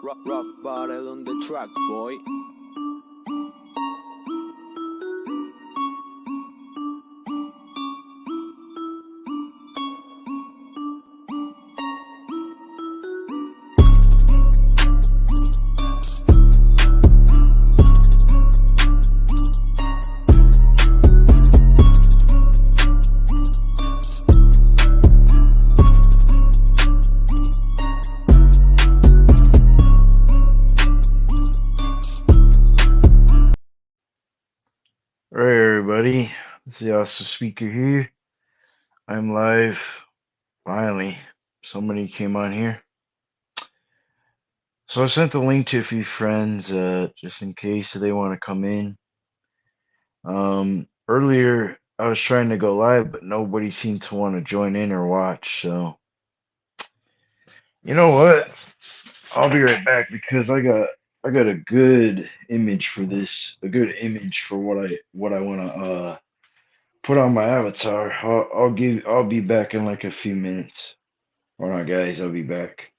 Rock bottle on the track, boy. Alright, everybody. This is the Oscar Speaker here. I'm live. Finally, somebody came on here. So I sent the link to a few friends, just in case they want to come in. Earlier I was trying to go live, but nobody seemed to want to join in or watch. So you know what? I'll be right back because I got a good image for this, a good image for what I want to put on my avatar. I'll be back in like a few minutes. All right, guys, I'll be back.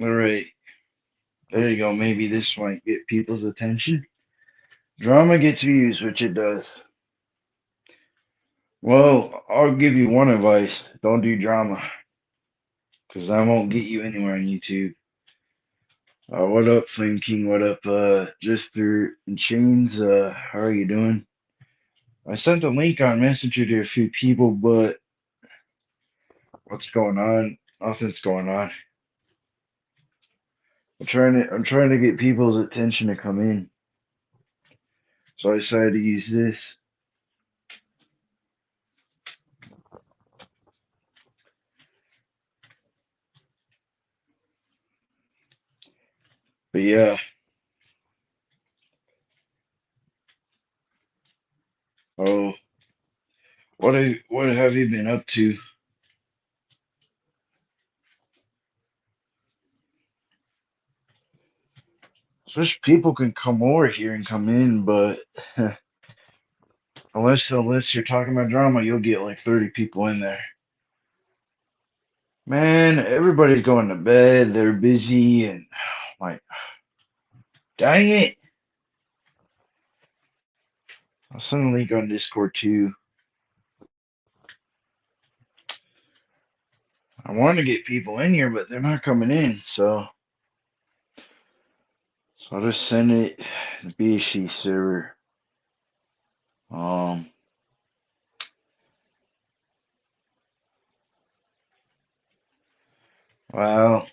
All right, there you go. Maybe this might get people's attention. Drama gets views, which it does. Well, I'll give you one advice: don't do drama, because I won't get you anywhere on YouTube. What up, Flame King? What up, Jister and Chains? How are you doing? I sent a link on Messenger to a few people, but what's going on? Nothing's going on. I'm trying to get people's attention to come in. So I decided to use this. But yeah. Oh, what have you been up to? I wish people can come over here and come in, but unless you're talking about drama, you'll get like 30 people in there. Man, everybody's going to bed. They're busy, and like, dang it! I'll send a link on Discord too. I want to get people in here, but they're not coming in, so I'll just send it to the BSC server. Um, well,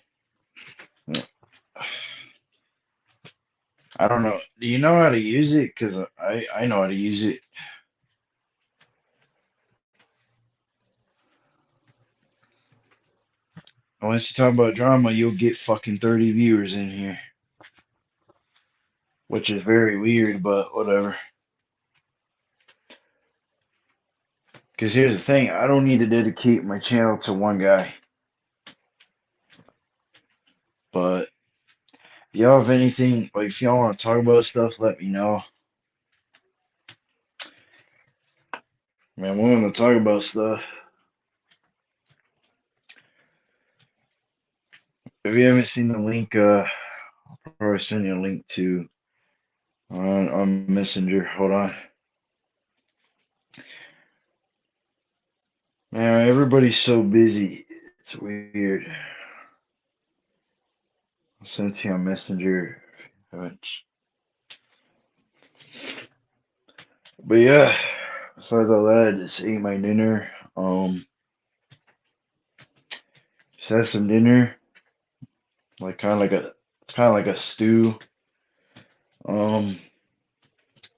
I don't know. Do you know how to use it? Cause I know how to use it. Unless you talk about drama, you'll get fucking 30 viewers in here, which is very weird, but whatever. Because here's the thing, I don't need to dedicate my channel to one guy. But if y'all have anything, like if y'all want to talk about stuff, let me know. Man, I'm willing to talk about stuff. If you haven't seen the link, I'll probably send you a link to on Messenger. Hold on. Man, everybody's so busy. It's weird. I'll send it to you on Messenger. Haven't. But yeah, besides all that, just ate my dinner. Just had some dinner, like kind of like a stew. Um,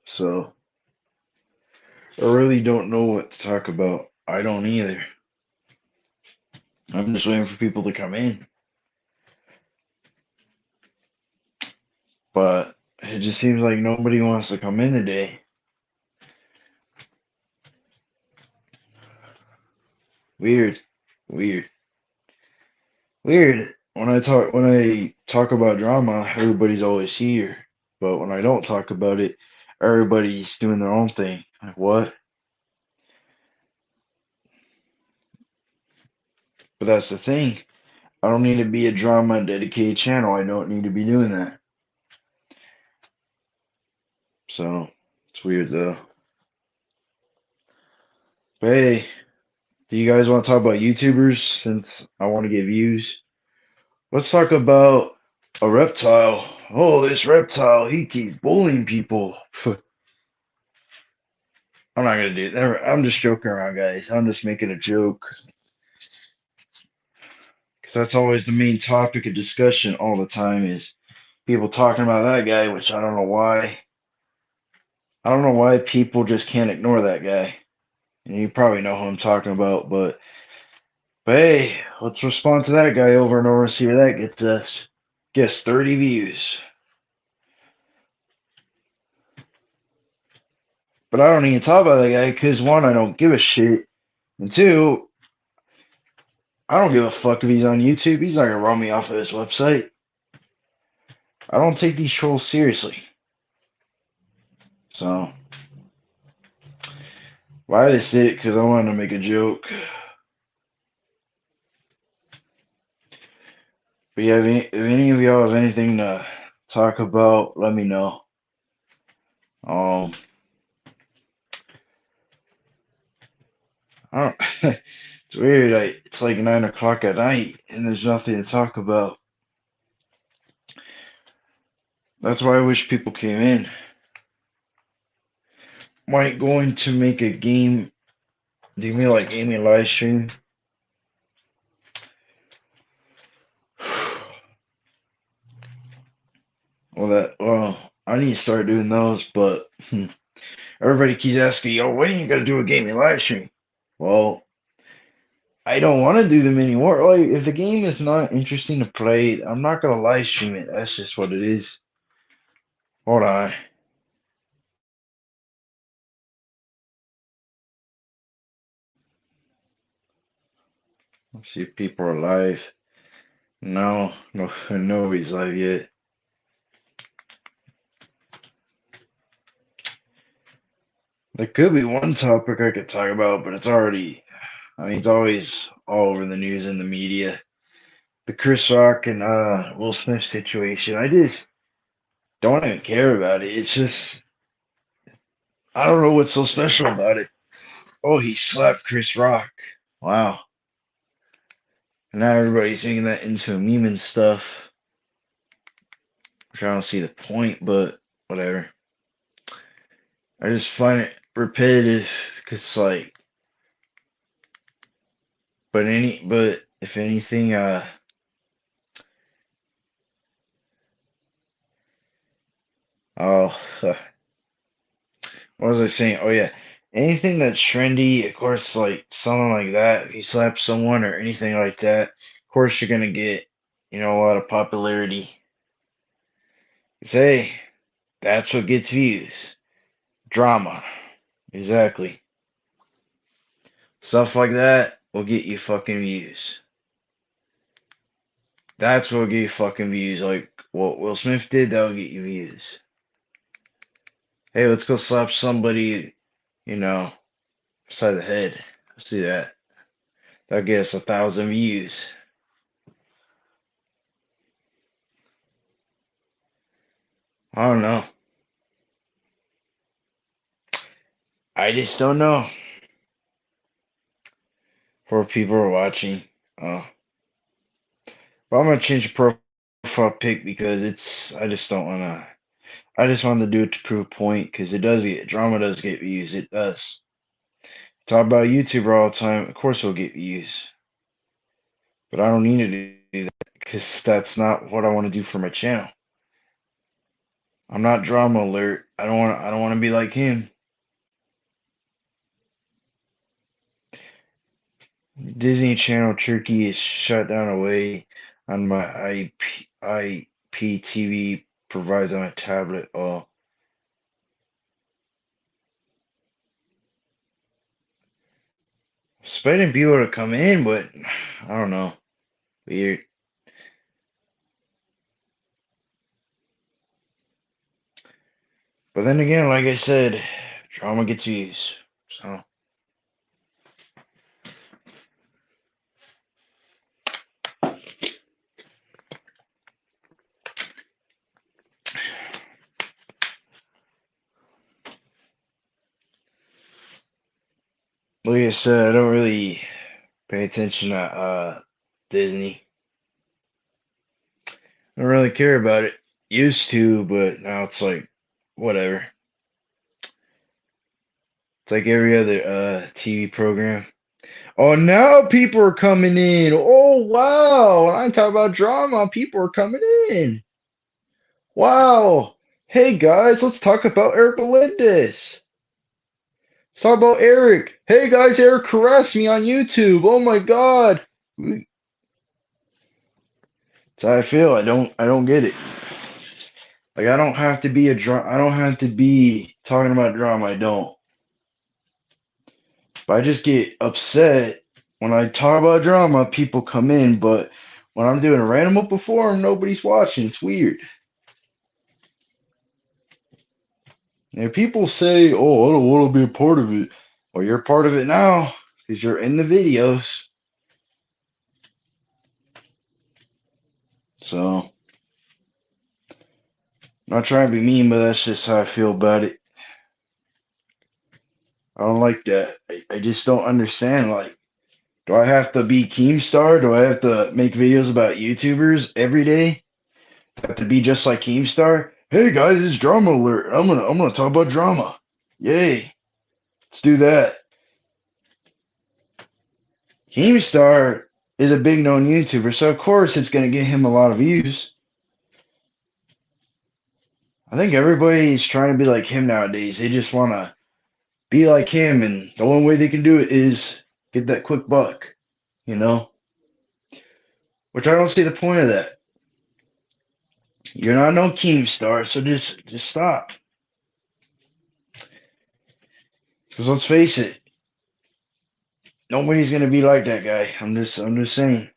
so I really don't know what to talk about. I don't either. I'm just waiting for people to come in, but it just seems like nobody wants to come in today. Weird, weird, weird. When I talk about drama, everybody's always here, but when I don't talk about it, everybody's doing their own thing. Like what? But that's the thing. I don't need to be a drama dedicated channel. I don't need to be doing that. So it's weird though. But hey, do you guys want to talk about YouTubers since I want to get views? Let's talk about a reptile. Oh, this reptile, he keeps bullying people. I'm not gonna do that. I'm just joking around, guys. I'm just making a joke. Because that's always the main topic of discussion all the time is people talking about that guy, which I don't know why. I don't know why people just can't ignore that guy. And you probably know who I'm talking about, but hey, let's respond to that guy over and over and see where that gets us. Gets 30 views. But I don't even talk about that guy because one, I don't give a shit. And two, I don't give a fuck if he's on YouTube. He's not gonna run me off of his website. I don't take these trolls seriously. So, why I just did it because I wanted to make a joke. But yeah, if any of y'all have anything to talk about, let me know. Um, I don't. It's weird. It's like 9 o'clock at night, and there's nothing to talk about. That's why I wish people came in. Might going to make a game. Do you mean like gaming live stream? Well, I need to start doing those, but everybody keeps asking, yo, when are you gonna do a gaming live stream? Well, I don't want to do them anymore. Like, if the game is not interesting to play, I'm not gonna live stream it. That's just what it is. Hold on. Let's see if people are live. No, nobody's live yet. There could be one topic I could talk about, but it's always all over the news and the media. The Chris Rock and Will Smith situation. I just don't even care about it. It's just, I don't know what's so special about it. Oh, he slapped Chris Rock. Wow. And now everybody's making that into a meme and stuff, which I don't see the point, but whatever. I just find it repetitive because, like, but if anything, oh, what was I saying? Oh yeah, anything that's trendy, of course, like something like that. If you slap someone or anything like that, of course you're gonna get, a lot of popularity. 'Cause hey, that's what gets views. Drama, exactly. Stuff like that will get you fucking views. That's what will get you fucking views. Like what Will Smith did, that'll get you views. Hey, let's go slap somebody, you know, upside the head. Let's do that. That'll get us 1,000 views. I don't know. I just don't know. For people who are watching. Uh, but I'm gonna change the profile pic because I just don't wanna. I just wanted to do it to prove a point because drama does get views. It does. Talk about YouTuber all the time. Of course, it'll get views, but I don't need to do that because that's not what I want to do for my channel. I'm not drama alert. I don't want. I don't want to be like him. Disney Channel Turkey is shut down away on my IPTV provides on a tablet. Oh. Expecting people to come in, but I don't know. Weird. But then again, like I said, drama gets views. So. Like I said, I don't really pay attention to Disney. I don't really care about it. Used to, but now it's like whatever. It's like every other TV program. Oh, now people are coming in. Oh, wow. When I talk about drama, people are coming in. Wow. Hey, guys, let's talk about Eric Melendez. Let's talk about Eric. Hey, guys, Eric harassed me on YouTube. Oh, my God. That's how I feel. I don't get it. Like, I don't have to be I don't have to be talking about drama. I don't. But I just get upset when I talk about drama, people come in, but when I'm doing a random open forum, nobody's watching. It's weird. And people say, oh, I don't want to be a part of it. Well, you're part of it now because you're in the videos. So, I'm not trying to be mean, but that's just how I feel about it. I don't like that. I just don't understand. Like, do I have to be Keemstar? Do I have to make videos about YouTubers every day? Do I have to be just like Keemstar? Hey guys, it's drama alert. I'm gonna talk about drama. Yay. Let's do that. Keemstar is a big known YouTuber, so of course it's gonna get him a lot of views. I think everybody's trying to be like him nowadays. They just wanna be like him, and the only way they can do it is get that quick buck, you know? Which I don't see the point of that. You're not no Keemstar, so just stop. Because let's face it, nobody's gonna be like that guy. I'm just saying.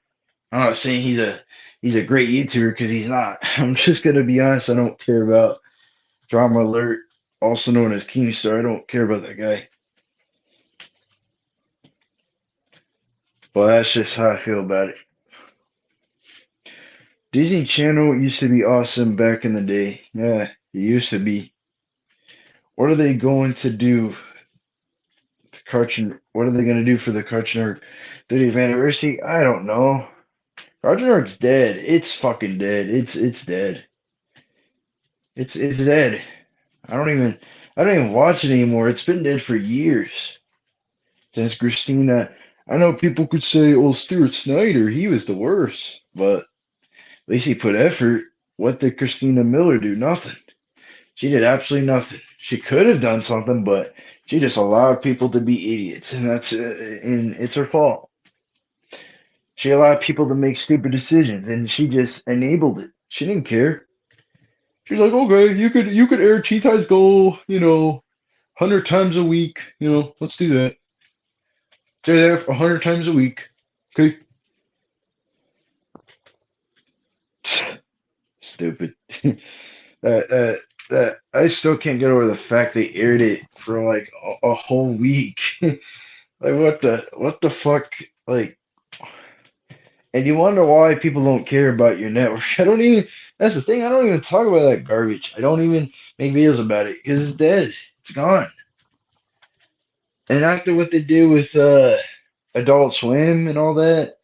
I'm not saying he's a great YouTuber because he's not. I'm just gonna be honest. I don't care about Drama Alert, also known as Keemstar. I don't care about that guy. But that's just how I feel about it. Disney Channel used to be awesome back in the day. Yeah, it used to be. What are they going to do? What are they going to do for the Cartoon Network 30th anniversary? I don't know. Cartoon Network's dead. It's fucking dead. It's dead. It's dead. I don't even watch it anymore. It's been dead for years. Since Christina, I know people could say, "Oh, Stuart Snyder, he was the worst," but at least he put effort. What did Christina Miller do? Nothing. She did absolutely nothing. She could have done something, but she just allowed people to be idiots, and it's her fault. She allowed people to make stupid decisions, and she just enabled it. She didn't care. She's like, okay, you could air Tea Tides Go, 100 times a week. Let's do that. Say that 100 times a week. Okay. Stupid. that I still can't get over the fact they aired it for like a whole week. Like what the fuck? Like, and you wonder why people don't care about your network. I don't even. That's the thing. I don't even talk about that garbage. I don't even make videos about it because it's dead. It's gone. And after what they did with Adult Swim and all that,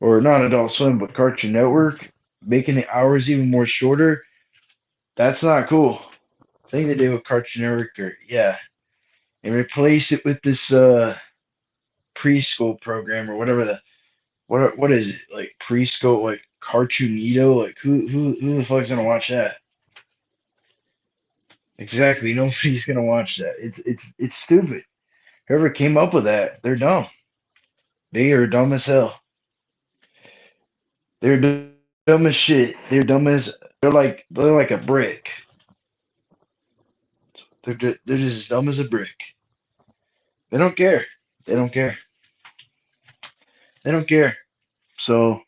or not Adult Swim, but Cartoon Network, making the hours even more shorter, that's not cool. I think they did with Cartoon Network, or yeah, and replaced it with this preschool program or whatever the what is it like preschool like Cartoonito? Like who the fuck's gonna watch that? Exactly, nobody's gonna watch that. It's stupid. Whoever came up with that, they're dumb. They are dumb as hell. They're dumb as shit. They're like a brick. They're just as dumb as a brick. They don't care. They don't care. They don't care. So at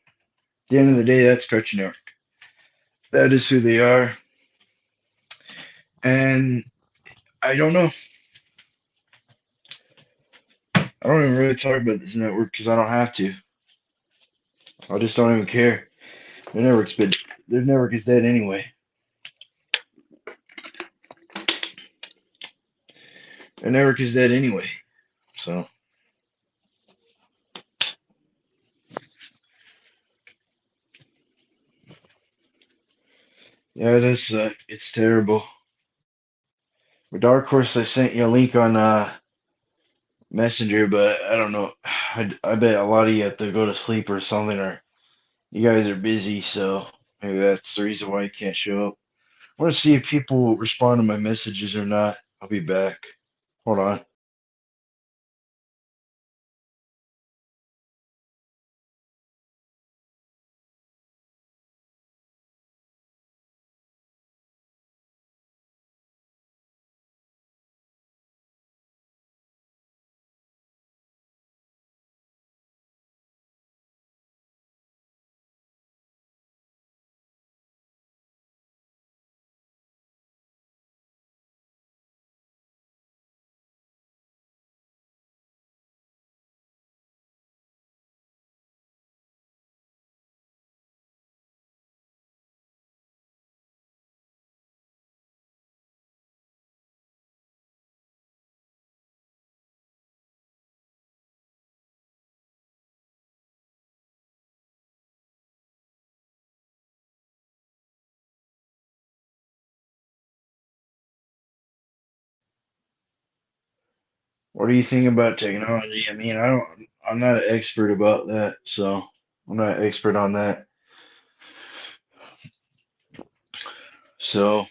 the end of the day, that's Cartoon Network. That is who they are. And I don't know. I don't even really talk about this network because I don't have to. I just don't even care. Their network's been their network is dead anyway. Their network is dead anyway. So yeah, it is. It's terrible. With Dark Horse, I sent you a link on Messenger, but I don't know. I bet a lot of you have to go to sleep or something, or you guys are busy, so maybe that's the reason why you can't show up. I want to see if people respond to my messages or not. I'll be back. Hold on. What do you think about technology? I mean, I'm not an expert about that, so I'm not an expert on that. So,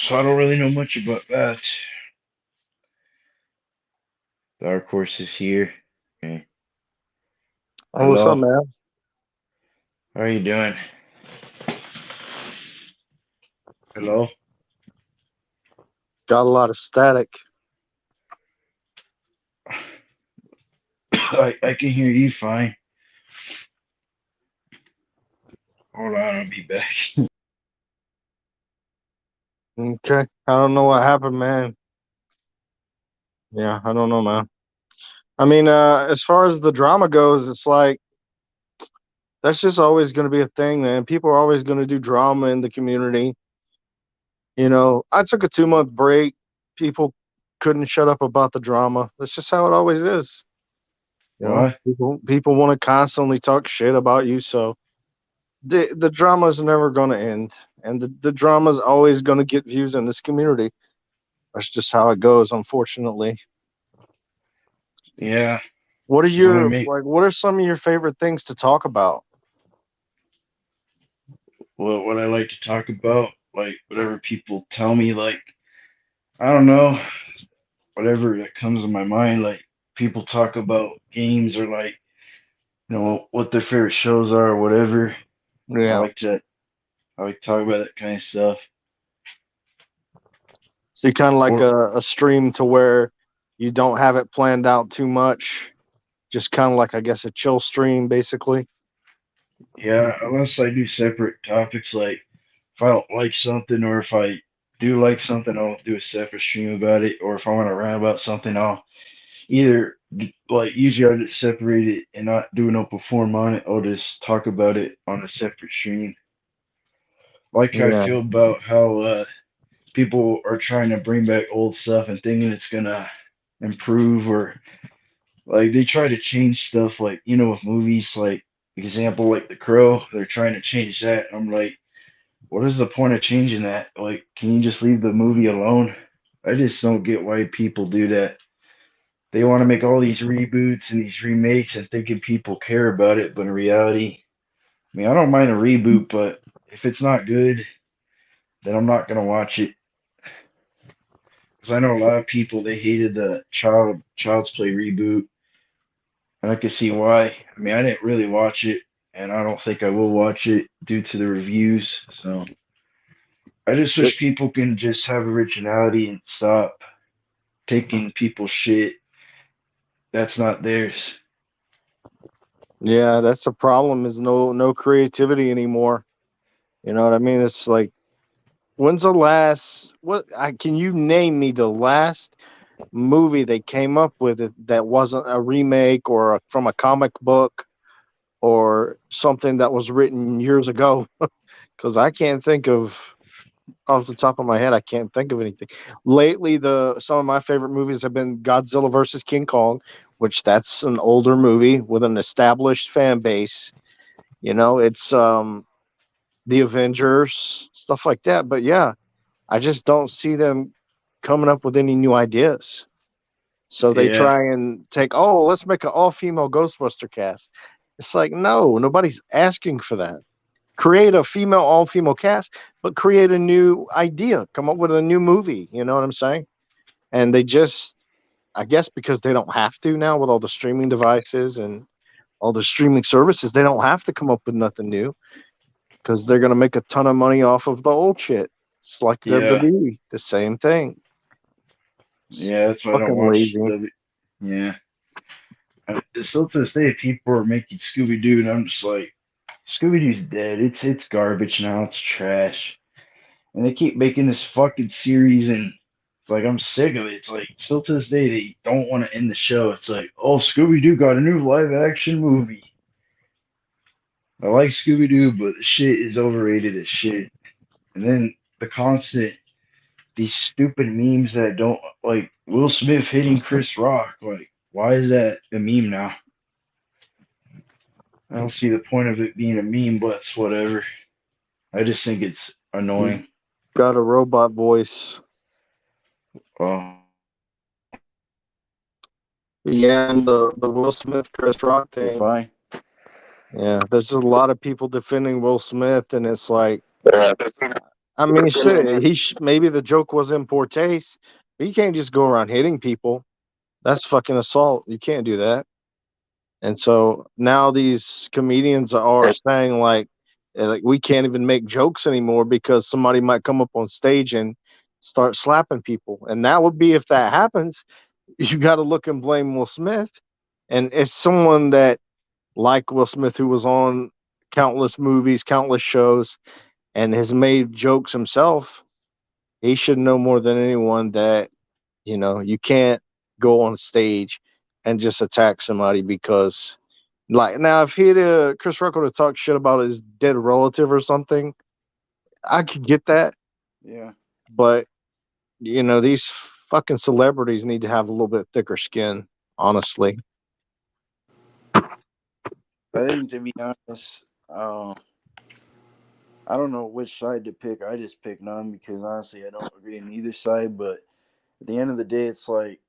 so I don't really know much about that. Dark Horse is here. Okay. Oh, what's up, Hello. man? How are you doing? Hello. Got a lot of static. I can hear you fine. Hold on, I'll be back. Okay. I don't know what happened, man. Yeah, I don't know, man. I mean, as far as the drama goes, it's like that's just always going to be a thing, man. People are always going to do drama in the community. I took a 2-month break. People couldn't shut up about the drama. That's just how it always is. What? People want to constantly talk shit about you, so the drama's never going to end, and the drama's always going to get views in this community. That's just how it goes, unfortunately. Yeah. What are When I your make like? What are some of your favorite things to talk about? what I like to talk about, like whatever people tell me, like I don't know, whatever that comes to my mind. Like people talk about games or like what their favorite shows are or whatever. I Yeah. like to I like to talk about that kind of stuff. So you kind of like Or a stream to where you don't have it planned out too much. Just kind of like, I guess, a chill stream, basically. yeah, unless I do separate topics, like if I don't like something or if I do like something, I'll do a separate stream about it. Or if I want to rant about something, I'll either like usually I just separate it and not do no perform on it. I'll just talk about it on a separate stream. Like how I Yeah. feel about how people are trying to bring back old stuff and thinking it's gonna improve or like they try to change stuff like with movies like example like The Crow they're trying to change that. I'm like what is the point of changing that? Like, can you just leave the movie alone? I just don't get why people do that. They want to make all these reboots and these remakes and thinking people care about it, but in reality, I mean, I don't mind a reboot, but if it's not good, then I'm not gonna watch it. Because I know a lot of people they hated the Child's Play reboot, and I can see why. I mean, I didn't really watch it, and I don't think I will watch it due to the reviews. So I just wish people can just have originality and stop taking people's shit that's not theirs. Yeah, that's the problem. Is no creativity anymore. You know what I mean? It's like, when's the last? Can you name me the last movie they came up with that wasn't a remake or from a comic book or something that was written years ago? Because I can't think of, off the top of my head, I can't think of anything. Lately, the some of my favorite movies have been Godzilla versus King Kong, which that's an older movie with an established fan base. You know, it's the Avengers, stuff like that. But yeah, I just don't see them coming up with any new ideas. So they Yeah, try and take, oh, let's make an all female Ghostbuster cast. It's like, no, nobody's asking for that. Create a female, all female cast, but create a new idea. Come up with a new movie. You know what I'm saying? And they just, I guess, because they don't have to now with all the streaming devices and all the streaming services, they don't have to come up with nothing new because they're going to make a ton of money off of the old shit. It's like yeah, WWE, the same thing. It's yeah. That's why I don't fucking watch lazy. the. Yeah, still to this day, people are making Scooby Doo, and I'm just like, Scooby Doo's dead. It's garbage now. It's trash, and they keep making this fucking series, and it's like I'm sick of it. It's like still to this day they don't want to end the show. It's like, oh, Scooby Doo got a new live action movie. I like Scooby Doo, but the shit is overrated as shit. And then the constant these stupid memes that don't like Will Smith hitting Chris Rock. Like, why is that a meme now? I don't see the point of it being a meme, but it's whatever. I just think it's He annoying. got a robot voice. Well, Yeah, and the Will Smith Chris Rock if thing. I Yeah, there's a lot of people defending Will Smith, and it's like, I mean, shit, maybe the joke was in poor taste, but you can't just go around hitting people. That's fucking assault. You can't do that. And so now these comedians are saying like we can't even make jokes anymore because somebody might come up on stage and start slapping people. And that would be, if that happens, you got to look and blame Will Smith. And it's someone that, like Will Smith, who was on countless movies, countless shows, and has made jokes himself. He should know more than anyone that, you can't go on stage and just attack somebody because, like, now if Chris Rock would have talked shit about his dead relative or something, I could get that. yeah, But these fucking celebrities need to have a little bit thicker skin, honestly. I think to be honest, I don't know which side to pick. I just pick none because honestly, I don't agree on either side. But at the end of the day, it's like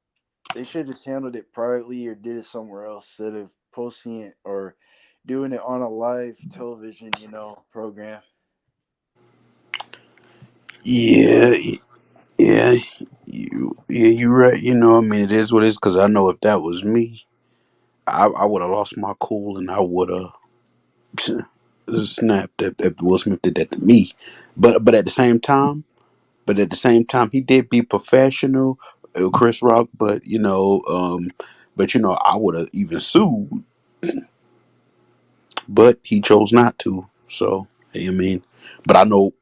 they should have just handled it privately or did it somewhere else instead of posting it or doing it on a live television, program. Yeah, yeah, you're right. I mean, it is what it is. Because I know if that was me, I would have lost my cool and I would have snapped if Will Smith did that to me. But at the same time, he did be professional, Chris Rock. But I would have even sued, but he chose not to. So I mean, but I know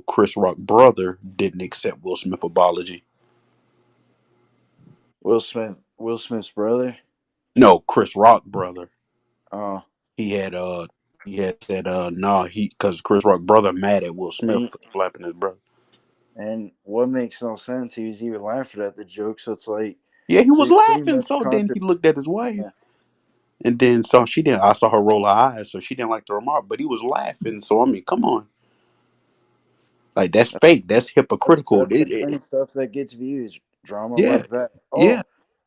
Chris Rock brother didn't accept Will Smith apology. Will Smith's brother. No, Chris Rock brother. Oh, He had said nah, he because Chris Rock brother mad at Will Smith and for slapping his brother. and what makes no sense? He was even laughing at the joke, so it's like, Yeah, he so was you're pretty laughing. much So then he looked at his wife, yeah. and then so she didn't. I saw her roll her eyes, so she didn't like the remark. But he was laughing. So I mean, come on. Like that's fake. That's hypocritical. That's the kind of stuff that gets views. Drama Yeah, like that. yeah,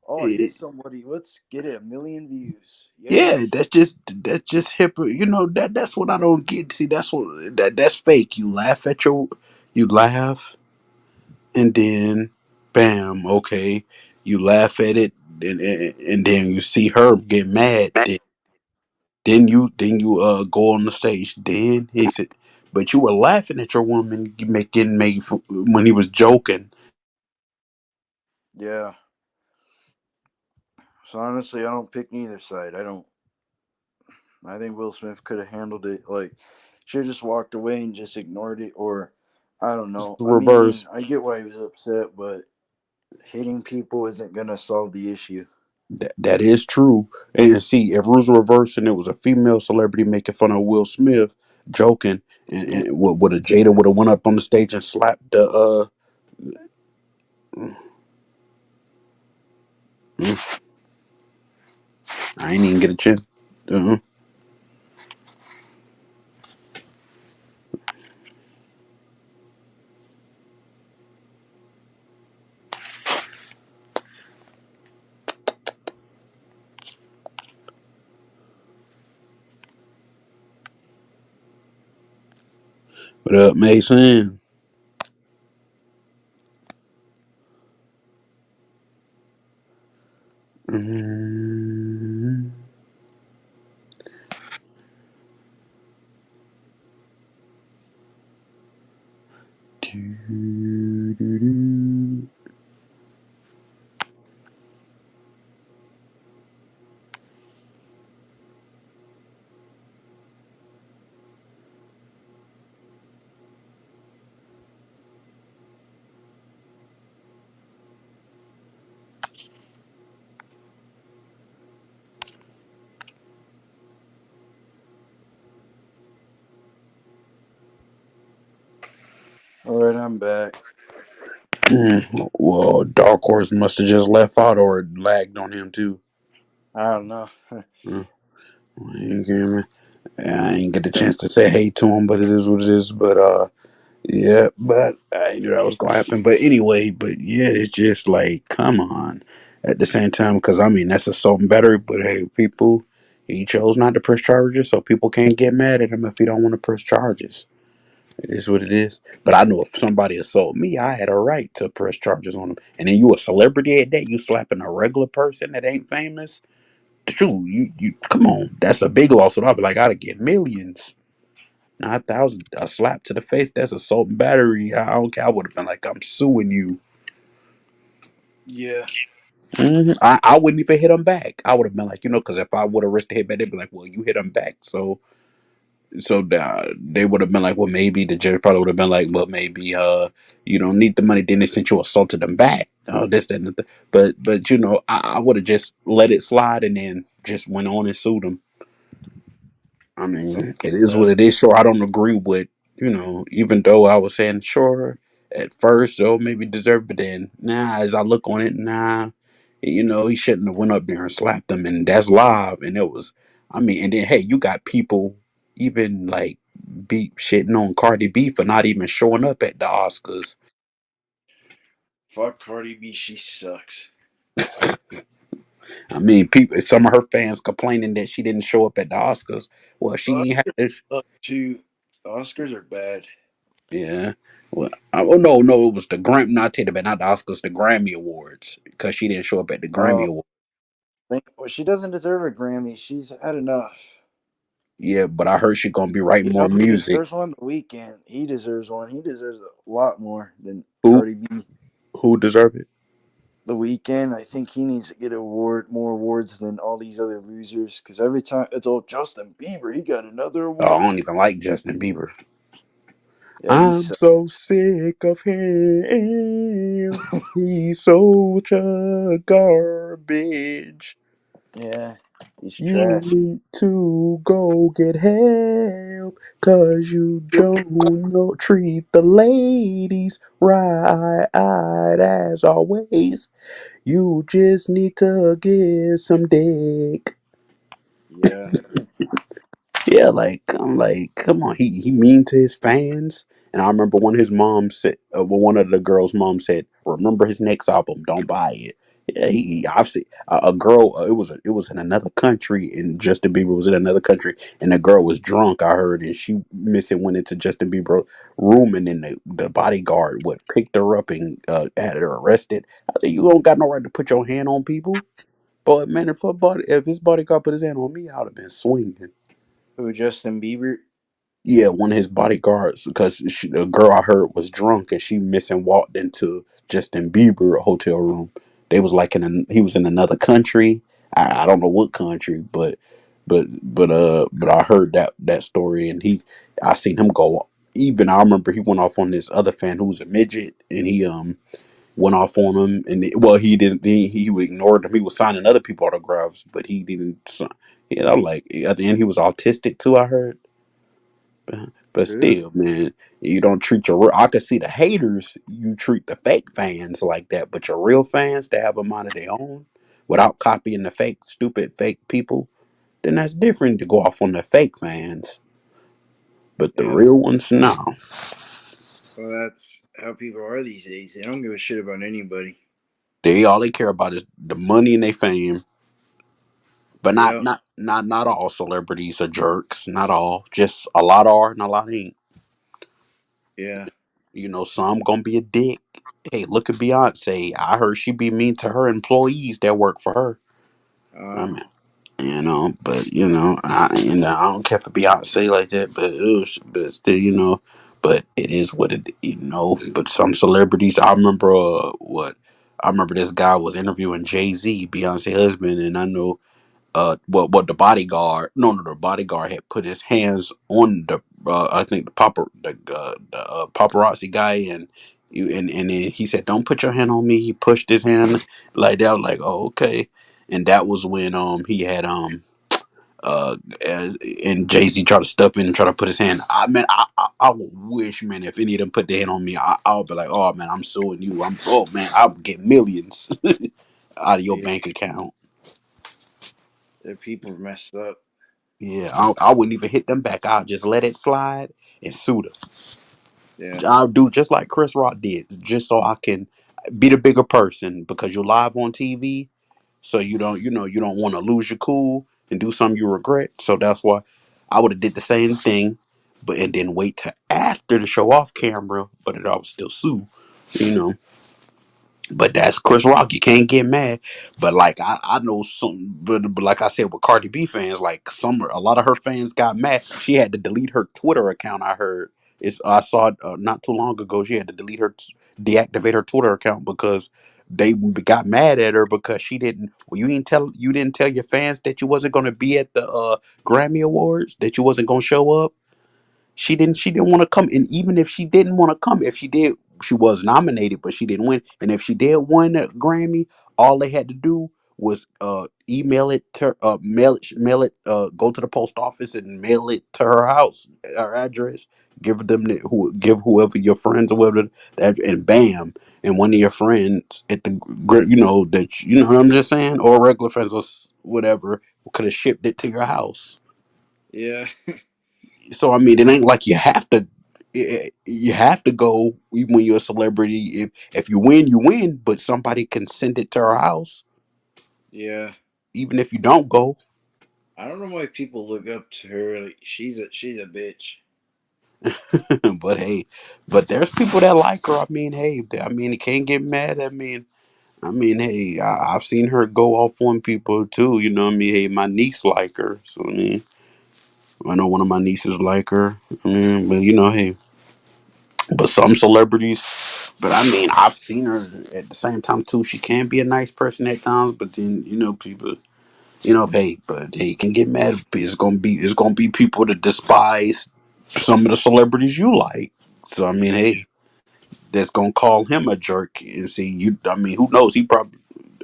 Oh, it, he's somebody. Let's get it 1 million views. yeah. Yes. That's just You know that's what I don't get. See, that's fake. You laugh, and then, bam, okay, you laugh at it, and then you see her get mad. Then you go on the stage. Then he said, but you were laughing at your woman getting made when he was joking. Yeah. So honestly, I don't pick neither side. I don't. I think Will Smith could have handled it. Like, should have just walked away and just ignored it, or I don't It's know. the I mean, reverse. I get why he was upset, but hitting people isn't gonna solve the issue. That is true. And see, if rules were reversed and it was a female celebrity making fun of Will Smith, joking, and would a Jada would have went up on the stage and slapped the mm, I ain't even get a chance. uh What up, Mason? Mm, doo-doo-doo. All right, I'm back. Well, Dark Horse must have just left out or lagged on him too. I don't know. Uh, I ain't get the chance to say hey to him, but it is what it is. But yeah, but I knew that was gonna happen. But anyway, but yeah, it's just like, come on. At the same time, because I mean that's assault and battery. But hey, people, he chose not to press charges, so people can't get mad at him if he don't want to press charges. It is what it is. But I know if somebody assault me, I had a right to press charges on them. And then you a celebrity at that, you slapping a regular person that ain't famous. True, you come on, that's a big lawsuit. I'll be like, I'd get millions. Not thousand. A slap to the face, that's assault and battery. I don't care. I would have been like, I'm suing you. Yeah. I wouldn't even hit him back. I would have been like, because if I would have risked the hit back, they'd be like, well, you hit him back. So they would have been like, well, maybe the judge probably would have been like, well, maybe you don't need the money. Then they sent you assaulted them back. Oh, this, that, and the but I would have just let it slide and then just went on and sued them. I mean, it is Yeah. what it is. Sure, I don't agree with, even though I was saying, sure, at first, so maybe deserve, but then, nah, as I look on it, nah, he shouldn't have went up there and slapped them, and that's live, and it was, I mean, and then, hey, you got people even, like, beat shitting on Cardi B for not even showing up at the Oscars. Fuck Cardi B. She sucks. I mean, people, some of her fans complaining that she didn't show up at the Oscars. Well, she ain't had Oscars to. suck too. The Oscars are bad. Yeah. Well, oh no, it was the Grammy. Not take it back, not the Oscars, the Grammy Awards, because she didn't show up at the Grammy Oh, Award. well, she doesn't deserve a Grammy. She's had enough. Yeah, but I heard she gonna be writing You know more who music. deserves one? The Weekend. He deserves one. He deserves a lot more than Who Cardi B. who deserve it? The Weekend. I think he needs to get more awards than all these other losers. Because every time it's all Justin Bieber, he got another Oh, I award. don't even like Justin Bieber. Yeah, he I'm sucks. so sick of him. He's such a garbage. Yeah, he's You trash. need to go get help, 'cause you don't know, treat the ladies right as always. You just need to get some dick. Yeah, Yeah, like I'm like, come on, he mean to his fans, And I remember one of his moms said, well, one of the girls' mom said, "Remember his next album? Don't buy it." Yeah, I've seen a girl. It was in another country, and Justin Bieber was in another country, and the girl was drunk. I heard, and she missing went into Justin Bieber room, and then the bodyguard would picked her up and had her arrested. I said, "You don't got no right to put your hand on people." But man, if his bodyguard put his hand on me, I would have been swinging. Who, Justin Bieber? Yeah, one of his bodyguards, because the girl I heard was drunk and she missing walked into Justin Bieber hotel room. They was like he was in another country. I don't know what country, but I heard that story, and I seen him go. Even I remember he went off on this other fan who was a midget, and he went off on him, and well, he didn't. He ignored him. He was signing other people autographs, but he didn't. Yeah, I'm like at the end he was autistic too. I heard. But Who? still, man, you don't treat your real. I could see the haters. You treat the fake fans like that, but your real fans that have a mind of their own, without copying the fake, stupid, fake people, then that's different to go off on the fake fans. But the Yeah, real ones, no, well, that's how people are these days. They don't give a shit about anybody. they care about is the money and their fame. But Yeah, not all celebrities are jerks. Not all, just a lot are and a lot ain't. yeah. You know, some gonna be a dick. Hey, look at Beyonce. I heard she be mean to her employees that work for her. I Uh, mean, but I don't care for Beyonce like that. But still, but it is what it. But some celebrities, I remember I remember this guy was interviewing Jay-Z, Beyonce husband, and I know what the bodyguard, no, the bodyguard had put his hands on the I think the paparazzi guy, and and then he said, "Don't put your hand on me." He pushed his hand like that. I was like, "Oh, okay." And that was when he had uh and Jay Z tried to step in and try to put his hand. I would wish, man, if any of them put their hand on me, I would be like, "Oh man, I'm suing you. Oh man, I'll get millions out of your yeah, bank account." the people are messed up. Yeah, I wouldn't even hit them back. I'll just let it slide and sue them. Yeah, I'll do just like Chris Rock did, just so I can be the bigger person because you're live on TV. So you don't want to lose your cool and do something you regret. So that's why I would have did the same thing, but and then wait till after the show off camera, but I would still sue. You know. But that's Chris Rock. You can't get mad. But like I know some, but like I said with Cardi B fans, like a lot of her fans got mad. She had to delete her Twitter account. I heard I saw it not too long ago. She had to deactivate her Twitter account because they got mad at her because she didn't. Well, you didn't tell your fans that you wasn't going to be at the Grammy Awards, that you wasn't going to show up. She didn't want to come, and even if she didn't want to come, if she did, she was nominated but she didn't win. And if she did win a Grammy, all they had to do was email it to mail it go to the post office and mail it to her house, her address. Give whoever your friends or whatever that, and bam, and one of your friends at the that what I'm just saying, or regular friends or whatever could have shipped it to your house. yeah, So I mean, it ain't like you have to go even when you're a celebrity. If you win, you win, but somebody can send it to her house, yeah. even if you don't go. I don't know why people look up to her. Like, she's a bitch. But hey, but there's people that like her. I mean, hey, I mean, you can't get mad. Hey, I've seen her go off on people too. You know what I mean? Hey, my niece like her, so I mean, I know one of my nieces like her. I mean, but hey, but some celebrities. But I mean, I've seen her at the same time too. She can be a nice person at times, but then people, hey, but hey, you can get mad. It's gonna be people that despise some of the celebrities you like. So I mean, hey, that's gonna call him a jerk and see you. I mean, who knows? He probably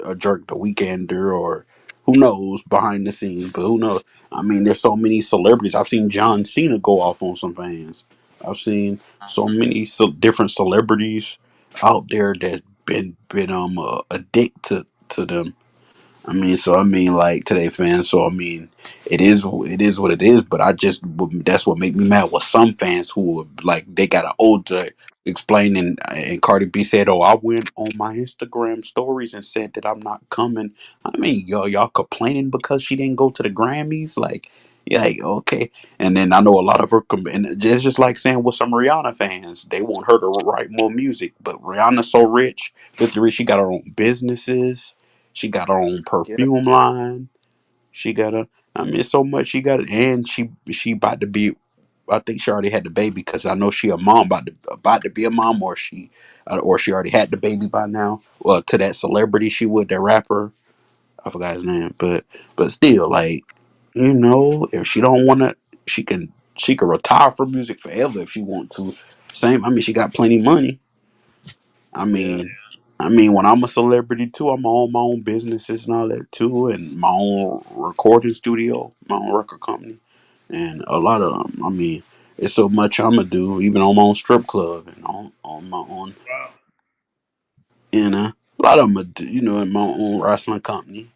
a jerk the weekender or who knows behind the scenes, but who knows? I mean, there's so many celebrities. I've seen John Cena go off on some fans. I've seen so many different celebrities out there that been a dick to them. I mean, so I mean, like today fans. So I mean, it is what it is. But that's what made me mad was some fans who were like they got an old to explain and Cardi B said, "Oh, I went on my Instagram stories and said that I'm not coming." I mean, y'all complaining because she didn't go to the Grammys, like. Yeah, like, okay. And then I know a lot of her, and it's just like saying with some Rihanna fans, they want her to write more music. But Rihanna's so rich, 53, she got her own businesses, she got her own Yeah. perfume line. She got a. I mean, so much she got, and she about to be. I think she already had the baby because I know she a mom about to be a mom, or she already had the baby by now. Well, to that celebrity she would, that rapper, I forgot his name, but still, like, if she don't want to, she can retire from music forever if she want to. Same. I mean, she got plenty money. I Yeah. mean, when I'm a celebrity too, I'm own my own businesses and all that too, and my own recording studio, my own record company, and a lot of them. I mean, it's so much I'ma do, even on my own strip club and on my own, a lot of them, in my own wrestling company,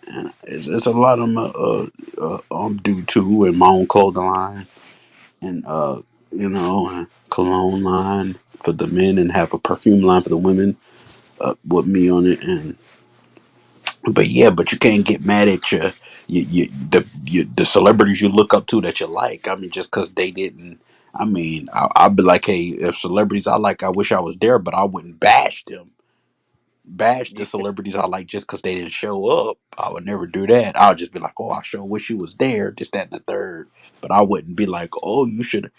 and it's a lot of them do too, in my own clothing line, and cologne line for the men, and have a perfume line for the women, with me on it. And but yeah, but you can't get mad at the celebrities you look up to that you like. I mean, just because they didn't. I mean, I'll be like, hey, if celebrities I like, I wish I was there, but I wouldn't bash the Yeah. celebrities I like just because they didn't show up. I would never do that. I'll just be like, oh, I sure wish you was there, just that and the third. But I wouldn't be like, oh, you can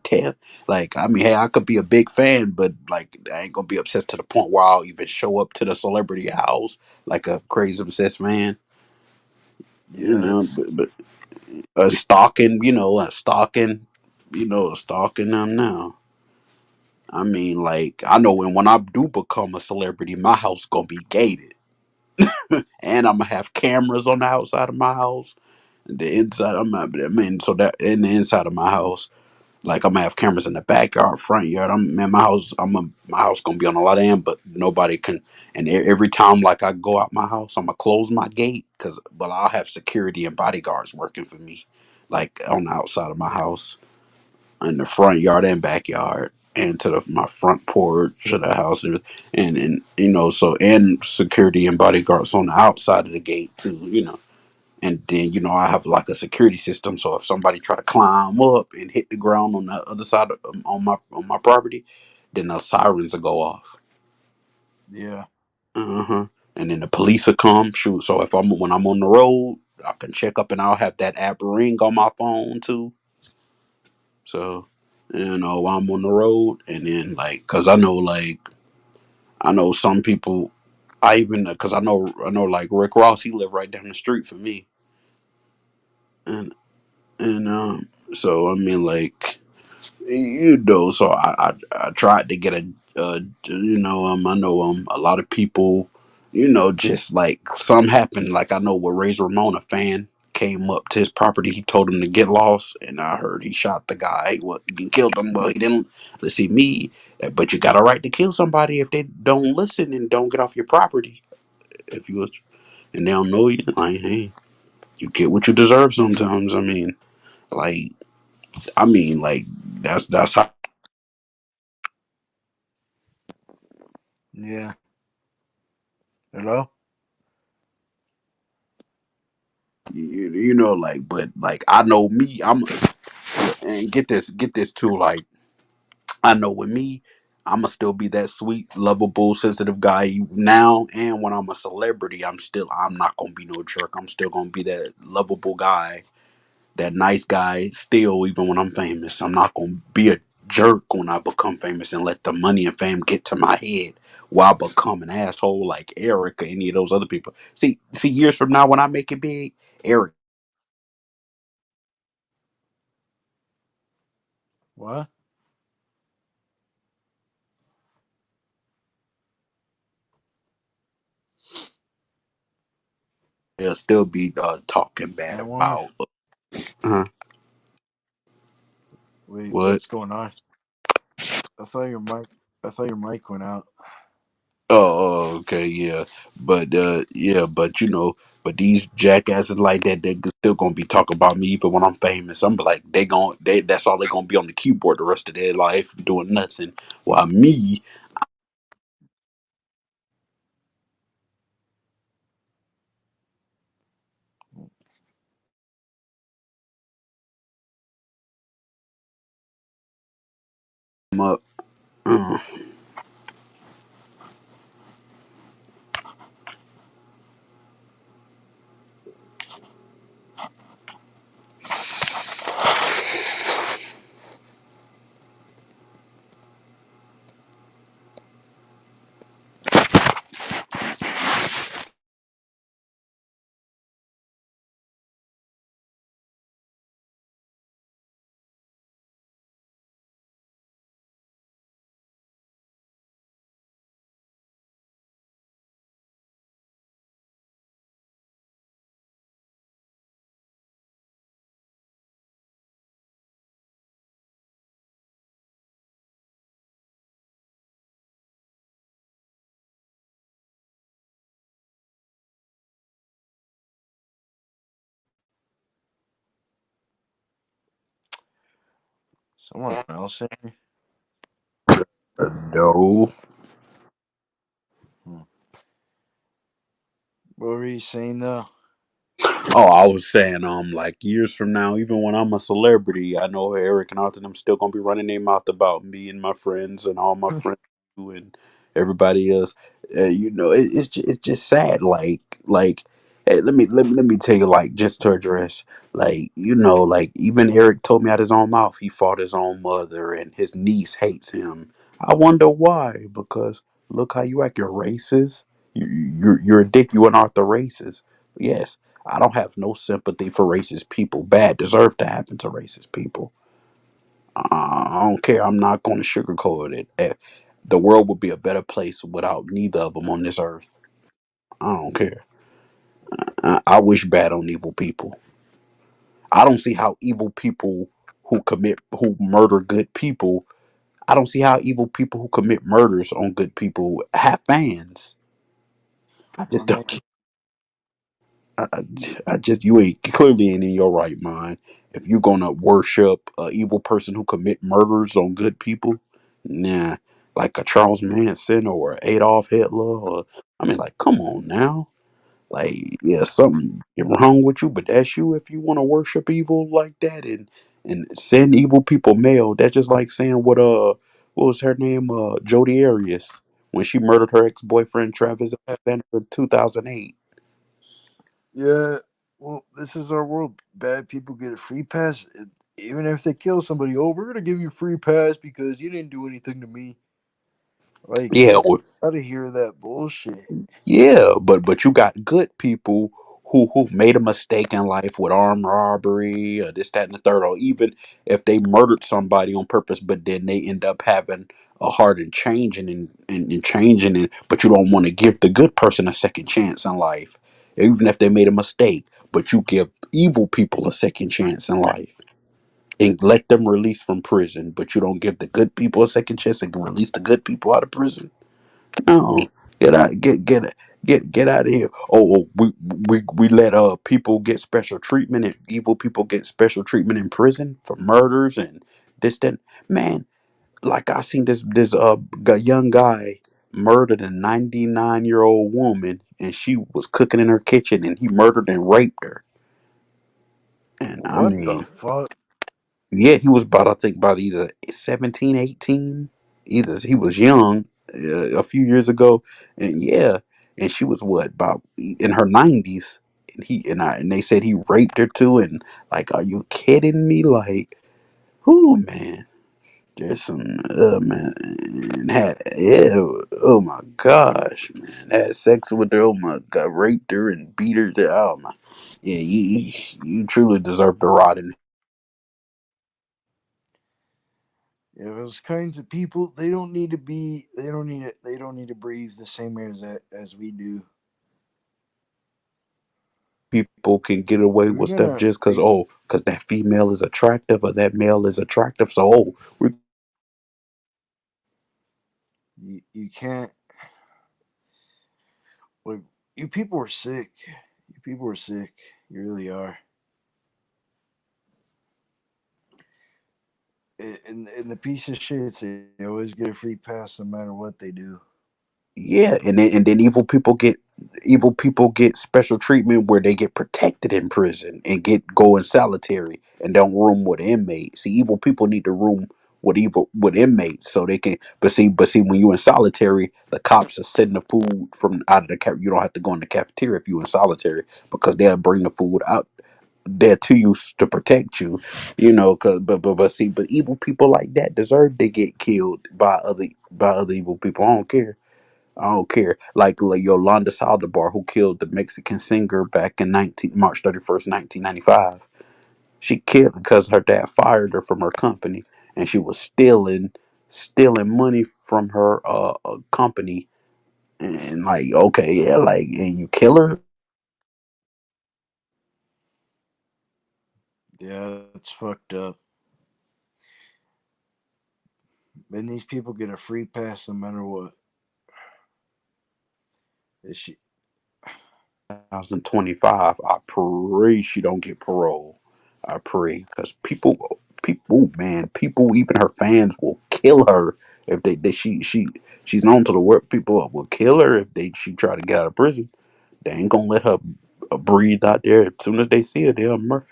tell. Like, I mean, hey, I could be a big fan, but like, I ain't gonna be obsessed to the point where I'll even show up to the celebrity house like a crazy obsessed fan. Yeah. It's But stalking, stalking them now. I mean, like, I know when I do become a celebrity, my house gonna be gated. And I'm gonna have cameras on the outside of my house. And the inside, so that in the inside of my house, like I'm gonna have cameras in the backyard, front yard. My house gonna be on a lot of end, but nobody can. And every time, like I go out my house, I'm gonna close my gate well, I'll have security and bodyguards working for me, like on the outside of my house, in the front yard and backyard, and to my front porch of the house, and so, and security and bodyguards on the outside of the gate too, and then I have like a security system, so if somebody try to climb up and hit the ground on the other side of, on my property, then the sirens will go off. yeah. Uh-huh. And then the police will come shoot. So when I'm on the road, I can check up, and I'll have that app Ring on my phone too. So, while I'm on the road, and then like, cause I know some people. I even Cause I know like Rick Ross, he lived right down the street from me, and so I mean like, so I tried to get I know a lot of people, just like some happened. Like I know with Razor Ramon, a fan came up to his property. He told him to get lost, and I heard he shot the guy. What, he killed him? Well, he didn't. Let's see me, but you got a right to kill somebody if they don't listen and don't get off your property. If you and they don't know you, like, hey, you get what you deserve. Sometimes, like, like that's how. Yeah. Hello. Like, but like I know me, and get this too, like I know with me, I'ma still be that sweet, lovable, sensitive guy now, and when I'm a celebrity, I'm not gonna be no jerk. I'm still gonna be that lovable guy, that nice guy, still, even when I'm famous. I'm not gonna be a jerk when I become famous and let the money and fame get to my head while I become an asshole like Eric or any of those other people. See, years from now when I make it big, Eric What? will still be talking bad Anwar? about. Uh, Wait, what? what's going on? I thought your mic. I thought your mic went out. Oh, okay, yeah, but but these jackasses like that, they still gonna be talking about me even when I'm famous. I'm like, that's all they gonna be on the keyboard the rest of their life doing nothing. While me, I'm up. uh, Someone else in? no. Hmm. What were you saying though? Oh, I was saying, like years from now, even when I'm a celebrity, I know Eric and Arthur, I'm still gonna be running their mouth about me and my friends and all my friends and everybody else. It's just sad. Like, hey, let me tell you, like, just to address, like, like even Eric told me out his own mouth he fought his own mother and his niece hates him. I wonder why. Because look how you act. You're racist. You're a dick. You and Arthur racist. Yes. I don't have no sympathy for racist people. Bad deserve to happen to racist people. I don't care. I'm not going to sugarcoat it. The world would be a better place without neither of them on this earth. I don't care. I wish bad on evil people. I don't see how evil people who murder good people. I don't see how evil people who commit murders on good people have fans. I Or just don't. maybe I just you ain't clearly ain't in your right mind if you're gonna worship a evil person who commit murders on good people. Nah, like a Charles Manson or Adolf Hitler. Or, I mean, like, come on now. Like, yeah, something wrong with you, but that's you if you want to worship evil like that and send evil people mail. That's just like saying what was her name, Jodi Arias, when she murdered her ex boyfriend Travis Alexander in 2008. yeah. Well, this is our world. Bad people get a free pass, even if they kill somebody. Oh, we're gonna give you a free pass because you didn't do anything to me. Like, Yeah, get out of here, that bullshit. yeah, but you got good people who made a mistake in life with armed robbery or this, that, and the third, or even if they murdered somebody on purpose, but then they end up having a heart and changing and changing it, but you don't want to give the good person a second chance in life, even if they made a mistake, but you give evil people a second chance in life and let them release from prison, but you don't give the good people a second chance and release the good people out of prison. No, get out, get out of here. We let people get special treatment and evil people get special treatment in prison for murders and this that. Man, like I seen this young guy murdered a 99-year-old woman and she was cooking in her kitchen and he murdered and raped her. And I What the mean, fuck? yeah, he was about, I think, about either 17, 18. Either he was young a few years ago, and yeah, and she was what about in her 90s, and they said he raped her too, and like, are you kidding me? Like, who man? There's some man, and had yeah, oh my gosh, man, had sex with her, oh my god, raped her and beat her. Oh my, yeah, you truly deserve to rot in. Yeah, those kinds of people, they don't need to be. They don't need it. They don't need to breathe the same air as we do. People can get away We're with stuff gonna just because like because that female is attractive or that male is attractive. So we you can't. Like, you people are sick. You people are sick. You really are. And the piece of shits, they always get a free pass no matter what they do. Yeah, and then evil people get special treatment where they get protected in prison and get go in solitary and don't room with inmates. See, evil people need to room with inmates so they can. But see, when you in solitary, the cops are sending the food from out of the cap. You don't have to go in the cafeteria if you in solitary because they'll bring the food out there to you to protect you. Cause but evil people like that deserve to get killed by other evil people. I don't care. Like Yolanda Saldivar, who killed the Mexican singer back in 19 March 31st, 1995. She killed because her dad fired her from her company, and she was stealing money from her company. And like, okay, yeah, like, and you kill her. Yeah, that's fucked up. And these people get a free pass no matter what. Is she? 2025. I pray she don't get parole. I pray because people, even her fans will kill her if they she's known to the world. People will kill her if they she try to get out of prison. They ain't gonna let her breathe out there. As soon as they see her, they'll murder.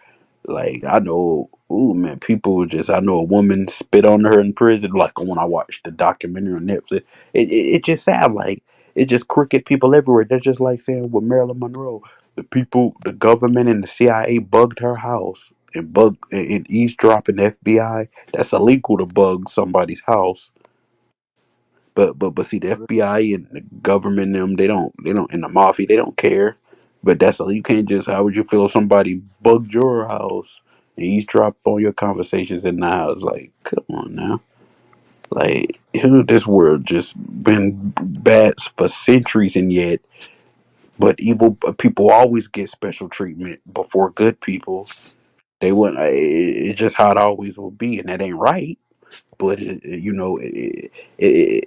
Like I know, ooh man, people just I know a woman spit on her in prison. Like when I watched the documentary on Netflix, it just sound like it's just crooked people everywhere. They're just like saying with Marilyn Monroe, the government and the CIA bugged her house and eavesdropping the FBI. That's illegal to bug somebody's house. But see the FBI and the government them they don't and the mafia they don't care. But that's all you can't just how would you feel if somebody bugged your house and eavesdropped on your conversations in the house? Like, come on now. Like this world just been bad for centuries and yet but evil people always get special treatment before good people. They wouldn't it's just how it always will be and that ain't right. But it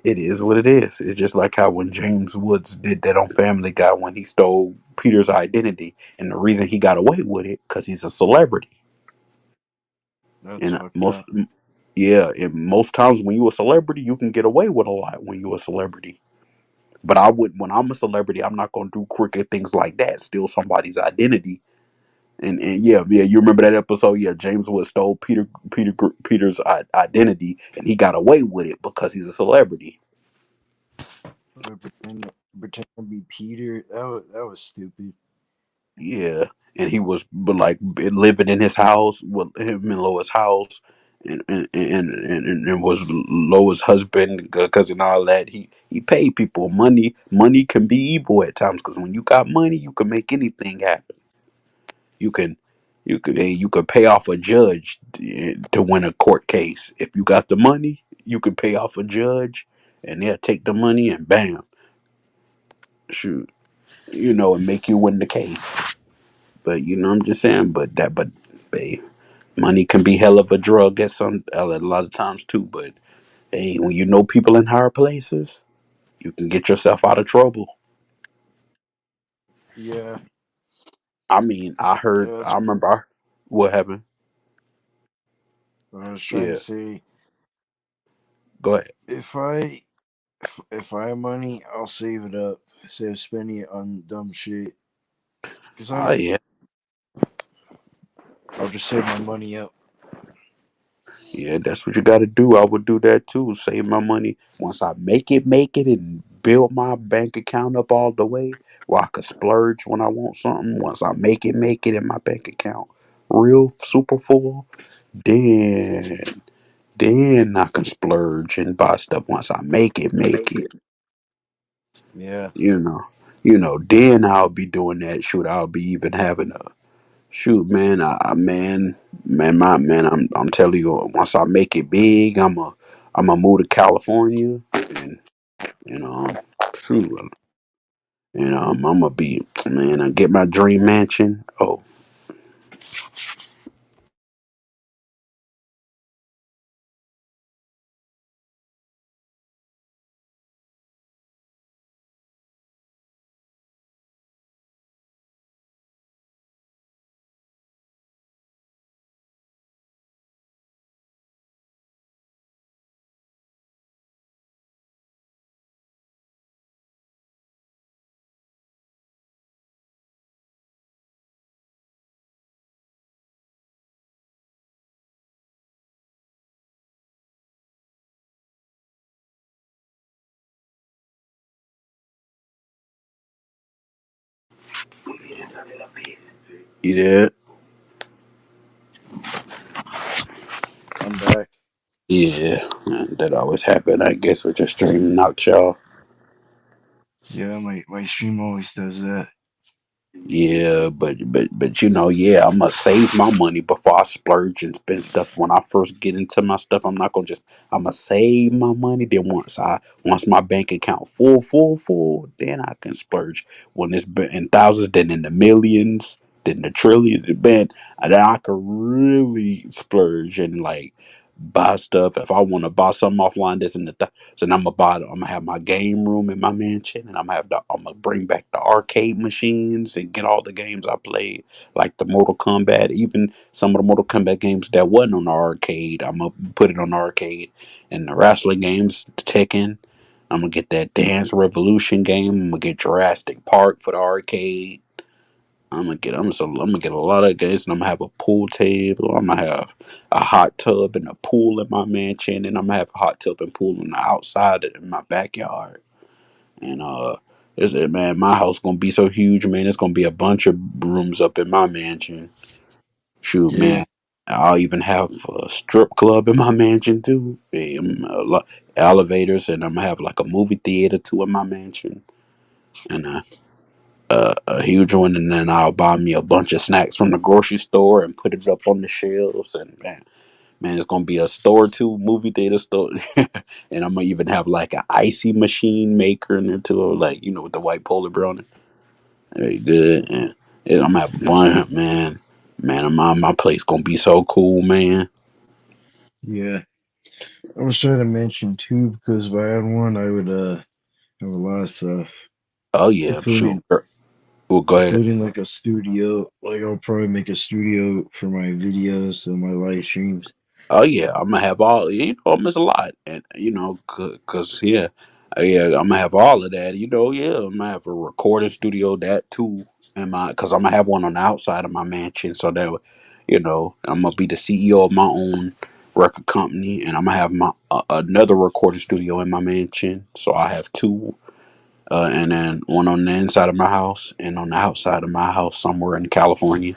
is what it is. It's just like how when James Woods did that on Family Guy when he stole Peter's identity, and the reason he got away with it because he's a celebrity. That's And fucked up. yeah, and most times when you a celebrity, you can get away with a lot when you a celebrity. But I would when I'm a celebrity, I'm not gonna do crooked things like that. Steal somebody's identity. And yeah, you remember that episode? Yeah, James Woods stole Peter's identity, and he got away with it because he's a celebrity. Pretend to be Peter. That was stupid. Yeah, and he was but like living in his house with him in Lois' house, and was Lois' husband because and all that. He paid people money. Money can be evil at times because when you got money, you can make anything happen. You can. You could pay off a judge to win a court case. If you got the money, you could pay off a judge, and they'll take the money and bam, shoot, and make you win the case. But I'm just saying. Hey, money can be hell of a drug a lot of times too. But hey, when you know people in higher places, you can get yourself out of trouble. Yeah, I mean, yeah. I That's remember what happened. what I was trying to Yeah, say. go ahead. If I have money, I'll save it up instead of spending it on dumb shit. Cause Oh yeah, I'll just save my money up. yeah. That's what you got to do. I would do that too. Save my money once I make it, and build my bank account up all the way, where I could splurge when I want something. Once I make it in my bank account, real super full, then I can splurge and buy stuff once I make it. Yeah, You know, then I'll be doing that. Shoot, I'll be even having a shoot, man. I'm telling you, once I make it big, I'm a move to California, and you know, shoot, I'm gonna be man. I get my dream mansion. Oh, You did? I'm back. Yeah, that always happen. I guess with your stream knocks y'all. Yeah, my stream always does that. Yeah, but you know, yeah, I'm gonna save my money before I splurge and spend stuff. When I first get into my stuff, I'm not gonna just. I'm gonna save my money. Then once my bank account full, then I can splurge. When it's been in thousands, then in the millions, then the trillions, then I can really splurge and like buy stuff. If I want to buy something offline, that's in the then I'm gonna buy. I'm gonna have my game room in my mansion, and I'm gonna bring back the arcade machines and get all the games I played, like the Mortal Kombat, even some of the Mortal Kombat games that wasn't on the arcade. I'm gonna put it on the arcade, and the wrestling games, Tekken. I'm gonna get that Dance Revolution game. I'm gonna get Jurassic Park for the arcade. I'm gonna get a lot of games, and I'm gonna have a pool table. I'm gonna have a hot tub and a pool in my mansion, and I'm gonna have a hot tub and pool on the outside in my backyard. And man, my house gonna be so huge, man. It's gonna be a bunch of rooms up in my mansion. Shoot, Yeah, man. I'll even have a strip club in my mansion too. Elevators, and I'm gonna have like a movie theater too in my mansion, and a huge one, and then I'll buy me a bunch of snacks from the grocery store and put it up on the shelves. And man, it's gonna be a store too, movie theater store, and I'm gonna even have like an icy machine maker in there too, like with the white polar brownie. Very good, and I'm gonna have one, man. Man, my place gonna be so cool, man. yeah. I was trying to mention too because if I had one, I would have a lot of stuff, Oh yeah, including sure. Well, go ahead. including like a studio. Like I'll probably make a studio for my videos and my live streams. Oh yeah, I'm gonna have all. It's a lot, and cause yeah, yeah, I'm gonna have all of that. Yeah, I'm gonna have a recording studio that too, and cause I'm gonna have one on the outside of my mansion, so that, I'm gonna be the CEO of my own record company, and I'm gonna have my another recording studio in my mansion, so I have two, and then one on the inside of my house and on the outside of my house somewhere in California.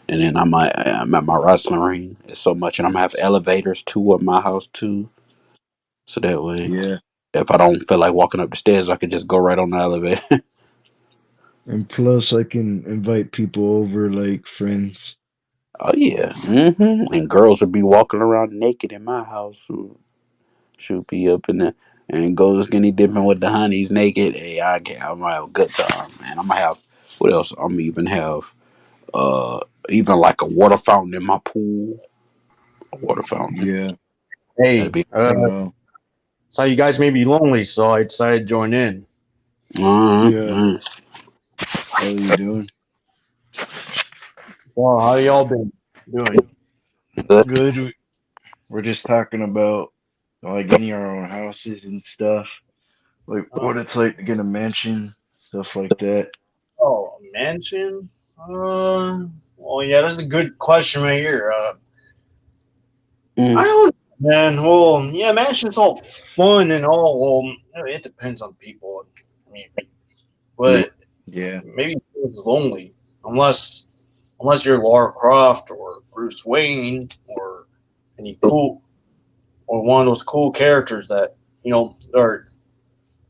And then I'm at my wrestling ring. It's so much, and I'm gonna have elevators too at my house too. So that way, Yeah, if I don't feel like walking up the stairs, I can just go right on the elevator. and plus I can invite people over, like friends. Oh yeah, and girls would be walking around naked in my house. Should be up in there and go skinny dipping with the honeys naked. Hey, I'm gonna have a good time, man. I'm gonna have what else? I'm gonna even have uh even like a water fountain in my pool. A water fountain. Yeah, That'd Hey, be uh, saw you guys may be lonely, so I decided to join in. yeah. uh, How are you doing? Well, how y'all been doing? good. Good. We're just talking about like getting our own houses and stuff, like what it's like to get a mansion, stuff like that. Oh, a mansion? Well, yeah, that's a good question right here. I Mm, don't know, man. Well, yeah, mansion's all fun and all. Well, it depends on people. I mean, yeah. but Yeah, maybe it's lonely unless you're Lara Croft or Bruce Wayne or any cool or one of those cool characters that are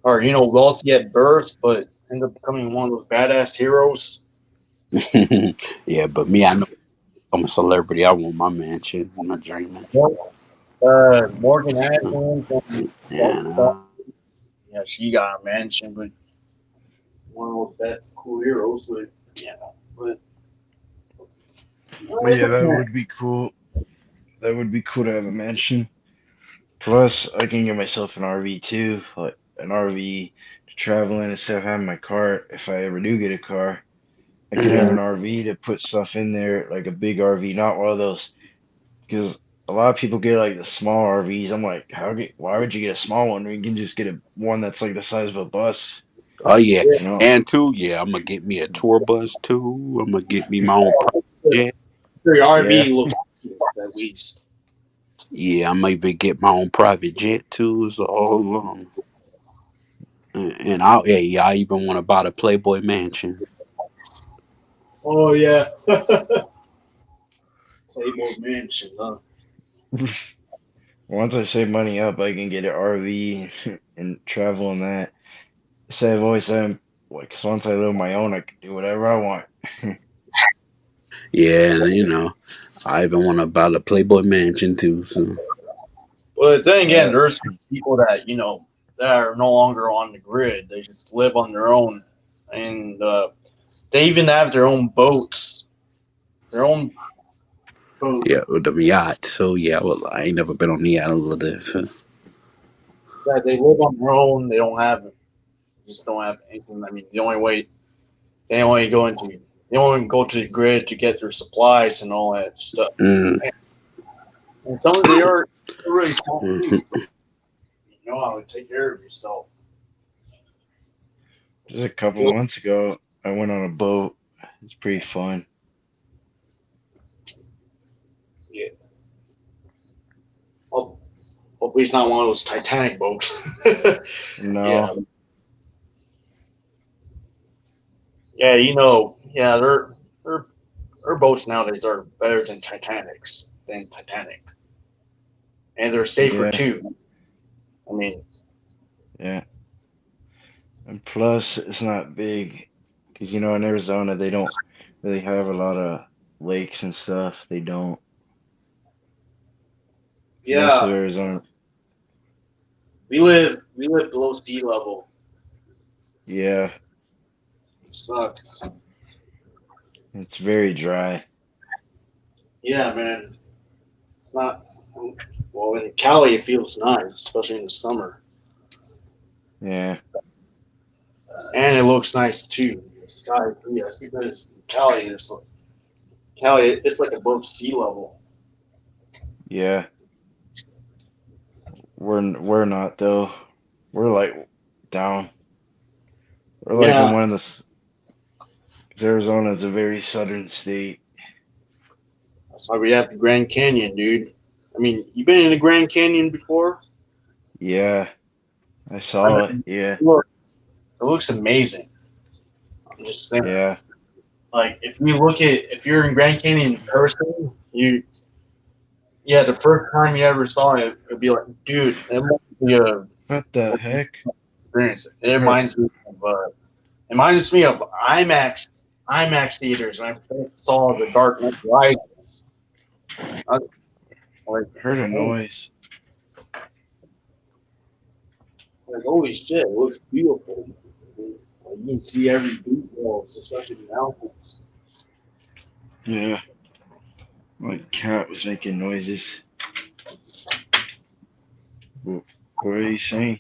wealthy at birth, but end up becoming one of those badass heroes. Yeah, but me, I know I'm a celebrity. I want my mansion. I'm not dreaming. Morgan Adams, And yeah, she got a mansion, but one of those best cool heroes. But yeah, but but yeah, that would be cool. That would be cool to have a mansion. Plus, I can get myself an RV too, like an RV to travel in instead of having my car. If I ever do get a car, I could have mm, an RV to put stuff in there, like a big RV, not one of those. Because a lot of people get like the small RVs. I'm like, why would you get a small one when you can just get one that's like the size of a bus? oh yeah, You know? and too, yeah, I'm gonna get me a tour bus too. I'm gonna get me my own private jet. your Yeah, RV looks at least. Yeah, I might even get my own private jet too. So, and I even want to buy the Playboy Mansion. Oh yeah. Playboy Mansion, huh? Once I save money up, I can get an RV and travel in that. So I've always said, like, 'cause once I live on my own, I can do whatever I want. Yeah, and I even want to buy the Playboy Mansion too. So But then again, Uh, there's people that that are no longer on the grid. They just live on their own, and they even have their own boats, their own boat. yeah, with the yacht. So yeah, well, I ain't never been on the yacht over there. So. That they live on their own. They don't have, just don't have anything. I mean, the only way they only go to the grid to get their supplies and all that stuff. Mm, And some of they are really small too. mhm. You know how to take care of yourself. just a couple months ago, I went on a boat. It's pretty fun. Yeah. Well, hopefully it's not one of those Titanic boats. No, Yeah. Yeah, yeah, their boats nowadays are better than Titanic, and they're safer yeah, too. I mean, yeah. And plus, it's not big. Because, in Arizona, they don't really have a lot of lakes and stuff. They don't. Most of yeah, Arizona, we live below sea level. yeah, Sucks. it's very dry. Yeah, man. It's not. Well, in Cali, it feels nice, especially in the summer, Yeah, and it looks nice too. The sky, yes, because Cali it's like above sea level. yeah. We're not though. We're like down. We're like in Yeah, one of the. 'Cause Arizona is a very southern state. that's why we have the Grand Canyon, dude. I mean, you been in the Grand Canyon before? Yeah, I I saw it. mean, Yeah, look, it looks amazing. I'm just saying, yeah. like, if you're in Grand Canyon in person, yeah, the first time you ever saw it, it'd be like, dude, it must be a What the heck? experience. Heard, It reminds me of IMAX theaters when I first saw The Dark Knight Rises. I was heard a noise. like, holy shit, it looks beautiful. Like, you can see every detail, especially the mountains. Yeah, my cat was making noises. What are you saying?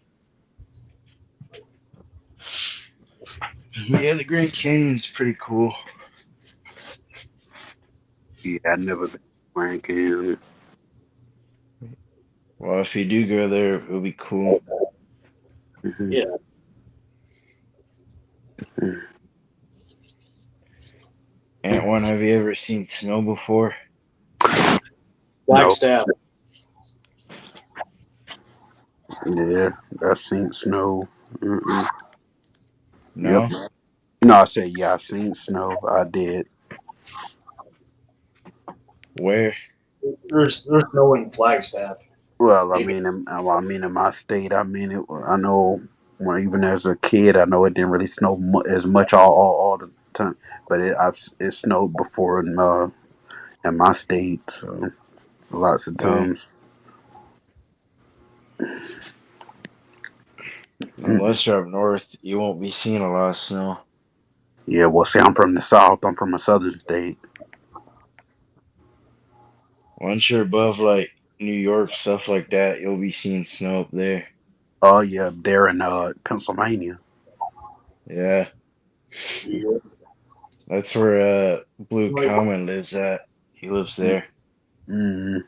Yeah, the Grand Canyon's pretty cool. Yeah, I never been to Grand Canyon. Well, if you do go there, it'll be cool. Mhm. Yeah, Ant one, have you ever seen snow before? No, Flagstaff. yeah, I've seen snow. Mm-mm. Yep. No? No, I said yeah, I've seen snow. I did. Where? There's no in Flagstaff. Well, It- in my state, I know when even as a kid, I know it didn't really snow as much all the time, but it snowed before in my state, so lots of Yeah. times. Mm. Unless you're up north, you won't be seeing a lot of snow. Yeah, well, see, I'm from the south. I'm from a southern state. Once you're above like New York, stuff like that, you'll be seeing snow up there. Oh yeah, there in Pennsylvania. Yeah. yeah. That's where Blue Common lives at. He lives there. Mm.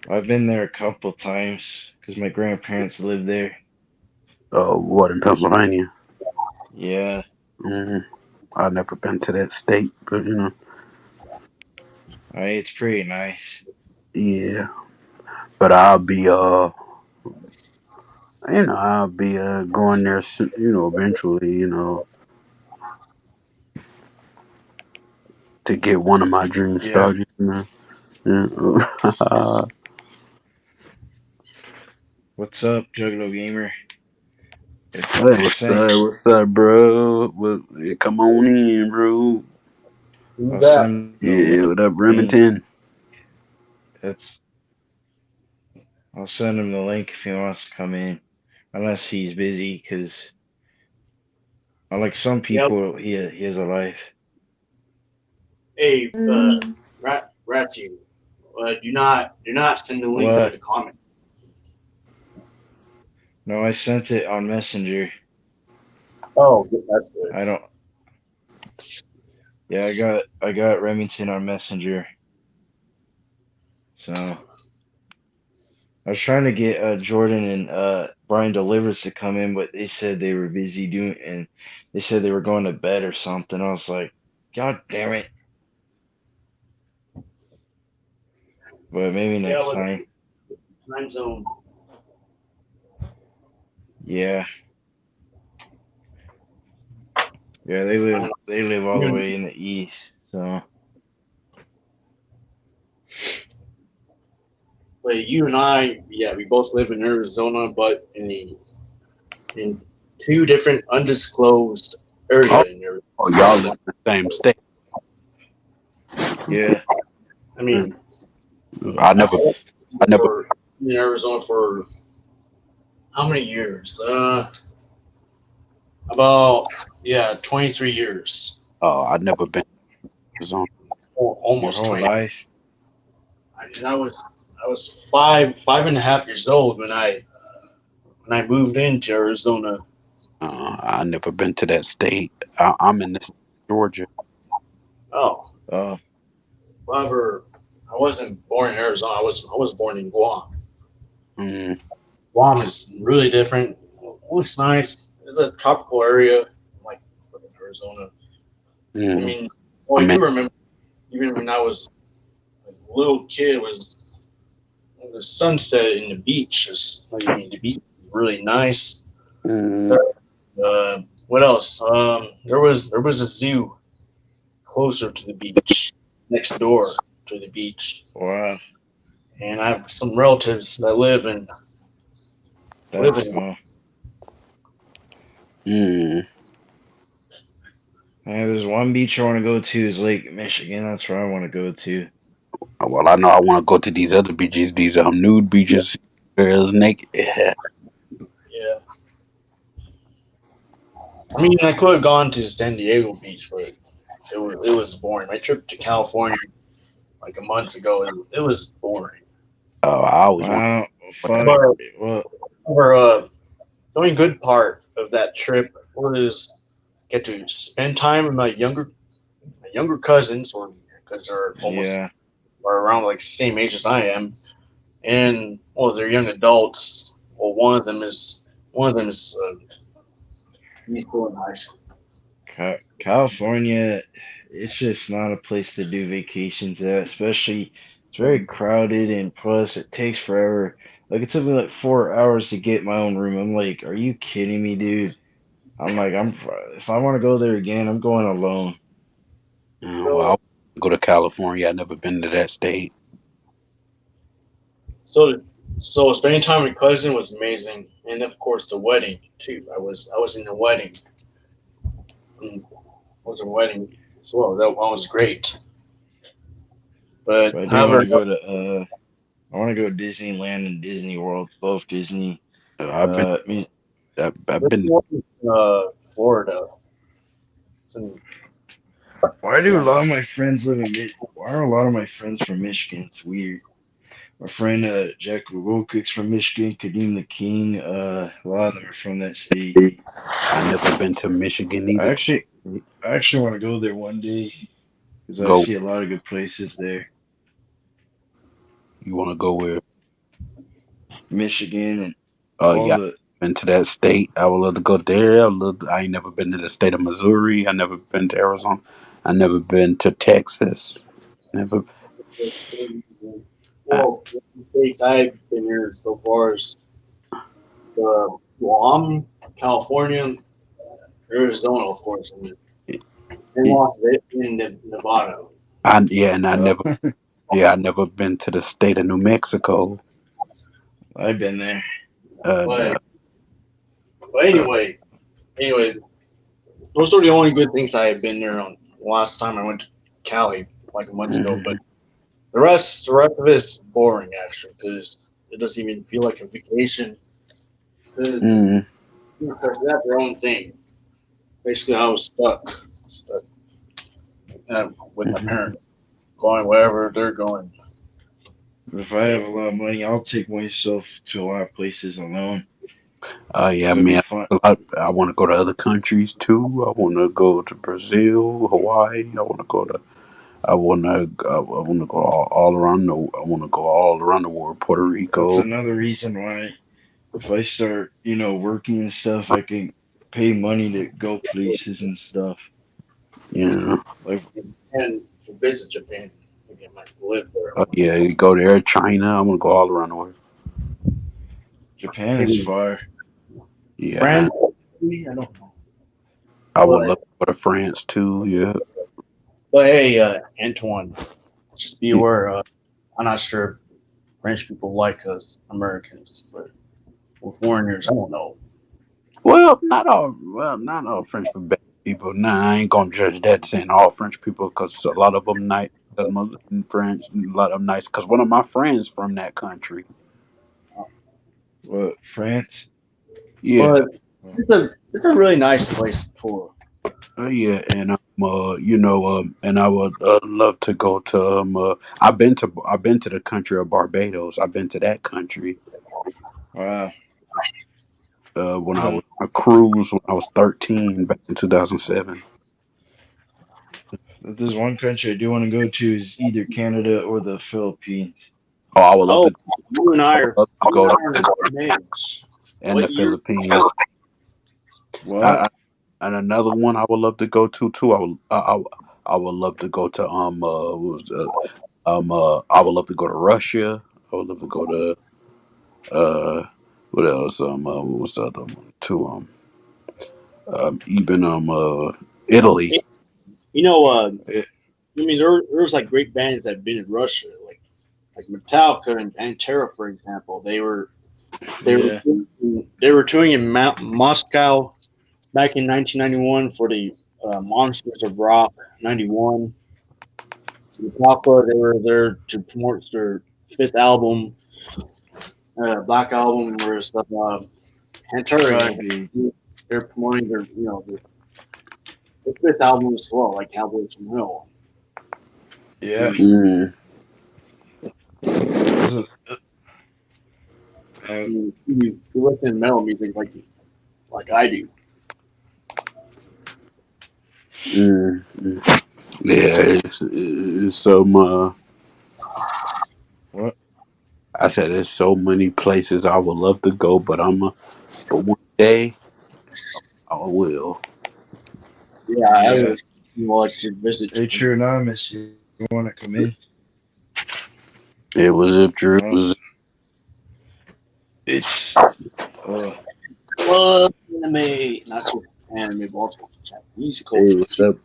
I've been there a couple times because my grandparents live there. What in Pennsylvania? Yeah. Mm. I've never been to that state, but It's pretty nice. yeah. But I'll be I'll be going there, eventually, to get one of my dreams Yeah. started. Yeah. What's up, Juggalo Gamer? Hey, I what's sent up? What's up, bro? Come on in, bro. Who's I'll that? send the Yeah, what up, link. Remington? It's I'll send him the link if he wants to come in, unless he's busy. Cause unlike some Yep. people, he has a life. Hey, Ratu, do not send the link through What? the comment. No, I sent it on Messenger. Oh, that's good. I don't. Yeah, I got Remington on Messenger. So I was trying to get Jordan and Brian Delivers to come in, but they said they were busy doing, and they said they were going to bed or something. I was like, God damn it! But maybe Yeah, next with time. time zone. Yeah, yeah. I don't They live all the know. way in the east. So But you and I, yeah, we both live in Arizona, but in two different undisclosed Oh, area in Arizona. y'all live in the same state. yeah, I Mm. mean, I I've never, I never. been in Arizona for how many years? About 23 years. I never been to Arizona. your Almost whole 20. life. And I was five and a half years old when I moved into Arizona. I never been to that state. I'm in this Georgia. Oh, Oh, however, I wasn't born in Arizona. I was born in Guam. Mm, Guam is really different. Looks nice. It's a tropical area like fucking Arizona. I mm. mean, I well, I mean, do remember even when I was a little kid was the sunset in the beach. I mean, the beach was really nice. mm, What else? There was a zoo closer to the beach, next door to the beach, wow, and I have some relatives that live that's in. cool. mm. There's one beach I want to go to is Lake Michigan. That's where I want to go to. Well, I know I want to go to these other beaches, these nude beaches, girls naked. Yeah. Yeah, I mean, I could have gone to San Diego Beach, but it was boring. My trip to California like a month ago, it was boring. I always want Wow, that. fuck. But Well, the only good part of that trip was get to spend time with my younger cousins, or because they're almost yeah. are around like the same age as I am, and well, they're young adults. Well, one of them is he's still in high school. California, it's just not a place to do vacations at, especially it's very crowded and plus it takes forever. Like it took me like 4 hours to get my own room. I'm like, are you kidding me, dude? I'm like, if I want to go there again, I'm going alone. Well, I So want to go to California. I never been to that state. so so spending time with cousin was amazing, and of course the wedding too. I was in the wedding. Mm, was a wedding as well. That one was great. But But I do want however, to go to I want to go to Disneyland and Disney World, both Disney. I've been, Me, I've this been. one Florida. It's in, why do a yeah, lot of my friends live in Why are a lot of my friends from Michigan? It's weird. My friend Jack Wilcox from Michigan, Kadeem the King, a lot of them are from that state. I never been to Michigan I either. actually I actually want to go there one day because I Go. see a lot of good places there. You want to go where? Michigan and Oh all yeah, the been to that state. I would love to go there. I ain't never been to the state of Missouri. I never been to Arizona. I never been to Texas. Never. I, well, the states I've been here so far is Guam, California, Arizona, of course, and Las Vegas, and Nevada. I Uh, never been to the state of New Mexico. I've been there. No. But anyway, those are the only good things I have been there on. Last time I went to Cali like a month ago, but the rest of it is boring actually because it doesn't even feel like a vacation. 'Cause Mm. they have their own thing. Basically, I was stuck with my parents going wherever they're going. If I have a lot of money, I'll take myself to a lot of places alone. Yeah, It'll be man. fun. I want to go to other countries too. I want to go to Brazil, Hawaii. I want to go to. I want to. I want to go all around the. I want to go all around the world. Puerto That's Rico. another reason why if I start, working and stuff, I can pay money to go places and stuff. Yeah. Like And to visit Japan. Again, I live there. Yeah. You go there. China. I want to go all around the world. Japan is Maybe far. Yeah. France, maybe? I don't know. I would But, love to go to France too. Yeah. hey, Antoine, just be aware. I'm not sure if French people like us Americans, but we're foreigners. I don't know. Well, not all French people bad people. Nah, I ain't gonna judge that saying all French people because a lot of them nice. Cause most of them French, a lot of them nice. Cause one of my friends from that country. What, France? Yeah, But it's a really nice place to tour. yeah, and and I would love to go to. I've been to the country of Barbados. I've been to that country. Wow. When I was on a cruise when I was 13 back in 2007. If there's one country I do want to go to is either Canada or the Philippines. Oh, I would love Oh, to. you and I I would are love to go to on the same age. and the What year? Philippines. What? And another one I would love to go to too. I would love to go to what was the, I would love to go to Russia. I would love to go to what else? What was the other one too? Even Italy. You know, Eh, I mean, there's like great bands that have been in Russia, like Metallica and Pantera, for example. Yeah. They were touring in Moscow back in 1991 for the Monsters of Rock 91. Metallica, they were there to promote their fifth album, Black Album, where stuff. Pantera, Crybaby. they're promoting their fifth album as well, like Cowboys from Hell. Yeah. And Mm, This is, uh, if you listen to metal music like I do, mm. Yeah, it's so much. what? I said there's so many places I would love to go, but one day I will. yeah, I Yeah. would like to visit Hey, Japan. True Anonymous, you want to come in? It was if Drew No. was. It's, uh, Love anime, not just anime, but also Japanese Hey, culture what's too. up?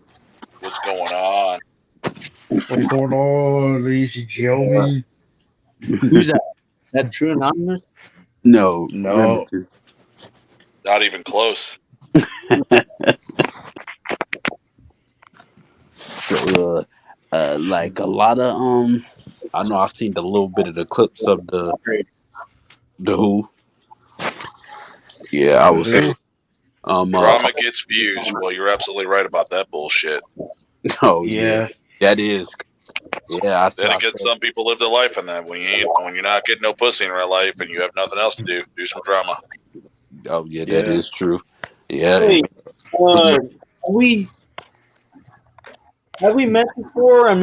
What's going on? what's going on, ladies and gentlemen? Who's that? That True Anonymous? No, No. Remington. Not even close. So, like a lot of I know I've seen a little bit of the clips of the Who. Yeah, I The would say who? Drama gets views. Well, you're absolutely right about that bullshit. oh Yeah. that is Then I again, said some people live their life in that. When you're not getting no pussy in real life and you have nothing else to do some drama. oh yeah that Yeah. is true. Yeah, Hey, we have we met before?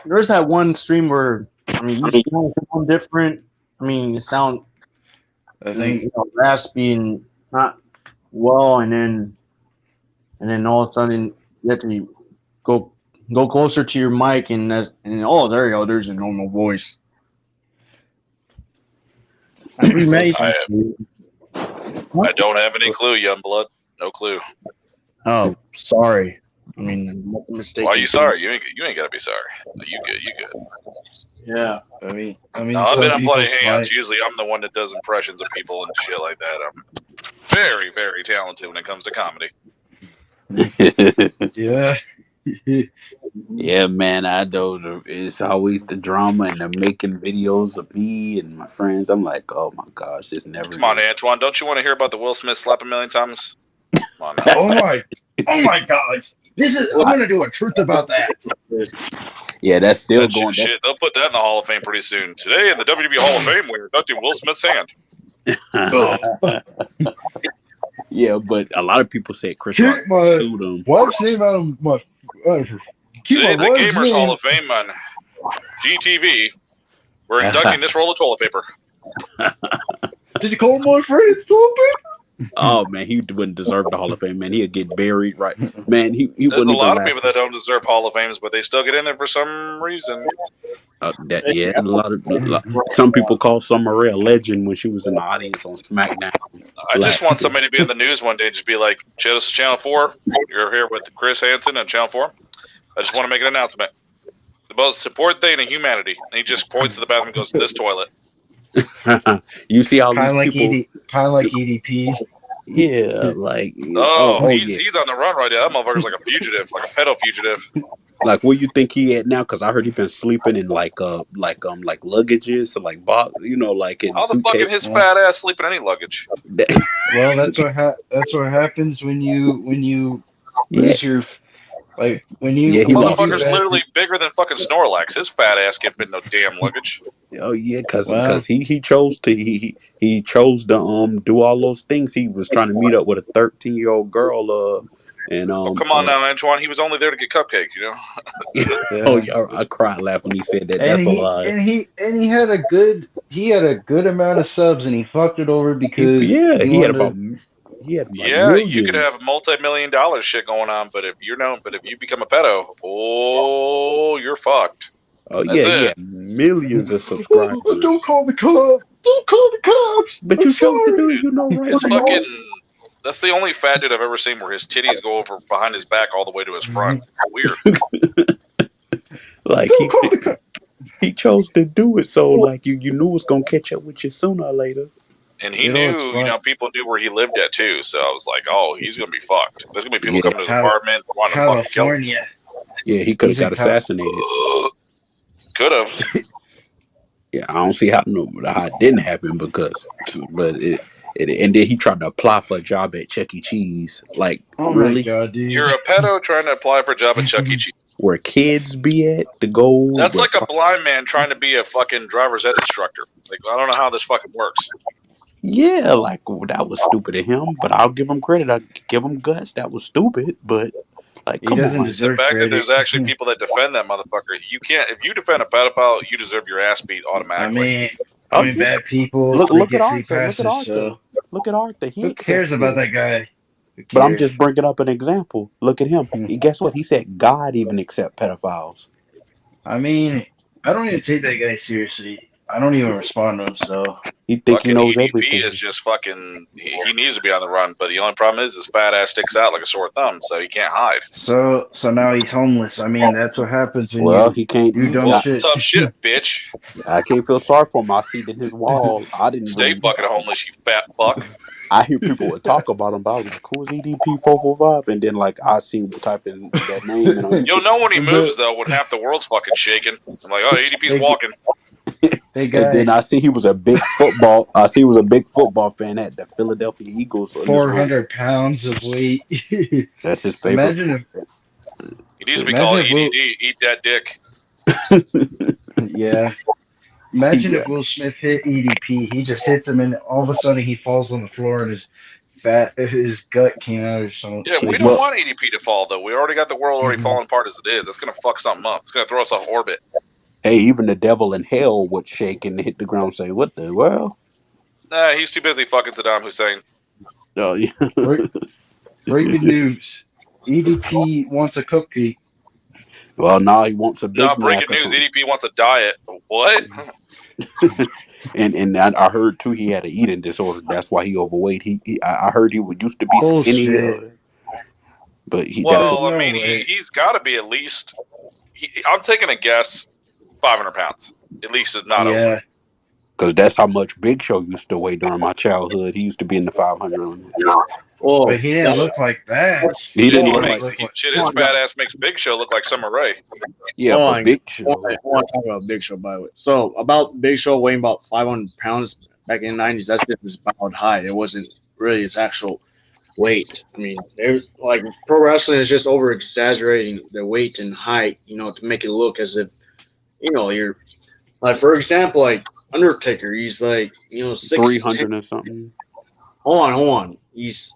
There's that one stream where you sound different. You sound I think raspy and not well, and then all of a sudden you have to go closer to your mic, and there you go. There's a normal voice. I remade I you. don't have any clue, young blood. No clue. Oh, sorry. I mean, I'm mistaken. Why are you sorry? You ain't gotta be sorry. You good? You good? Yeah. I mean, No, I've been some on Bloody people Hands. might- Usually, I'm the one that does impressions of people and shit like that. I'm very, very talented when it comes to comedy. Yeah. Yeah, man, I know it's always the drama and the making videos of me and my friends. I'm like, oh my gosh, this never. Come on, Antoine. Don't you want to hear about the Will Smith slap a million times? Come on now. Oh my God! I'm gonna do a truth about that. Yeah, that's still That going. shit, they'll put that in the Hall of Fame pretty soon. Today in the WWE Hall of Fame, we're inducting Will Smith's hand. Yeah, but a lot of people said Chris Kick Rock my sued him. wife's name out of my. Keep Today, my the wife's Gamers Hall name. of Fame on GTV, we're inducting this roll of toilet paper. Did you call my friends toilet paper? Oh man, he wouldn't deserve the Hall of Fame. Man, he'd get buried right. Man, he There's wouldn't a even lot of last. people that don't deserve Hall of Fames, but they still get in there for some reason. Yeah, some people call Summer Rae a legend when she was in the audience on SmackDown. I just want somebody to be in the news one day and just be like, "This is Channel 4. You're here with Chris Hansen on Channel 4. I just want to make an announcement. The most important thing in humanity." And he just points to the bathroom and goes, "This toilet." You see all these Kind of people. like EDP. Yeah, like He's on the run right now. That motherfucker's like a fugitive, like a pedo fugitive. Like where you think he at now? Because I heard he been sleeping in like luggages, so like box, like in How the fuck suitcase. can his fat ass sleep in any luggage? Well, that's what happens when you lose your when you. Yeah, he The lost motherfucker's it. literally bigger than fucking Snorlax. His fat ass can't fit no damn luggage. Oh yeah, because Well. he chose to he chose to do all those things. He was trying to meet up with a 13-year-old girl. And come on now, Antoine. He was only there to get cupcakes, you know. Yeah. Oh yeah, I cried laughing when he said that. That's a lie. And he had a good amount of subs, and he fucked it over because he had Yeah, millions. you could have multi-million-dollar shit going on, but if you become a pedo, you're fucked. Oh That's yeah, it. millions of subscribers. Don't call the cops. Don't call the cops. But you chose to do it, right? It's fucking. That's the only fat dude I've ever seen where his titties go over behind his back all the way to his front. Weird. Like he chose to do it, so like you knew it was gonna catch up with you sooner or later. And he knew, people knew where he lived at too. So I was like, oh, he's gonna be fucked. There's gonna be people coming to his apartment wanting to fucking kill him. Yeah, he could have got assassinated. Could have. Yeah, I don't see how it didn't happen but and then he tried to apply for a job at Chuck E. Cheese. Like, really? My God, dude. You're a pedo trying to apply for a job at Chuck E. Cheese. Where kids be at to go. That's like a blind man trying to be a fucking driver's ed instructor. Like, I don't know how this fucking works. Yeah, like that was stupid of him, but I'll give him credit. I give him guts. That was stupid, but like, come on. The fact that there's actually people that defend that motherfucker, you can't. If you defend a pedophile, you deserve your ass beat automatically. I mean, bad people. Look at Arthur. Look at Arthur. Who cares about that guy? But I'm just bringing up an example. Look at him. Guess what? He said God even accept pedophiles. I mean, I don't even take that guy seriously. I don't even respond to him. So he think he knows EDP everything. Is just fucking. He needs to be on the run, but the only problem is his fat ass sticks out like a sore thumb, so he can't hide. So now he's homeless. I mean, that's what happens when he can't do dumb shit. Tough shit, bitch. I can't feel sorry for him. I see it in his wall. I didn't stay fucking homeless, you fat fuck. I hear people would talk about him, but I was like, "Who is EDP 445?" And then like I see type in that name. And you'll know when he moves though, when half the world's fucking shaking. I'm like, oh, EDP's walking. And then I see he was a big football. I see he was a big football fan at the Philadelphia Eagles. So 400 pounds of weight. That's his favorite. He needs to be called EDD. Eat that dick. Yeah. Imagine if Will Smith hit EDP. He just hits him, and all of a sudden he falls on the floor, and his gut came out or something. Yeah, we don't want EDP to fall though. We already got the world already falling apart as it is. That's gonna fuck something up. It's gonna throw us off orbit. Hey, even the devil in hell would shake and hit the ground and say, "What the world?" Nah, he's too busy fucking Saddam Hussein. Oh yeah. Breaking news: EDP wants a cookie. Well, now he wants a big. Breaking news: EDP wants a diet. What? and I heard too he had an eating disorder. That's why he overweight. I heard he would used to be skinny, Bullshit. but that's Well, what. I No mean, way. he's got to be at least. I'm taking a guess, 500 pounds. At least it's not over. Yeah. Because that's how much Big Show used to weigh during my childhood. He used to be in the 500 limit. Oh, But he didn't look like that. He Shit, didn't he look Like, like, makes his fat ass makes Big Show look like Summer Rae. yeah, hold but on. Big I Show. want to talk about Big Show, by the way. So, about Big Show weighing about 500 pounds back in the 90s, that's just his bound height. It wasn't really his actual weight. I mean, like pro wrestling is just over exaggerating the weight and height, to make it look as if, you're like, for example, like Undertaker, he's like, 6'10". 300 and something. Hold on. He's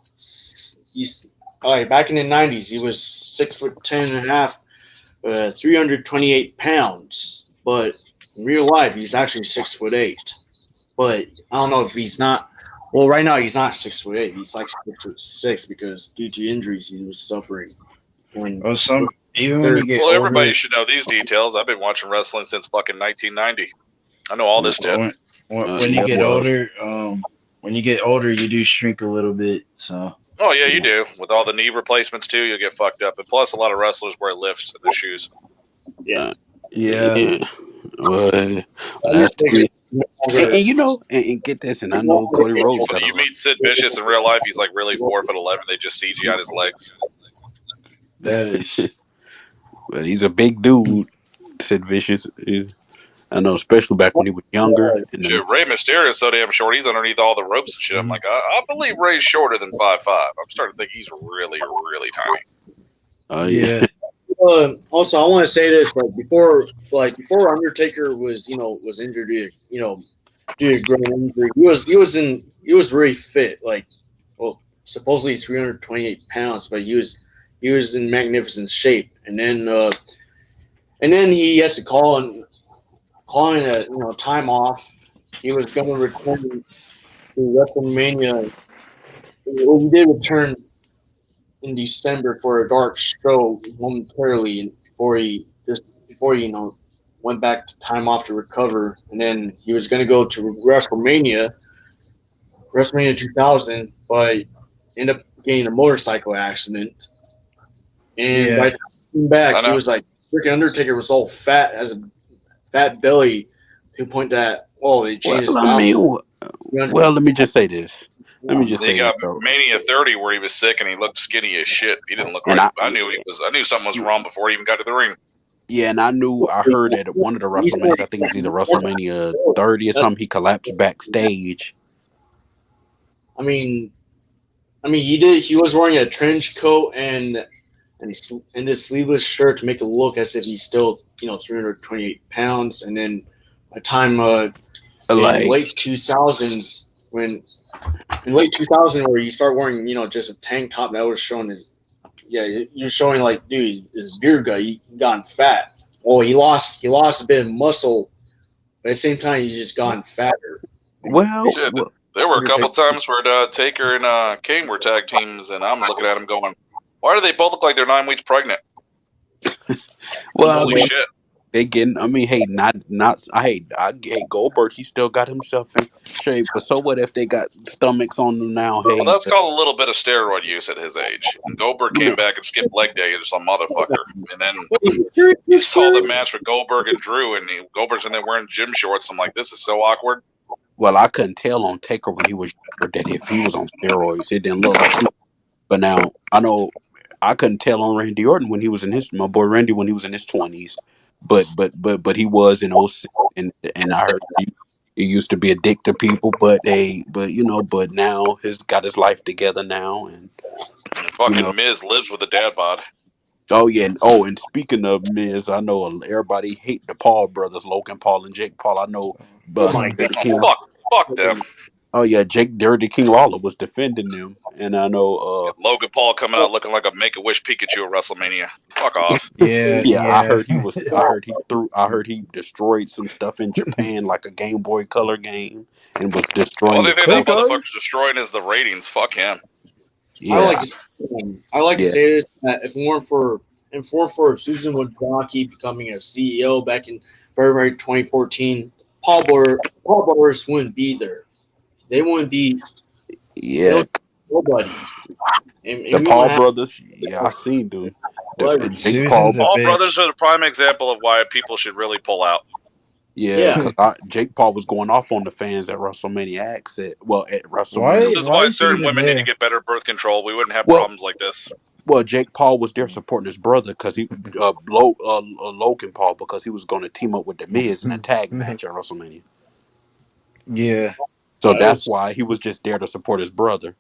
all right. Back in the 90s, he was 6'10" and a half, 328 pounds. But in real life, he's actually 6'8". But I don't know if he's not. Well, right now he's not 6'8". He's like 6'6" because due to injuries he was suffering. When even when you get Well, everybody older, should know these details. I've been watching wrestling since fucking 1990. I know all this shit. when you Yeah, get well, older, you do shrink a little bit. So Oh yeah, you do. With all the knee replacements too, you'll get fucked up. And plus, a lot of wrestlers wear lifts in their shoes. yeah. Well, that's the thing. And get this, and I know Cody Rhodes got You a. meet Sid Vicious in real life, he's like really 4'11". They just CGI his legs. That is. Well, he's a big dude. Sid Vicious is. I know, especially back when he was younger. And Shit, Rey Mysterio's so damn short, he's underneath all the ropes and shit. I'm like, I believe Ray's shorter than 5'5". I'm starting to think he's really, really tiny. Yeah. Also, I want to say this: before Undertaker was injured due to groin injury, he was very fit. Supposedly he's 328 pounds, but he was in magnificent shape. And then he has to calling a time off. He was going to return to WrestleMania. Well, he did return in December for a dark show momentarily before he went back to time off to recover, and then he was going to go to WrestleMania 2000, but ended up getting a motorcycle accident. And by the time he came back, he was like, freaking Undertaker was all fat, has a fat belly, to the point that they changed his mouth. Well, let me just say this. He got Mania 30 where he was sick and he looked skinny as shit. He didn't look right. I knew something was wrong before he even got to the ring. Yeah, and I heard at one of the WrestleManias, I think it was either WrestleMania 30 or something, he collapsed backstage. I mean, he did. He was wearing a trench coat and this sleeveless shirt to make it look as if he's still 328 pounds. And then by the time in late 2000s where you start wearing just a tank top that was showing you're showing like, dude, his beer gut, he gotten fat. Well, he lost a bit of muscle, but at the same time he's just gotten fatter. Well, there were a couple times where Taker and King were tag teams, and I'm looking at him going, why do they both look like they're 9 weeks pregnant? Well, holy shit. They getting. I mean, hey, Goldberg. He still got himself in shape. But so what if they got stomachs on them now? Hey, well, that's called a little bit of steroid use at his age. And Goldberg came back and skipped leg day as a motherfucker. And then you saw the match with Goldberg and Drew, and Goldberg's in there wearing gym shorts. I'm like, this is so awkward. Well, I couldn't tell on Taker when he was younger that if he was on steroids, it didn't look like. But now I know I couldn't tell on Randy Orton when he was in my boy Randy when he was in his 20s. But he was in 06, and I heard he used to be a dick to people, but now he's got his life together now, and fucking Miz lives with a dad bod. Oh yeah, and speaking of Miz, I know everybody hate the Paul brothers, Logan Paul and Jake Paul. I know, but fuck them. Oh yeah, Dirty King Lawler was defending them, and I know Logan Paul coming out looking like a Make-A-Wish Pikachu at WrestleMania. Fuck off. Yeah. I heard he destroyed some stuff in Japan, like a Game Boy Color game, and was destroying. The only thing that motherfucker's destroying is the ratings. Fuck him. Yeah. I like to say this, that if it weren't for Susan Wojcicki becoming a CEO back in February 2014, Paul Burress wouldn't be there. They wouldn't be Yeah, nobodies. And the we Paul don't have brothers. Yeah, I seen them. celebrities. Jake Susan's Paul. a All bitch. brothers are the prime example of why people should really pull out. Yeah, Yeah. because Jake Paul was going off on the fans at WrestleMania. At WrestleMania. This is why is he certain even women need to there? get better birth control. We wouldn't have Well, problems like this. well, Jake Paul was there supporting his brother because Logan Paul, because he was going to team up with the Miz in a tag match at WrestleMania. Yeah. So It that's was- why he was just there to support his brother.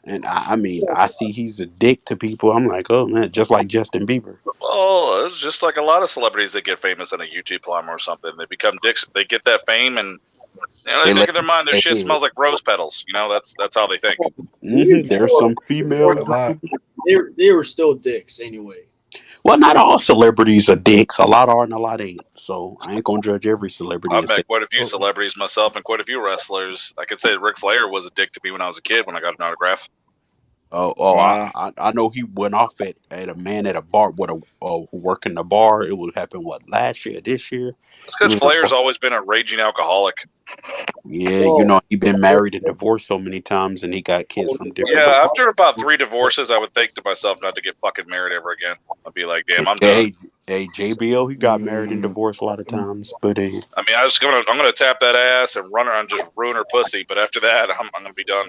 And I mean, I see he's a dick to people. I'm like, oh man, just like Justin Bieber. Well, it's just like a lot of celebrities that get famous in a YouTube climb or something. They become dicks. They get that fame, and they think in their mind their they shit head. smells like rose petals. That's how they think. There's some female. A lot. They were still dicks anyway. Well, not all celebrities are dicks. A lot are and a lot ain't. So I ain't gonna judge every celebrity. I've And say, met quite a few celebrities myself and quite a few wrestlers. I could say Ric Flair was a dick to me when I was a kid when I got an autograph. Wow. I know he went off at a man at a bar with a working the bar. It would happen last year, this year. It's because Flair's always been a raging alcoholic. Yeah, you know, he been married and divorced so many times, and he got kids from different. Yeah, after about 3 divorces, I would think to myself not to get fucking married ever again. I'd be like, damn, I'm done. Hey, JBL, he got married and divorced a lot of times, but I mean, I'm gonna tap that ass and run her and just ruin her pussy. But after that, I'm gonna be done.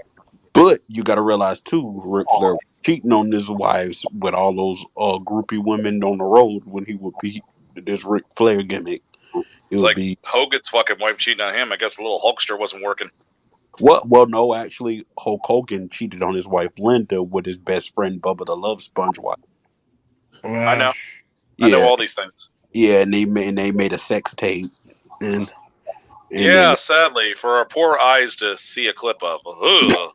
But you got to realize too, Ric Flair was cheating on his wives with all those groupie women on the road when he would be this Ric Flair gimmick. It would Like be Hogan's fucking wife cheating on him. I guess the little Hulkster wasn't working. well, no, actually, Hulk Hogan cheated on his wife Linda with his best friend Bubba the Love Sponge wife. Wow. I know. I know all these things. Yeah, and they made a sex tape, and Yeah, then, sadly, for our poor eyes to see a clip of. Ugh.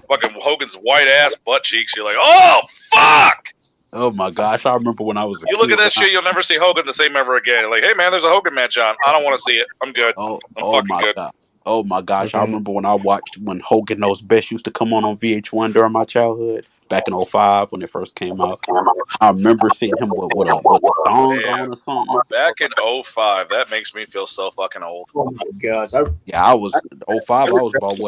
Fucking Hogan's white ass butt cheeks. You're like, oh fuck! oh my gosh, I remember when I was a You kid. look at that shit, you'll never see Hogan the same ever again. You're like, hey man, there's a Hogan match on. I don't want to see it. I'm good. I'm fucking my good. god. Oh my gosh, I Okay. remember when I watched when Hogan Knows Best used to come on VH1 during my childhood, back in 05 when it first came out. I remember seeing him with a thong Man. on or something. Back in 05, that makes me feel so fucking old. Oh my gosh. Yeah, I was 05. I was about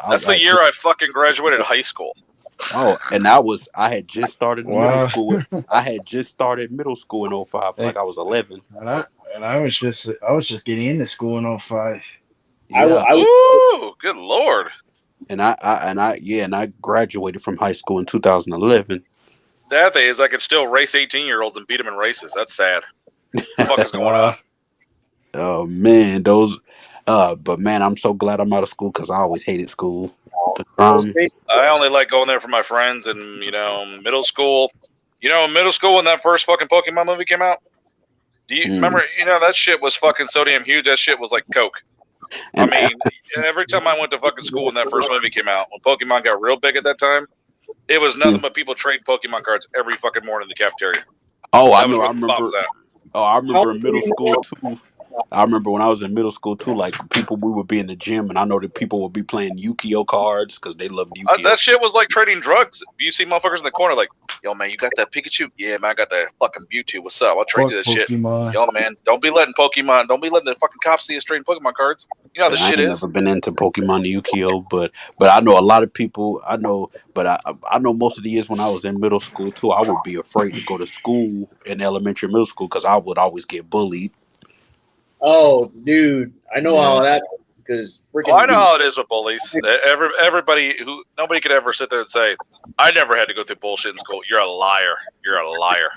That's the year I fucking graduated high school. Oh, and I had just started middle Wow. school. I had just started middle school in 05, like I was 11. And I was just getting into school in 05. Yeah, Ooh, good lord. and I graduated from high school in 2011. Sad thing is I could still race 18-year-olds and beat them in races. That's sad. What the fuck is going on? Oh man, but man, I'm so glad I'm out of school because I always hated school. I only like going there for my friends and, middle school. In middle school when that first fucking Pokemon movie came out? Do you remember, that shit was fucking so damn huge. That shit was like Coke. I mean, every time I went to fucking school when that first movie came out, when Pokemon got real big at that time, it was nothing but people trading Pokemon cards every fucking morning in the cafeteria. Oh, I That was know. where I the spot remember. was at. Oh, I remember in middle school too. I remember when I was in middle school too. Like we would be in the gym, and I know that people would be playing Yu-Gi-Oh cards because they loved Yu-Gi-Oh. That shit was like trading drugs. You see motherfuckers in the corner like, yo, man, you got that Pikachu? Yeah, man, I got that fucking Mewtwo. What's up? I'll trade you that shit. Yo, man, don't be letting the fucking cops see us trading Pokemon cards. You know how this I shit ain't is. never been into Pokemon or Yu-Gi-Oh, but I know a lot of people. I know most of the years when I was in middle school too, I would be afraid to go to school in elementary, middle school because I would always get bullied. Oh, dude, I know how that because freaking. I know how it is with bullies. Nobody could ever sit there and say, I never had to go through bullshit in school. You're a liar. You're a liar.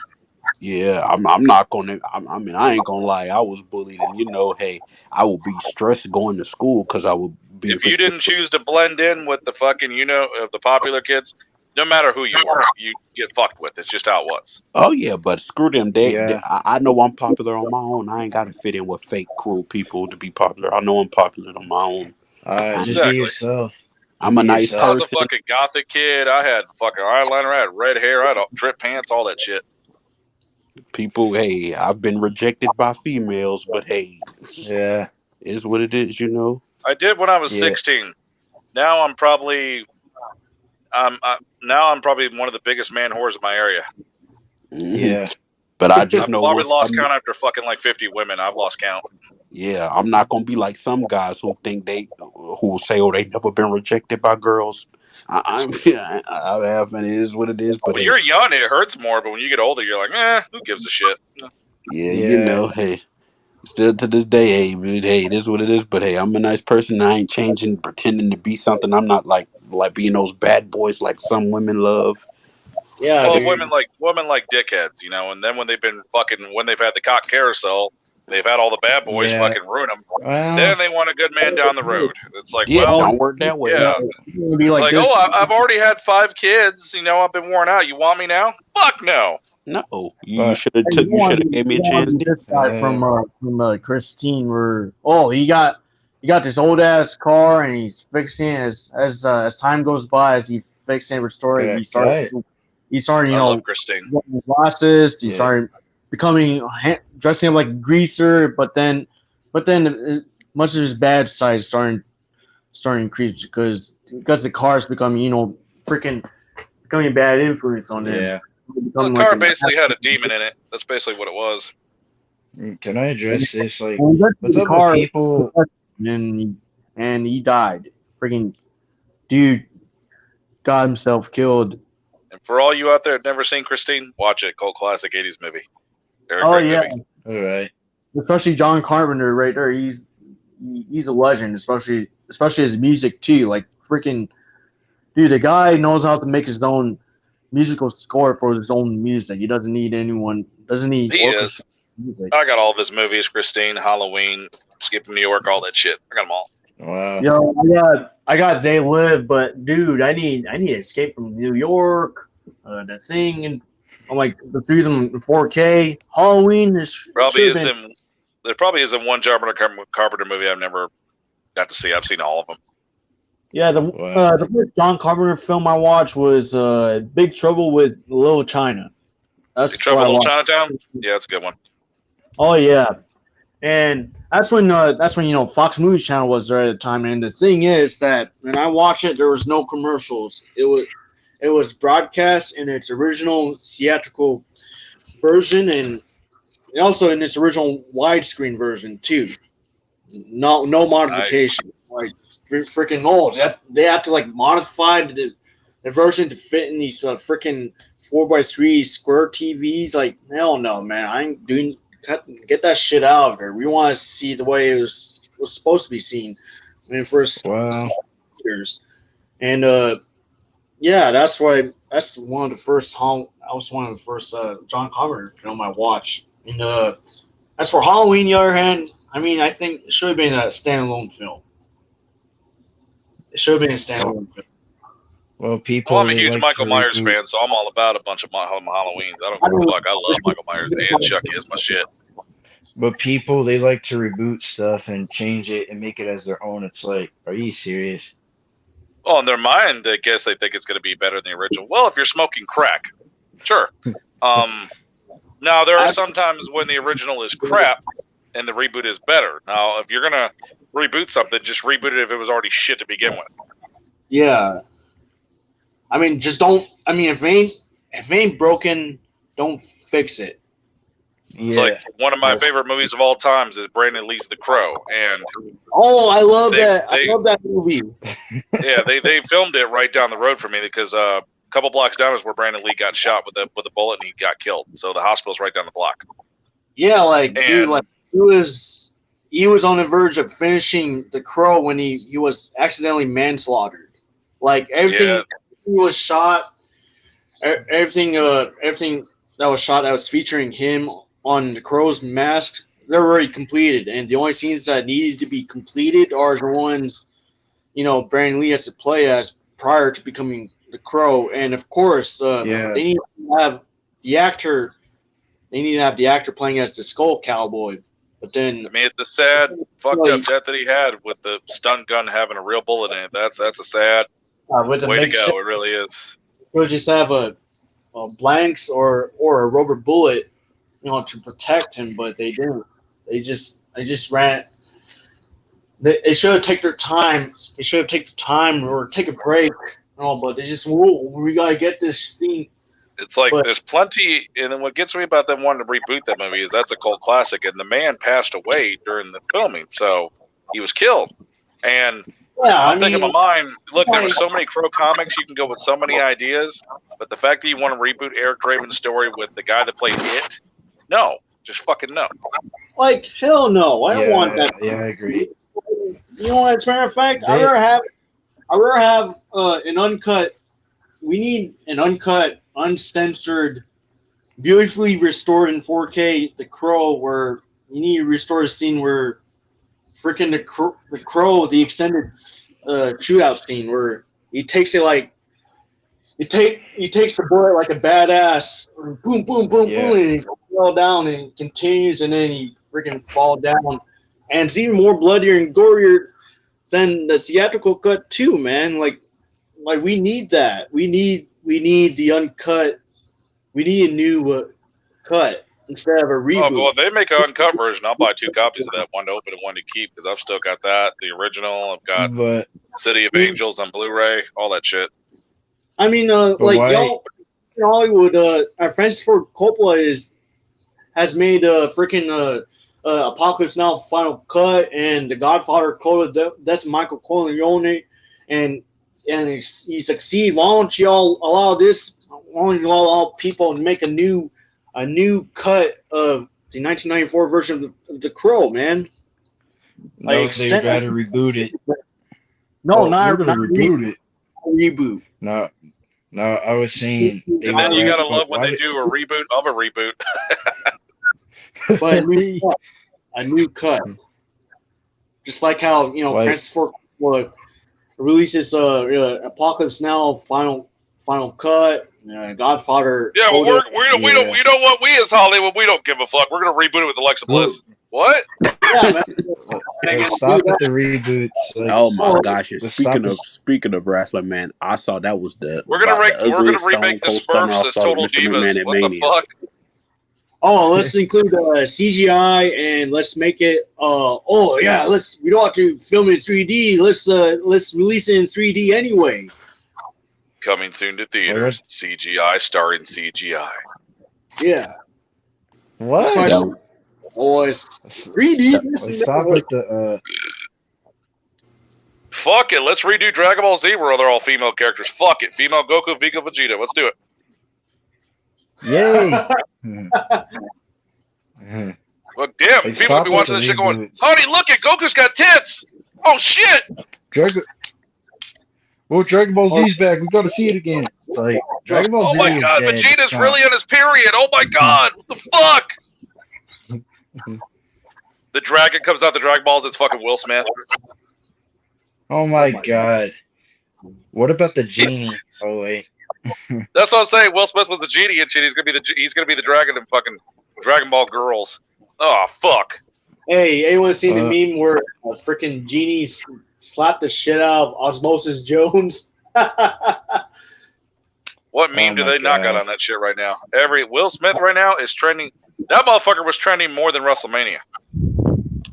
Yeah, I'm not gonna. I ain't gonna lie. I was bullied, and hey, I would be stressed going to school because I would be. If you didn't choose to blend in with the fucking, of the popular kids, no matter who you were, you get fucked with. It's just how it was. Oh yeah, but screw them. I know I'm popular on my own. I ain't got to fit in with fake cruel people to be popular. I know I'm popular on my own. Just be yourself. I'm a nice I was a person. fucking gothic kid. I had fucking eyeliner. I had red hair. I had drip pants. All that shit. People, hey, I've been rejected by females, but hey, Yeah, is what it is, I did when I was 16. Now I'm probably, now I'm probably one of the biggest man whores in my area. Yeah. But I just I've know probably once lost count after fucking like 50 women. I've lost count. yeah, I'm not gonna be like some guys who think who say, "Oh, they never been rejected by girls." I have, and it is what it is. But When hey, you're young, it hurts more, but when you get older, you're like, who gives a shit? yeah, Yeah. hey, still to this day, hey, it is what it is. But hey, I'm a nice person. I ain't changing, pretending to be something. I'm not like being those bad boys like some women love. Yeah, Well, dude. women like dickheads, and then when they've had the cock carousel, they've had all the bad boys Yeah. fucking ruin them. Well, Then they want a good man down the road. It's like, Yeah, well, don't work that way. yeah. It's gonna be like Like, this. I've already had 5 kids. I've been worn out. You want me now? Fuck no. No, you but should have Hey, you should have gave me a you want chance. to be this guy uh, from Christine, where he got this old ass car, and he's fixing it as time goes by, as he fixing and restoring it. He started I love Christine. wearing glasses. He Yeah. started becoming dressing up like a greaser, but then much of his bad side starting to increase because the car's becoming freaking becoming a bad influence on him. yeah. The Becoming car like basically had a demon in it. That's basically what it was. Can I address this? Like, When he got to what's the up car, with people? and he died. Freaking dude got himself killed. And for all you out there that never seen Christine, watch it. Cult classic 80s movie. Very Oh great yeah, movie. All right. especially John Carpenter right there. He's a legend, especially his music too. Like freaking dude, the guy knows how to make his own musical score for his own music. He doesn't need anyone. Doesn't need He orchestra is. music. I got all of his movies: Christine, Halloween, Escape from New York, all that shit. I got them all. Wow. Yo, I got They Live, but dude, I need Escape from New York. The Thing, and I'm like the season in 4K. Halloween is There probably isn't one Carpenter movie I've never got to see. I've seen all of them. Yeah, Wow. the first John Carpenter film I watched was Big Trouble with Little China. That's Big Trouble what I in Little watched. Chinatown? Yeah, that's a good one. Oh yeah, and that's when Fox Movies Channel was there at the time. And the thing is that when I watched it, there was no commercials. It was broadcast in its original theatrical version, and also in its original widescreen version too. No modification. Like freaking old. They have to like modify the version to fit in these freaking 4x3 square TVs. Like hell no, man. I ain't doing. Get that shit out of there. We want to see the way it was supposed to be seen when it first Wow. years. And yeah, that's one of the first John Carpenter film I watched. And as for Halloween, the other hand, I mean, I think it should have been a standalone film. It should have been a standalone film. Well, people. Well, I'm a they huge like Michael to Myers reboot- fan, so I'm all about a bunch of Halloweens. I don't give a fuck. I love Michael Myers and Chucky is my shit. But people, they like to reboot stuff and change it and make it as their own. It's like, are you serious? Well, in their mind, I guess they think it's going to be better than the original. Well, if you're smoking crack, sure. Now, there are some times when the original is crap and the reboot is better. Now, if you're going to reboot something, just reboot it if it was already shit to begin with. Yeah. I mean, just don't. I mean, if it ain't broken, don't fix it. It's Yeah. like one of my favorite movies of all times is Brandon Lee's The Crow, and Oh, I love They- that. they- I love that movie. yeah, they filmed it right down the road from me because a couple blocks down is where Brandon Lee got shot with a bullet and he got killed. So the hospital's right down the block. Yeah, like dude, And- like he was on the verge of finishing The Crow when he was accidentally manslaughtered. Like everything Yeah. he was shot, everything that was shot that was featuring him on The Crow's mask, they're already completed, and the only scenes that needed to be completed are the ones Brandon Lee has to play as prior to becoming The Crow. And of course, Yeah. they need to have the actor. They need to have the actor playing as the Skull Cowboy. But then, I mean, it's a sad, fucked up death that he had with the stun gun having a real bullet in it. That's a sad with the way to makeshift, go. It really is. we'll just have a blanks or a rubber bullet, to protect him. But they didn't. They just ran. They should have taken their time. They should have taken the time or take a break. No, but they just we gotta get this scene. It's like But- there's plenty, and then what gets me about them wanting to reboot that movie is that's a cult classic, and the man passed away during the filming, so he was killed. And Yeah, I'm thinking in my mind, look, there were like- so many Crow comics, you can go with so many ideas, but the fact that you want to reboot Eric Draven's story with the guy that played It, no, just fucking no. like hell no, I don't want that. Yeah, I agree. You know, as a matter of fact, I'd rather have an uncut. We need an uncut, uncensored, beautifully restored in 4K. The Crow, where you need to restore a scene where freaking the Crow, the extended shootout scene where he takes it like he takes the bullet like a badass, boom, boom, boom, Yeah. boom, and he fall down and continues, and then he freaking fall down, and it's even more bloodier and gorier than the theatrical cut too, man. Like we need that. We need the uncut. We need a new cut instead of a Oh, reboot. well, if they make an uncut version, I'll buy 2 copies of that, one to open and one to keep, because I've still got that, the original. I've got But City of Angels on Blu-ray, all that shit. I mean, But like why- y'all in Hollywood, Francis Ford Coppola has made freaking Apocalypse Now Final Cut and The Godfather Code of Death of Michael Corleone, and he succeed. Why don't y'all allow this? Why don't you allow people to make a new cut of the 1994 version of The Crow, man? no, they gotta reboot it. No, Oh, not we're gonna reboot it. reboot. No, I was saying. they And then you gotta- gotta love when why they did- do a reboot of a reboot. But a new cut. Just like how Like- Francis Ford Coppola releases Apocalypse Now Final Cut, Godfather. Yeah, well, Coda. we don't. You know what? We as Hollywood, we don't give a fuck. We're gonna reboot it with Alexa Bliss. What? Yeah, man. Like, stop at the reboots. Like, Oh my gosh! let's Speaking of wrestling, man, I saw that was the We're gonna about the ugliest remake the Stone Cold Stunner I Smurfs as saw total with Mr. McMahon divas. at What the Mania. fuck? Oh, let's include CGI and let's make it. We don't have to film it in 3D. Let's release it in 3D anyway. Coming soon to theaters. CGI starring CGI. Yeah. what? That's why- That- Oh, it's 3D. Like, stop at the. Fuck it. Let's redo Dragon Ball Z where they're all female characters. Fuck it. Female Goku, Vega, Vegeta. Let's do it. Yay! Mhm. Well, damn. Like, People will be stop watching with this the shit going, reboots. honey, look at Goku's got tits. Oh, shit. Dragon. Well, Dragon Ball Z's back. We gotta see it again. Like Dragon Ball Oh, Z. my is God. dead. Vegeta's Stop. really on his period. Oh, my God. What the fuck? The dragon comes out the Dragon Balls. It's fucking Will Smith. Oh my god. What about the genie? Oh wait. That's what I'm saying. Will Smith was the genie and shit. He's gonna be the dragon in fucking Dragon Ball Girls. Oh fuck. Hey, anyone seen the Uh, meme where freaking Genie slapped the shit out of Osmosis Jones? What meme do my they not got God. on that shit right now? Will Smith right now is trending. That motherfucker was trending more than WrestleMania.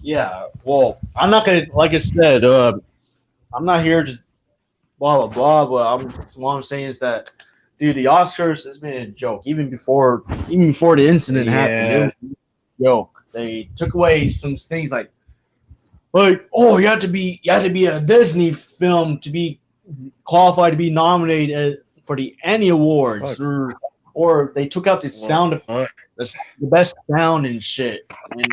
Yeah, well, I'm not gonna, like I said, I'm not here to blah blah blah. But what I'm saying is that, dude, the Oscars has been a joke even before the incident happened. It was a joke. They took away some things like oh, you had to be a Disney film to be qualified to be nominated for the Annie Awards, or they took out the sound effect, the best sound and shit. And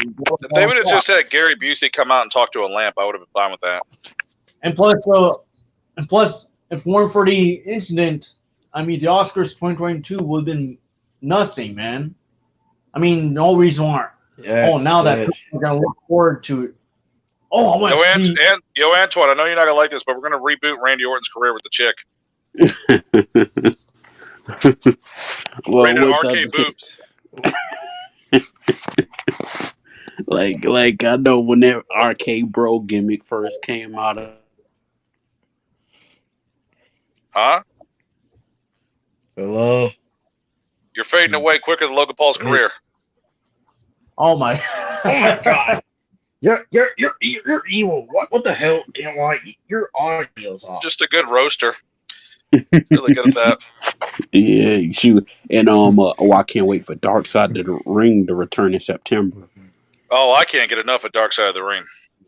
If they would have just had Gary Busey come out and talk to a lamp, I would have been fine with that. And plus, if it weren't for the incident, I mean, the Oscars 2022 would have been nothing, man. I mean, no reason why. Yeah. Now that people are gonna look forward to it. Oh, I want to see. Yo, Antoine, I know you're not gonna like this, but we're gonna reboot Randy Orton's career with the chick. Well, Rated what's RK up? boobs. Like I know when that Arcade Bro gimmick first came out. Huh? Hello. You're fading away quicker than Logan Paul's career. Oh my. Oh my god. You're evil. What the hell? You know what? Your audio's off. Just a good roaster. Really good at that. Yeah, shoot. And I can't wait for Dark Side of the Ring to return in September. Oh, I can't get enough of Dark Side of the Ring.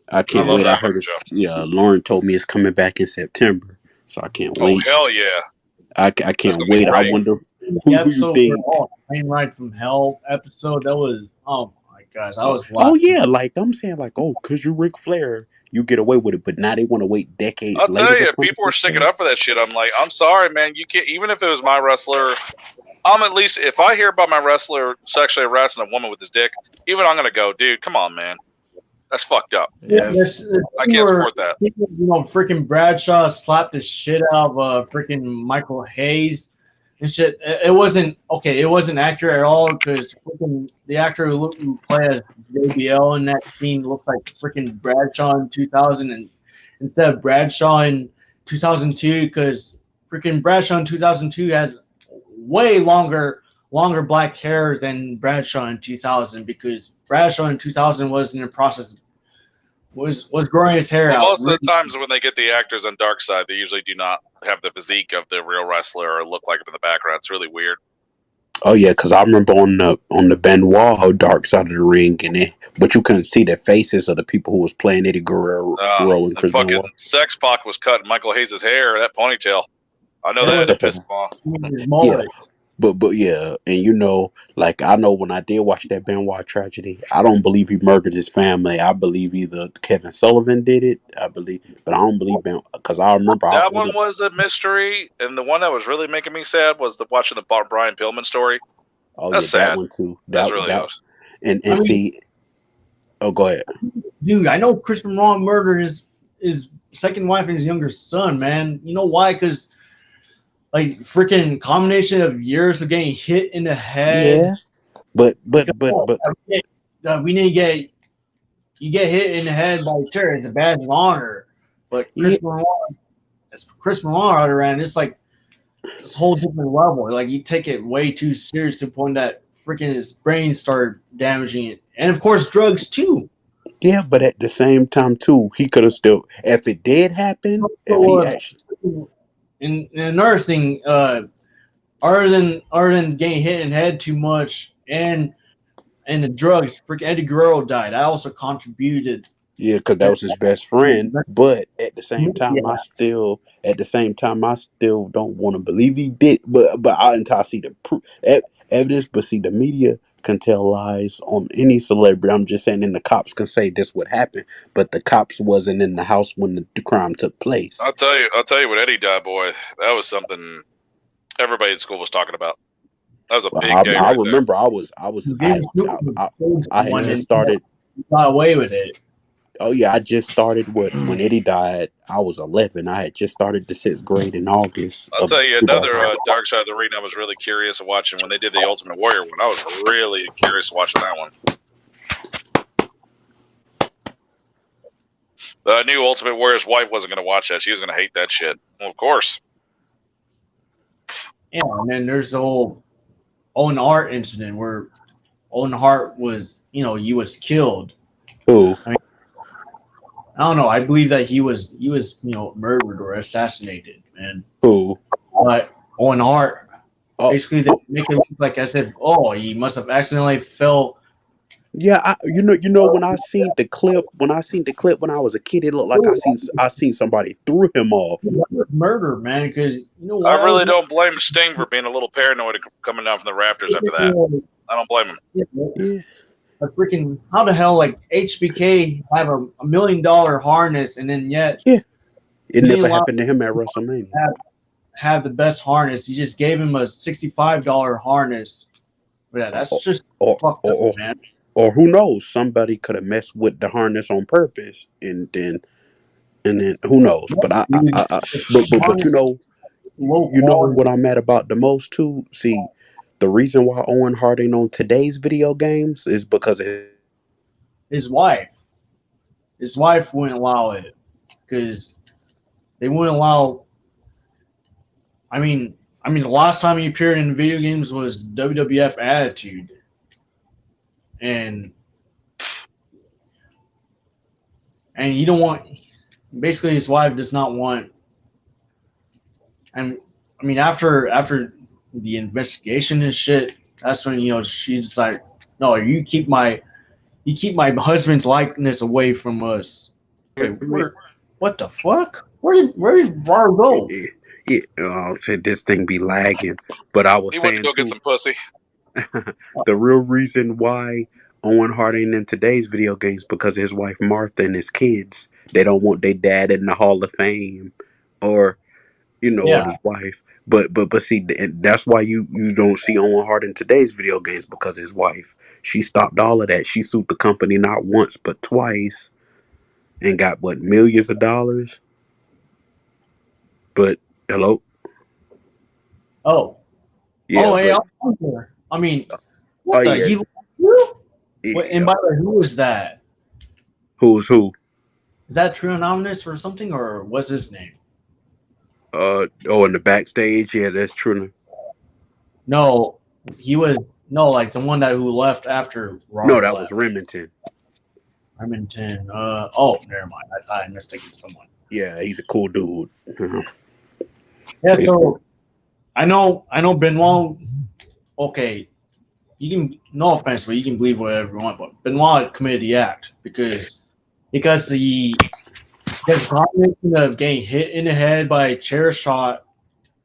I I can't love wait. I that heard fucking it's show. yeah. Lauren told me it's coming back in September, so I can't Oh wait. hell yeah, I that's can't gonna be wait. I great. wonder The who you episode where think. Plane Ride from Hell episode, that was, oh my gosh, I was Oh laughing. yeah, like I'm saying, like cause you Ric Flair, you get away with it, but now they want to wait decades I'll later tell to you, punish people were Ric sticking Flair. up for that shit. I'm like, I'm sorry, man. You can't. Even if it was my wrestler, I'm at least. If I hear about my wrestler sexually harassing a woman with his dick, even I'm gonna go, dude. Come on, man. That's fucked up. Yeah, Yeah. this I can't support that. Freaking Bradshaw slapped the shit out of freaking Michael Hayes and shit. It wasn't okay. It wasn't accurate at all because the actor who played as JBL in that scene looked like freaking Bradshaw in 2000, and instead of Bradshaw in 2002, because freaking Bradshaw in 2002 has way longer black hair than Bradshaw in 2000, because Bradshaw in 2000 was in the process was growing his hair Well, out. most of the times when they get the actors on Dark Side, they usually do not have the physique of the real wrestler or look like him in the background. It's really weird. Oh yeah, because I remember on the Benoit Dark Side of the Ring, but you couldn't see the faces of the people who was playing Eddie Guerrero and And Chris fucking Benoit. Sex Pac was cutting Michael Hayes' hair, that ponytail. I know that pissed him off. His mullet. But yeah, and like I know when I did watch that Benoit tragedy, I don't believe he murdered his family. I believe either Kevin Sullivan did it. But I don't believe Benoit because I remember That one was a mystery, and the one that was really making me sad was watching the Brian Pillman story. Oh That's yeah, sad. that one too. That's really that us. and I mean- see. Oh, go ahead. Dude, I know Chris Benoit murdered his second wife and his younger son, man. You know why? Because like freaking combination of years of getting hit in the head. Yeah, but we need to get you get hit in the head by a chair. It's a badge of honor. But Chris Benoit, as for Chris Benoit on the other end, it's like this whole different level. Like you take it way too serious to the point that freaking his brain started damaging it, and of course drugs too. Yeah, but at the same time too, he could have still. If it did happen, if he actually. And another thing, other than getting hit in the head too much and the drugs, freaking Eddie Guerrero died. I also contributed. Yeah, because that was his best friend. But at the same time, I still don't want to believe he did. But until I see the evidence, but see the media can tell lies on any celebrity. I'm just saying, and the cops can say this would happen, but the cops wasn't in the house when the crime took place. I'll tell you when Eddie died, boy. That was something everybody at school was talking about. That was a big day. I remember I had just started. Got away with it. Oh yeah, I just started when Eddie died. I was 11. I had just started the 6th grade in August. I'll tell you another Dark Side of the Ring I was really curious of watching when they did the Ultimate Warrior one. I was really curious of watching that one. I knew Ultimate Warrior's wife wasn't going to watch that. She was going to hate that shit. Well, of course. Yeah, and then there's the whole Owen Hart incident where Owen Hart was, he was killed. Who? I don't know. I believe that he was murdered or assassinated, man. Who? But Owen Hart, basically, they make it look like as if, he must have accidentally fell. Yeah, when I seen the clip when I was a kid, it looked like I seen somebody threw him off. Murder, man, because I really don't blame Sting for being a little paranoid coming down from the rafters after that. I don't blame him. Yeah. But freaking, how the hell, like, HBK have a $1 million harness, and then yet it never happened to him at WrestleMania. Have the best harness. He just gave him a $65 harness. Yeah, that's just fucked up, man. Or who knows? Somebody could have messed with the harness on purpose, and then who knows? But but you know what I'm mad about the most too. See, the reason why Owen Hart ain't on today's video games is because of his wife. His wife wouldn't allow it because they wouldn't allow. I mean, the last time he appeared in video games was WWF Attitude, and you don't want. Basically, his wife does not want. And I mean, after the investigation and shit, that's when she's like, no, you keep my husband's likeness away from us. Wait, what the fuck? Where did Var go? Yeah, said this thing be lagging. But I was He went to saying go get too, some pussy. the real reason why Owen Hart ain't in today's video games because his wife Martha and his kids. They don't want their dad in the Hall of Fame, or or Yeah. his wife. But see, and that's why you don't see Owen Hart in today's video games because his wife. She stopped all of that. She sued the company not once but twice, and got what, millions of dollars. But hello, Oh. yeah, Oh, hey, but I'm here. I mean, oh what the yeah, he? Who? What? And yeah. by the way, who was that? Who's who? Is that True Anonymous or something, or what's his name? Oh, in the backstage, yeah, that's true. No, he was like the one that who left after No, Robert that was left. Remington. Remington. Oh, never mind. I thought I mistaken someone. Yeah, he's a cool dude. Yeah. He's cool. So I know Benoit. Okay, you can, no offense, but you can believe whatever you want. But Benoit committed the act because the combination of getting hit in the head by a chair shot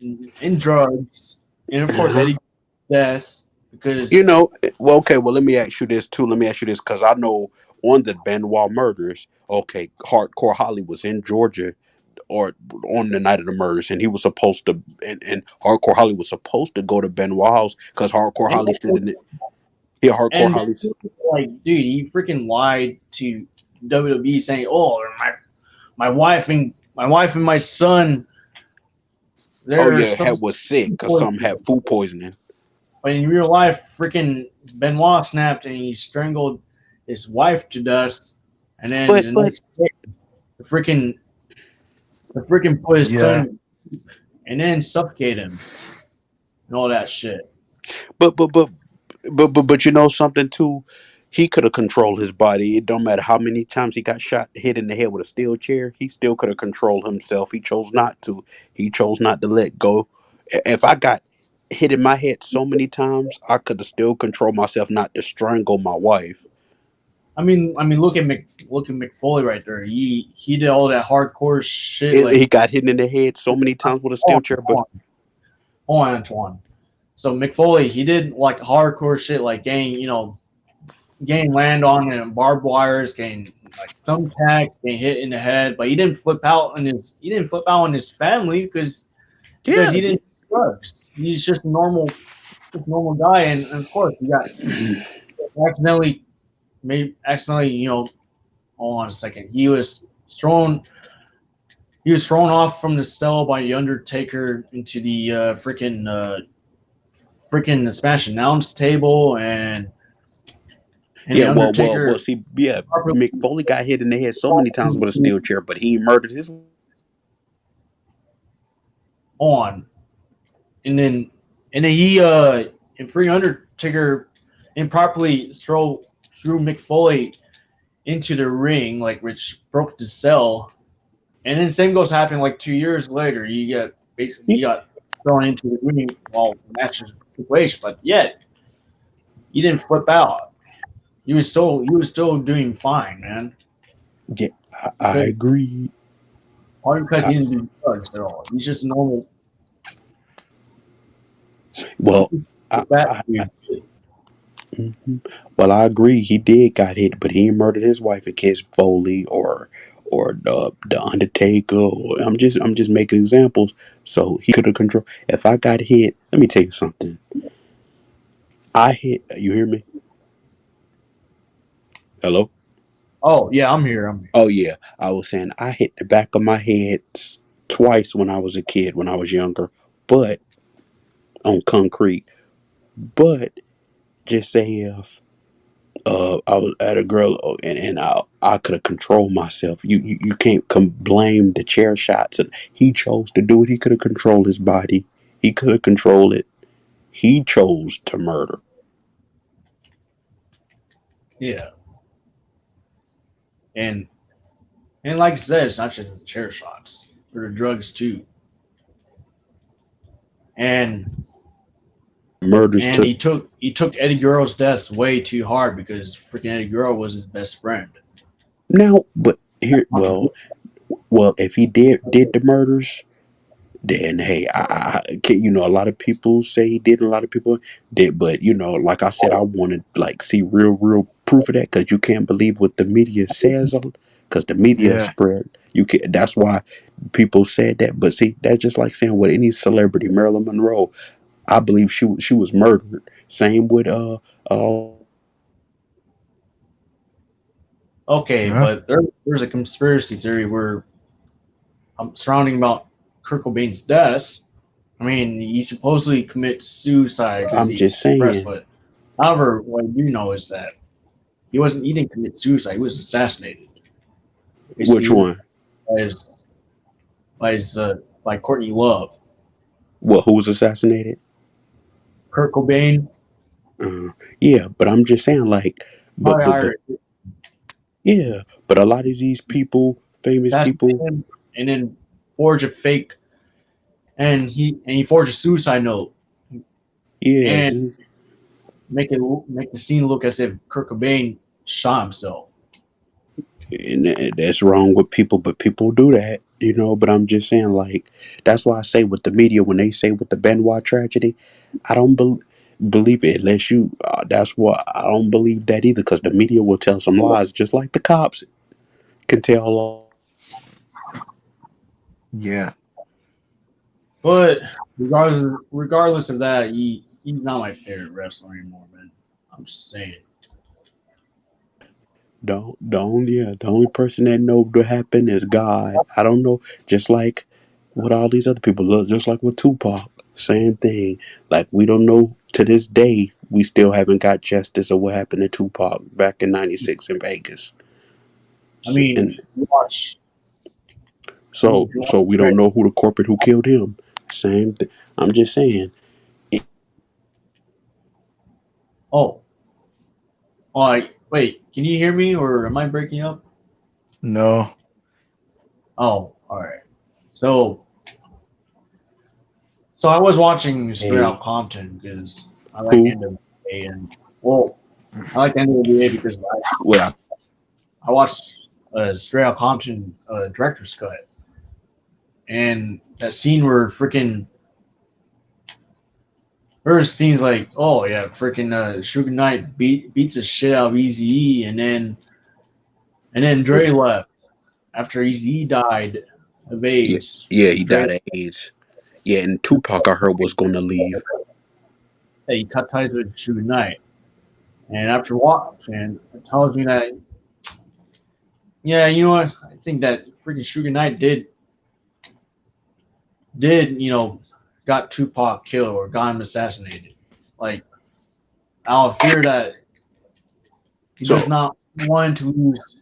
and drugs, and of course Eddie's death because Well, okay, well, let me ask you this too. Let me ask you this because I know on the Benoit murders, okay, Hardcore Holly was in Georgia or on the night of the murders, and he was supposed to, and Hardcore Holly was supposed to go to Benoit house because Hardcore and Holly said in it. Yeah, Hardcore and Holly's. like, dude, he freaking lied to WWE saying, "Oh, my wife and my son, Oh they're yeah, some." head was sick because some had food poisoning. But in real life, freaking Benoit snapped and he strangled his wife to death, and then But the but next day, the freaking put his Yeah. son and then suffocate him and all that shit. but but but but you know something too. He could have controlled his body. It don't matter how many times he got hit in the head with a steel chair. He still could have controlled himself. He chose not to. He chose not to let go. If I got hit in my head so many times, I could have still controlled myself not to strangle my wife. I mean, look at McFoley right there. He did all that hardcore shit. Like, He got hit in the head so many times with a steel hold chair, but on, hold on, Antoine. So McFoley, he did like hardcore shit, like getting land on and barbed wires, getting like thumbtacks, getting hit in the head, but he didn't flip out on his family because yeah, he didn't do drugs. He's just a normal guy, and of course he got accidentally accidentally hold on a second. He was thrown off from the cell by the Undertaker into the freaking the Smash announce table, and the yeah. Well. Undertaker See, yeah, properly Mick Foley got hit in the head so many times with a steel chair, but he murdered his. on, and then he and Free Undertaker improperly threw Mick Foley into the ring, like, which broke the cell. And then same goes happening like 2 years later. He got thrown into the ring while the match is situation, but yet he didn't flip out. He was still doing fine, man. Yeah, I Because agree. all because I, he didn't do drugs at all. He's just a normal well, I, fat I, dude. mhm. Well, I agree. He did got hit, but he ain't murdered his wife and kids, Foley or the Undertaker. I'm just making examples. So he could have controlled. If I got hit, let me tell you something. I hit. You hear me? Hello. Oh yeah, I'm here. I'm here. Oh yeah, I was saying I hit the back of my head twice when I was a kid, when I was younger, but on concrete. But just say if I was at a girl and I could have controlled myself. You can't blame the chair shots. And he chose to do it. He could have controlled his body. He could have controlled it. He chose to murder. Yeah, and like I said, it's not just the chair shots, or the drugs too. and Murders and took. he took Eddie Guerrero's death way too hard because freaking Eddie Guerrero was his best friend. Now, but here, well, if he did the murders, then hey, I can, a lot of people say he did, a lot of people did, but like I said, I want to like see real proof of that because you can't believe what the media says, because the media Yeah. spread. You can. That's why people said that. But see, that's just like saying with any celebrity, Marilyn Monroe. I believe she was murdered. Same with Okay, Yeah. but there's a conspiracy theory where surrounding about Kurt Cobain's death. I mean, he supposedly commits suicide because I'm he's just depressed. saying. But however, what I do know is that he didn't commit suicide. He was assassinated. Which Basically, one? by his by Courtney Love. What? Who was assassinated? Kurt Cobain. Uh, yeah, but I'm just saying, like, Probably but hired yeah, but a lot of these people, famous assassinate people, him and then forge a fake and he forged a suicide note yeah, and see, make the scene look as if Kurt Cobain shot himself. and that's wrong with people, but people do that, But I'm just saying, like, that's why I say with the media when they say with the Benoit tragedy, I don't believe it unless you. That's why I don't believe that either, because the media will tell some lies, just like the cops can tell. Yeah. But regardless of that, he's not my favorite wrestler anymore, man. I'm just saying. The only person that know what happened is God. I don't know. Just like with all these other people, look, just like with Tupac, same thing. Like we don't know to this day. We still haven't got justice of what happened to Tupac back in '96 in Vegas. I mean, And you watch. I mean, so, if you watch so we Dre. don't know who the corporate who killed him. Same thing. I'm just saying. Oh, all right. Wait, can you hear me or am I breaking up? No. Oh, all right. So, so I was watching Straight Hey, Out Compton because I like who? NWA and well, I like NWA because Well, I watched Straight Out Compton director's cut and that scene where freaking there's scenes like oh yeah freaking Suge Knight beats the shit out of Eazy-E and then Dre left after Eazy-E died of yeah, AIDS. yeah, he Dre died of AIDS. Yeah, and Tupac I heard was going to leave. he cut ties with Suge Knight. And after watching, it tells me that, yeah, you know what? I think that freaking Suge Knight got Tupac killed or got him assassinated. Like, out of fear that he does So, not want to lose,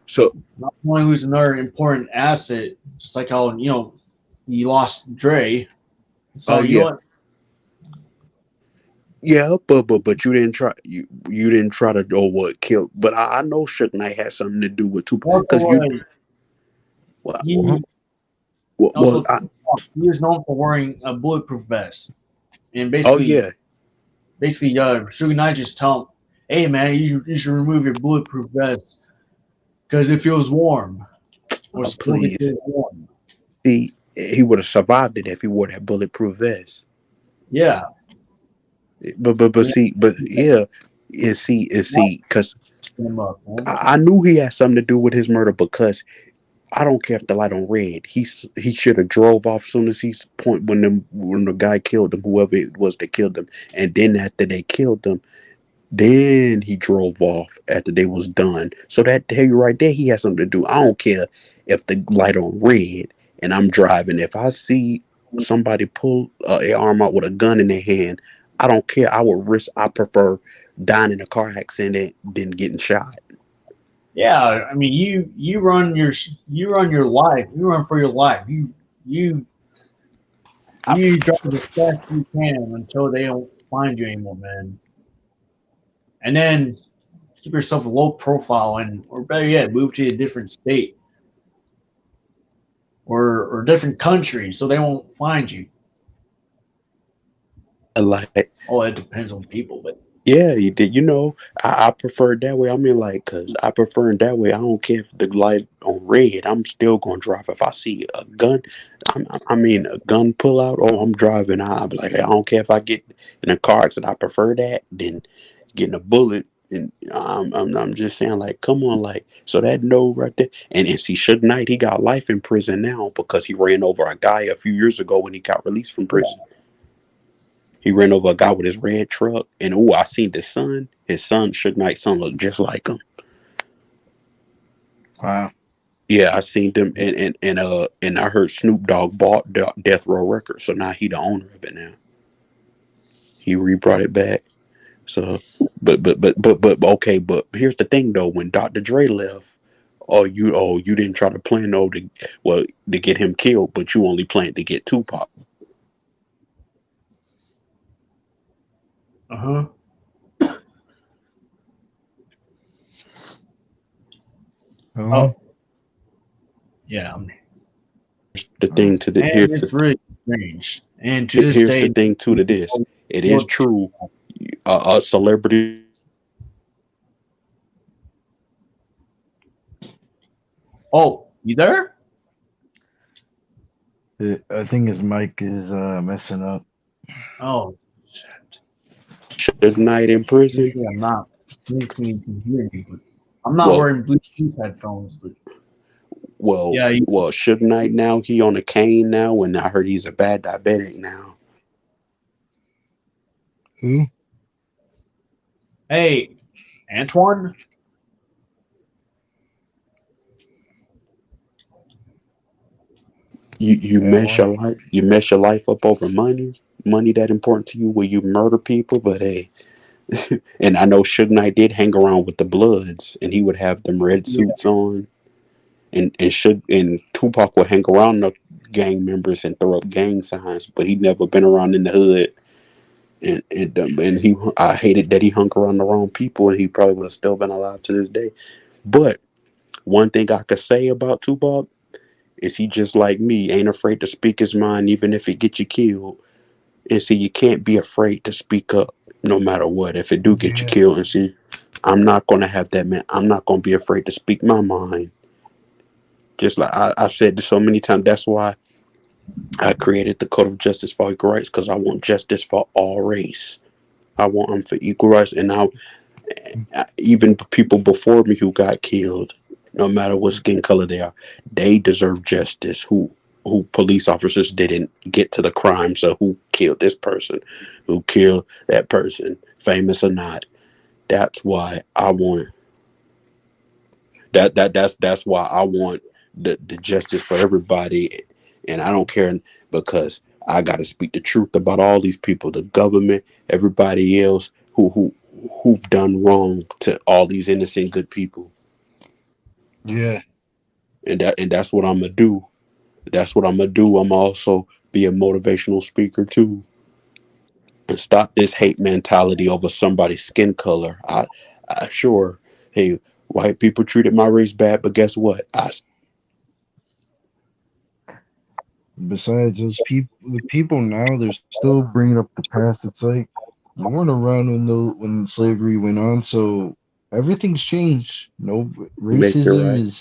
so, not want to lose another important asset, just like how, he lost Dre. So, oh you know yeah. what? Yeah, but you didn't try to what kill. But I know Suge Knight had something to do with Tupac Also, because well, he well also he is known for wearing a bulletproof vest. And oh basically, yeah, Suge Knight just tell him, "Hey man, you should remove your bulletproof vest because it feels warm. Or supposed to please feel warm." see he would have survived it if he wore that bulletproof vest. Yeah, But and see but yeah, and see because him up, man. I knew he had something to do with his murder because I don't care if the light on red. He should have drove off soon as he's point when the guy killed him, whoever it was that killed him, and then after they killed him. Then he drove off after they was done. So that tell you right there, he has something to do. I don't care if the light on red and I'm driving. If I see somebody pull their arm out with a gun in their hand, I don't care. I would risk. I prefer dying in a car accident than getting shot. Yeah, I mean you run your life. You run for your life. You I, you drive as fast as you can until they don't find you anymore, man. And then keep yourself a low profile and or better yet, move to a different state or different country so they won't find you. Like, Oh, it depends on people, but yeah, you did. You know, I prefer it that way. I mean, like, cause I prefer it that way. I don't care if the light on red. I'm still gonna drive. If I see a gun, I mean, a gun pull out. Oh, I'm driving. I'll be like, I don't care if I get in a car accident. I prefer that than getting a bullet. And I'm just saying, like, come on, like, so that no right there. And see, Suge Knight, he got life in prison now because he ran over a guy a few years ago when he got released from prison. He ran over a guy with his red truck, and oh, I seen his son. His son, Suge Knight's son, looked just like him. Wow. Yeah, I seen them, and I heard Snoop Dogg bought Death Row Records, so now he the owner of it now. He re-brought it back. So, but okay, but here's the thing though: when Dr. Dre left, you didn't try to plan to get him killed, but you only planned to get Tupac. uh-huh. Oh, yeah. Here's the thing to the And it's really strange. And to this here's the day, thing to this. It is people- true. A celebrity. oh, you there? I think his mic is messing up. Oh, shit. Suge Knight in prison. Usually I'm not. Usually you can hear me, but I'm not Well, wearing Bluetooth headphones. But yeah, Suge Knight now he on a cane now, and I heard he's a bad diabetic now. Who? hey, Antoine. You mess your life up over money that important to you, where you murder people. But hey, and I know Suge Knight did hang around with the Bloods, and he would have them red Yeah. suits on, and Tupac would hang around the gang members and throw up gang signs, but he never been around in the hood. And I hated that he hung around the wrong people, and he probably would have still been alive to this day. But one thing I could say about Tupac is he just like me, ain't afraid to speak his mind, even if it get you killed. And see, you can't be afraid to speak up, no matter what. If it do get you killed, and see, I'm not gonna have that, man. I'm not gonna be afraid to speak my mind. Just like I've said this so many times. That's why I created the Code of Justice for Equal Rights, because I want justice for all race. I want them for equal rights, and even people before me who got killed, no matter what skin color they are, they deserve justice. Who police officers didn't get to the crime, so who killed this person, who killed that person, famous or not. That's why I want that's why I want the justice for everybody, and I don't care, because I got to speak the truth about all these people, the government, everybody else who've done wrong to all these innocent good people. Yeah. And that's what I'm gonna do. That's what I'm gonna do. I'm also be a motivational speaker too, and stop this hate mentality over somebody's skin color. I sure, hey, white people treated my race bad, but guess what? Besides those people, the people now, they're still bringing up the past. It's like you weren't around when slavery went on, so everything's changed. No, Make it right, racism is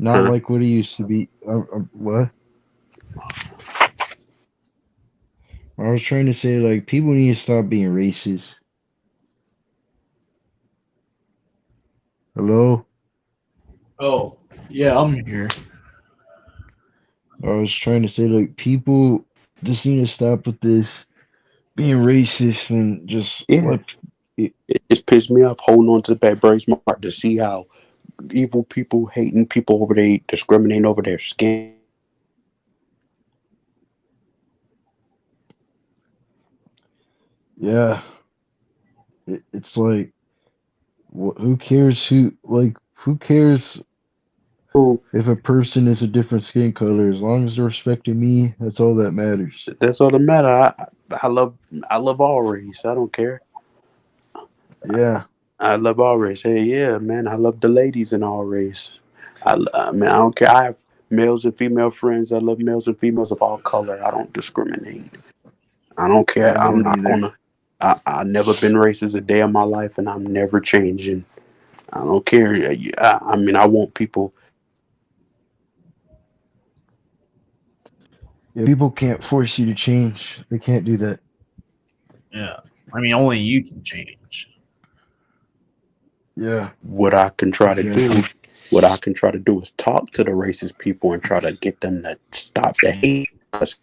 not huh? like what it used to be. What? I was trying to say, like, people need to stop being racist. Hello? Oh, yeah, I'm here. I was trying to say, like, people just need to stop with this being racist and just Yeah, let it. it just pissed me off holding on to the bad brain smart to see how evil people hating people over they discriminating over their skin. Yeah, it's like, who cares who cares Oh, if a person is a different skin color? As long as they're respecting me, that's all that matters. that's all that matter. I love all race. I don't care. Yeah, I love all race. Hey, yeah, man. I love the ladies in all race. I mean, I don't care. I have males and female friends. I love males and females of all color. I don't discriminate. I don't care. I I'm don't not either. gonna. I never been racist a day of my life, and I'm never changing. I don't care. I mean, I want people. If people can't force you to change, they can't do that. Yeah. I mean, only you can change. Yeah. What I can try to do, Exactly. what I can try to do is talk to the racist people and try to get them to stop the hate. Because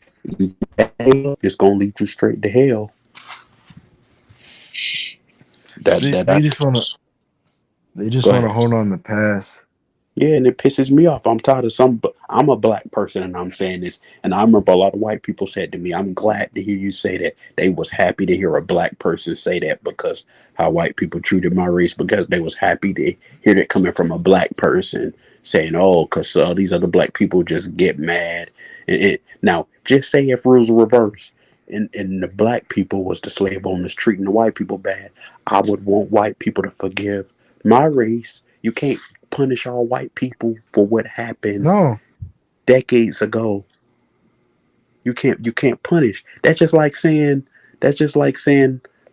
it's gonna lead you straight to hell. That They that they I just wanna Go ahead. hold on the past. Yeah, and it pisses me off. I'm tired of some. I'm a black person, and I'm saying this. And I remember a lot of white people said to me, "I'm glad to hear you say that." They was happy to hear a black person say that because how white people treated my race. Because they was happy to hear that coming from a black person saying, "Oh, because these other black people just get mad." Now, just say if rules were reversed, and the black people was the slave owners treating the white people bad, I would want white people to forgive my race. You can't punish all white people for what happened No. decades ago. You can't punish. That's just like saying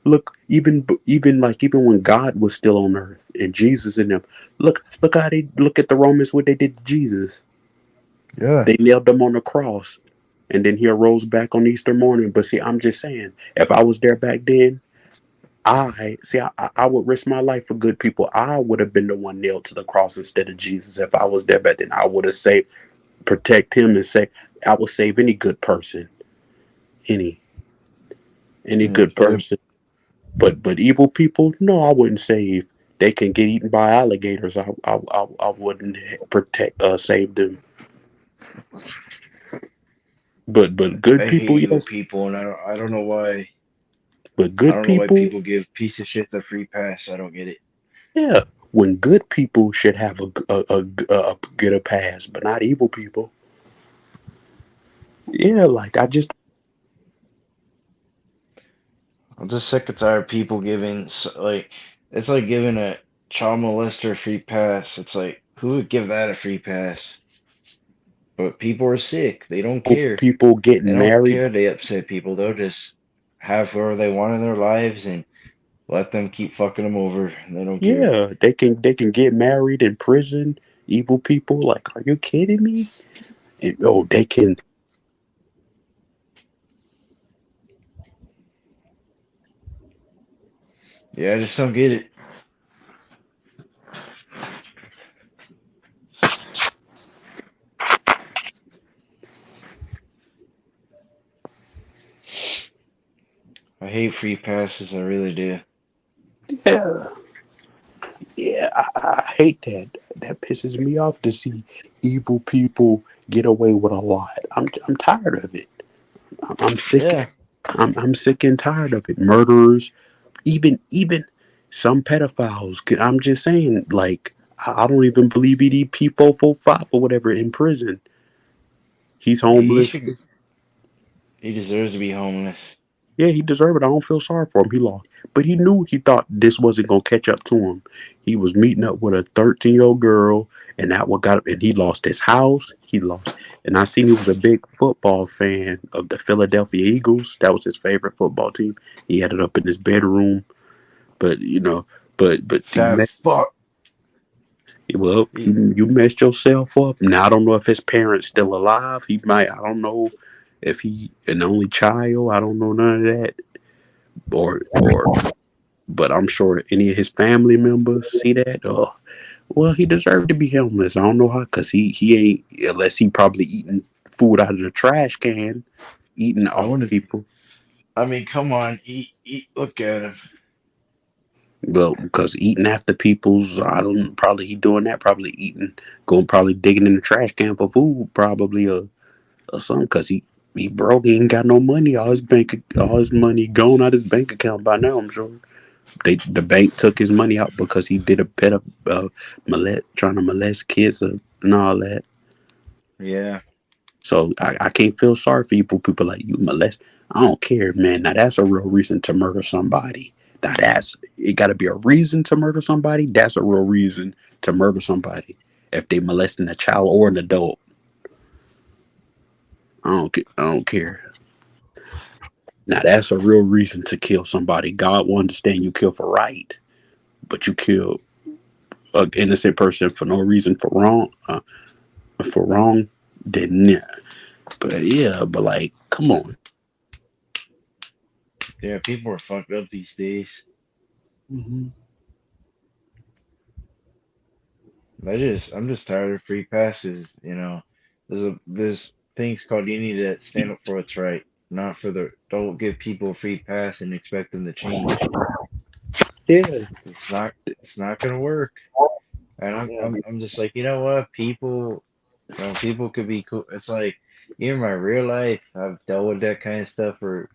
look, even when God was still on earth and Jesus in them, look how they look at the Romans what they did to Jesus. Yeah. They nailed him on the cross and then he arose back on Easter morning. But see, I'm just saying, if I was there back then, I would risk my life for good people. I would have been the one nailed to the cross instead of Jesus. If I was there back then, I would have saved, protect him, and say, I will save any good person, any Yeah. good person. But evil people, no, I wouldn't save. They can get eaten by alligators. I wouldn't save them. But good I hate people, evil yes. people, and I don't know why. But I good don't know why people, people give piece of shit a free pass. I don't get it. yeah. When good people should have get a pass, but not evil people. Yeah, like I just I'm just sick and tired of people giving like it's like giving a child molester a free pass. It's like who would give that a free pass? But people are sick. They don't care. people They getting don't married. care. They upset people. They'll just have whoever they want in their lives and let them keep fucking them over. They don't care. Yeah, they can get married in prison. Evil people, like, are you kidding me? Oh, they can. Yeah, I just don't get it. I hate free passes. I really do. Yeah, yeah. I hate that. That pisses me off to see evil people get away with a lot. I'm tired of it. I'm sick. Yeah. I'm sick and tired of it. Murderers, even some pedophiles. I'm just saying, like, I don't even believe EDP 445 or whatever in prison. He's He homeless. should. He deserves to be homeless. Yeah, he deserved it. I don't feel sorry for him. He lost. But he thought this wasn't gonna catch up to him. He was meeting up with a 13-year-old girl, and that what got him, and he lost his house. He lost. And I seen he was a big football fan of the Philadelphia Eagles. That was his favorite football team. He had it up in his bedroom. But but he Fat fuck. He, you messed yourself up. Now I don't know if his parents still alive. He might. I don't know if he an only child. I don't know none of that. Or but I'm sure any of his family members see that. Oh, well, he deserved to be homeless. I don't know how, cause he ain't unless he probably eating food out of the trash can, eating I off want to. people. I mean, come on. Eat. Look at him. Well, because eating after people's, I don't probably he doing that. Probably eating, going probably digging in the trash can for food, probably or something. Cause he broke. He ain't got no money. All his money gone out his bank account by now. I'm sure. The bank took his money out because he did a trying to molest kids and all that. Yeah. So I can't feel sorry for people like you molest. I don't care, man. Now that's a real reason to murder somebody. Now that's it. Got to be a reason to murder somebody. That's a real reason to murder somebody if they molesting a child or an adult. I don't care. Now that's a real reason to kill somebody. God will understand you kill for right, but you kill an innocent person for no reason for wrong. Then yeah, but yeah, but like, come on. Yeah, people are fucked up these days. Mm-hmm. I'm just tired of free passes. There's things called you need to stand up for what's right, not for the. Don't give people a free pass and expect them to change. Yeah, It's not gonna work. And Yeah. I'm just like, you know what, people could be cool. It's like even my real life, I've dealt with that kind of stuff where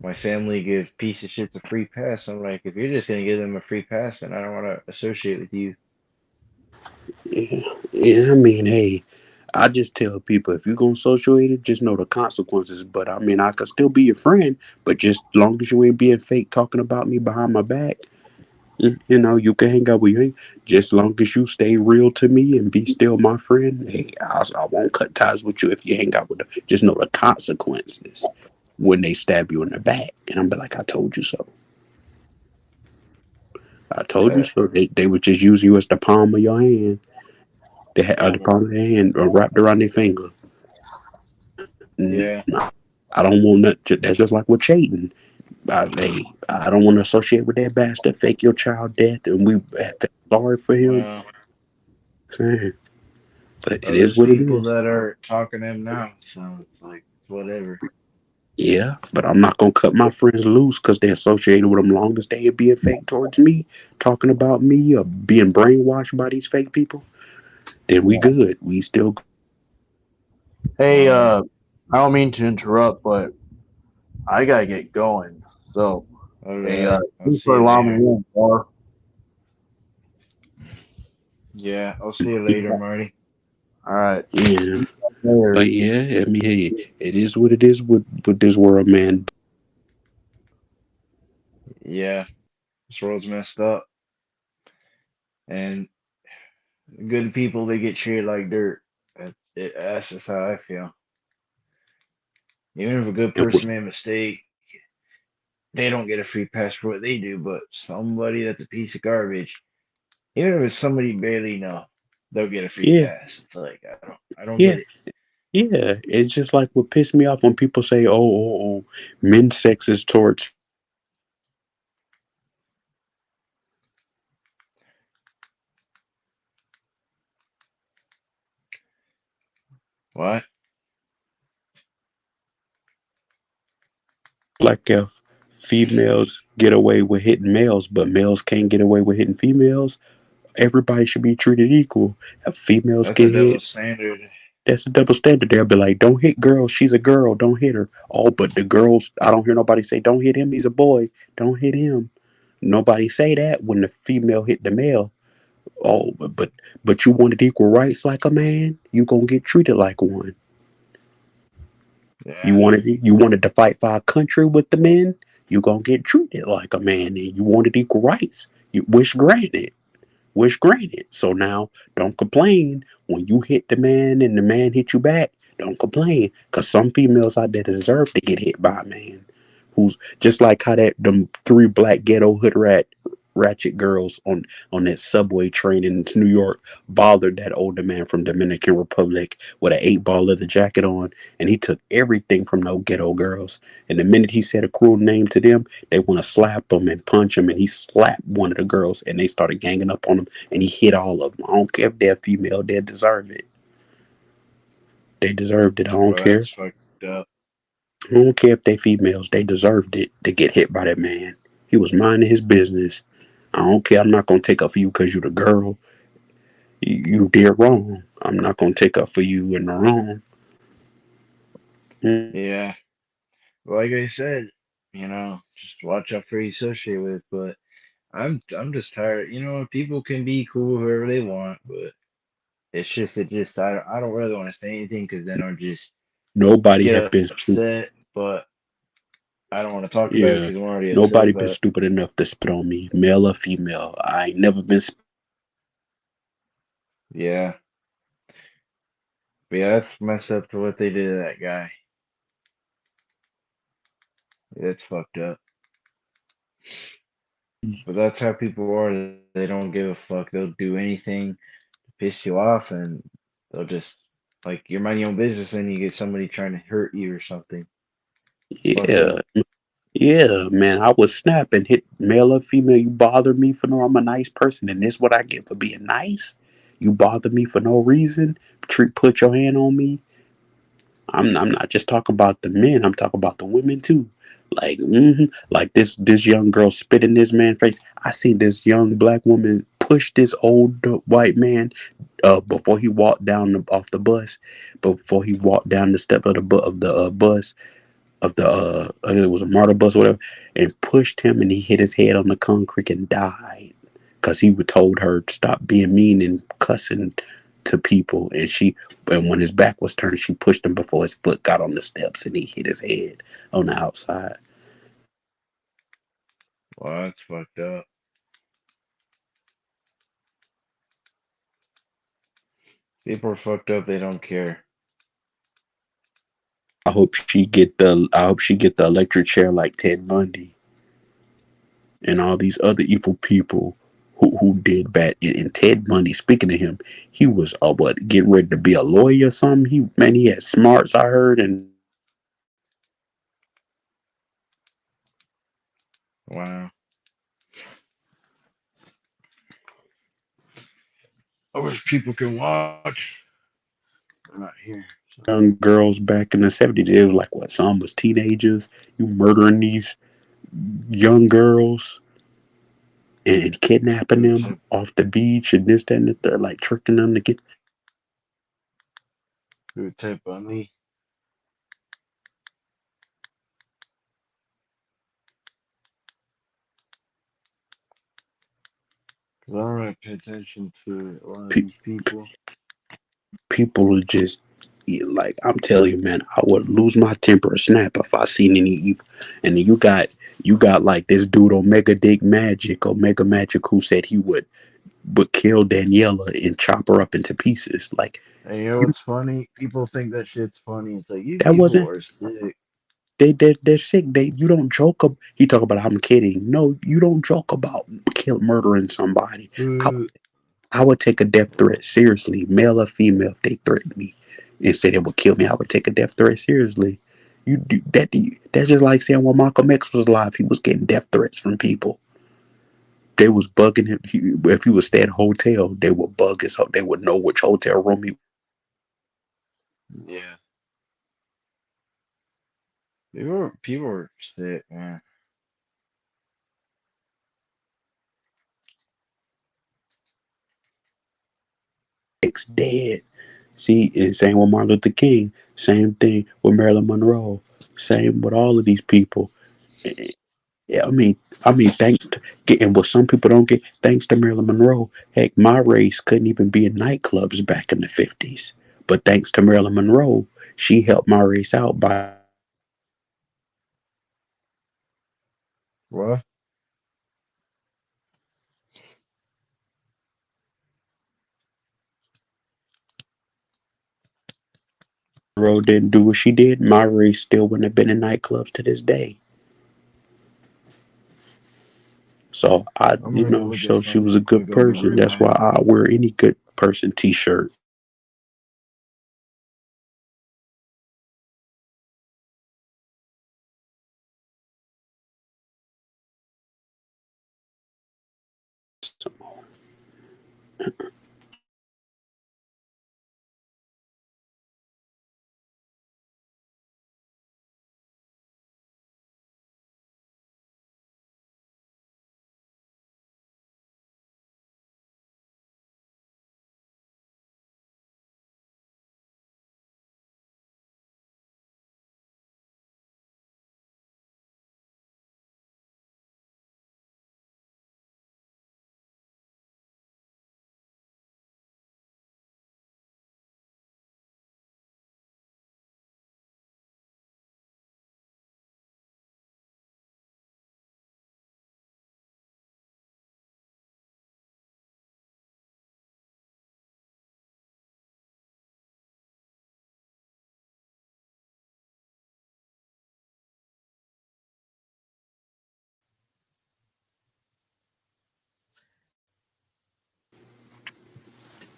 my family gives piece of shits a free pass. I'm like, if you're just gonna give them a free pass, then I don't want to associate with you. yeah, yeah. I mean, hey, I just tell people if you're gonna associate it, just know the consequences. But I mean, I could still be your friend, but just long as you ain't being fake talking about me behind my back, you know, you can hang out with you. Just long as you stay real to me and be still my friend, hey, I won't cut ties with you if you hang out with them. Just know the consequences when they stab you in the back, and I'm be like, I told you so. I told you Uh, so. They would just use you as the palm of your hand. They had Yeah. the palm of their hand wrapped around their finger. yeah, I don't want that. That's just like with Chayton. I don't want to associate with that bastard. Fake your child death, and we sorry for him. well, Man, but it is there's what it people is. that are talking to him now, so it's like whatever. Yeah, but I'm not gonna cut my friends loose because they're associated with them long as they are being fake towards me, talking about me, or being brainwashed by these fake people. Then we good. We still Hey, Well, I don't mean to interrupt, but I gotta get going. So, all hey, right, I'll thanks see for you allowing later. me in, War. Yeah, I'll see you later, Marty. All right. yeah. Later. But yeah, I mean, hey, it is what it is with this world, man. Yeah, this world's messed up, and good people they get treated like dirt. That's just how I feel. Even if a good And person made a mistake, they don't get a free pass for what they do. But somebody that's a piece of garbage, even if it's somebody you barely know, they'll get a free yeah, pass. It's like I don't get yeah, it. yeah. It's just like what pissed me off when people say, "Oh, men's sex is towards." What? Like if females get away with hitting males, but males can't get away with hitting females, everybody should be treated equal. If females That's a get double hit, standard. that's a double standard. They'll be like, "Don't hit girls. She's a girl. Don't hit her." Oh, but the girls, I don't hear nobody say, "Don't hit him. He's a boy. Don't hit him." Nobody say that when the female hit the male. Oh, but you wanted equal rights like a man. You gonna get treated like one. Yeah, You wanted to fight for our country with the men. You gonna get treated like a man. And you wanted equal rights. You wish granted. Wish granted. So now don't complain when you hit the man and the man hit you back. Don't complain, cause some females out there deserve to get hit by a man. Who's just like how that them three black ghetto hood ratchet girls on that subway train in New York bothered that older man from Dominican Republic with an 8 ball leather jacket on, and he took everything from those ghetto girls. And the minute he said a cruel name to them, they want to slap him and punch him, and he slapped one of the girls, and they started ganging up on him, and he hit all of them. I don't care if they're female, they deserve it. They deserved it. I don't well, care. that's fucked up. I don't care if they females. They deserved it to get hit by that man. He was minding his business. I don't care. I'm not gonna take up for you because you're the girl. You did wrong. I'm not gonna take up for you in the wrong. Mm. Yeah, like I said, just watch out for who you associate with. But I'm just tired. People can be cool whoever they want, but I don't really want to say anything because then I'll just Nobody get have been stupid. upset. But I don't want to talk about it Yeah, because I'm already upset nobody been about it. stupid enough to spit on me, male or female. I ain't never been. Yeah, but yeah, that's messed up to what they did to that guy. It's fucked up. But that's how people are. They don't give a fuck. They'll do anything to piss you off, and they'll just like you're minding your own business, and you get somebody trying to hurt you or something. Fucked Yeah, up. yeah, man. I was snapping, hit male or female. You bother me for no. I'm a nice person, and this what I get for being nice. You bother me for no reason. Put your hand on me. I'm not just talking about the men. I'm talking about the women too. Like, like this young girl spit in this man's face. I seen this young black woman push this old white man before he walked down off the bus, before he walked down the step of the bus of the it was a MARTA bus or whatever, and pushed him, and he hit his head on the concrete and died because he would told her to stop being mean and cussing to people, and when his back was turned, she pushed him before his foot got on the steps, and he hit his head on the outside. Well, that's fucked up. People are fucked up. They don't care. I hope she get the electric chair like Ted Bundy and all these other evil people who did bad. And Ted Bundy, speaking of him, he was what, getting ready to be a lawyer or something. He had smarts, I heard, and Wow. I wish people can watch. They're not here. So. young girls back in the 70s. It was like what, some was teenagers. You murdering these young girls and kidnapping Good them type, off the beach and this, that, and the third, like tricking them to get. good type on me. 'Cause I don't really pay attention to a lot of Pe- these people. People are just like, I'm telling you, man, I would lose my temper or snap if I seen any evil. And then you got like this dude Omega Dick Magic, Omega Magic, who said he would kill Daniela and chop her up into pieces. Like, And you know you, what's funny? People think that shit's funny. It's like you that people wasn't. are sick. They're sick. You don't joke. He talk about, I'm kidding. No, you don't joke about murdering somebody. I Uh, I would take a death threat seriously, male or female. If they threatened me and said they would kill me, I would take a death threat seriously. You do that. That's just like saying when Malcolm X was alive, he was getting death threats from people. They was bugging him. If he was staying at a hotel, they would bug his. They would know which hotel room he. yeah. People are sick, man. Ex dead. See, and same with Martin Luther King. Same thing with Marilyn Monroe. Same with all of these people. Yeah, I mean, and what some people don't get, thanks to Marilyn Monroe. Heck, my race couldn't even be in nightclubs back in the 50s. But thanks to Marilyn Monroe, she helped my race out by What? Monroe didn't do what she did. My race still wouldn't have been in nightclubs to this day. So I'm gonna go look at so she something was a real quick. good I'll be person. right That's back. why I wear any good person T-shirt.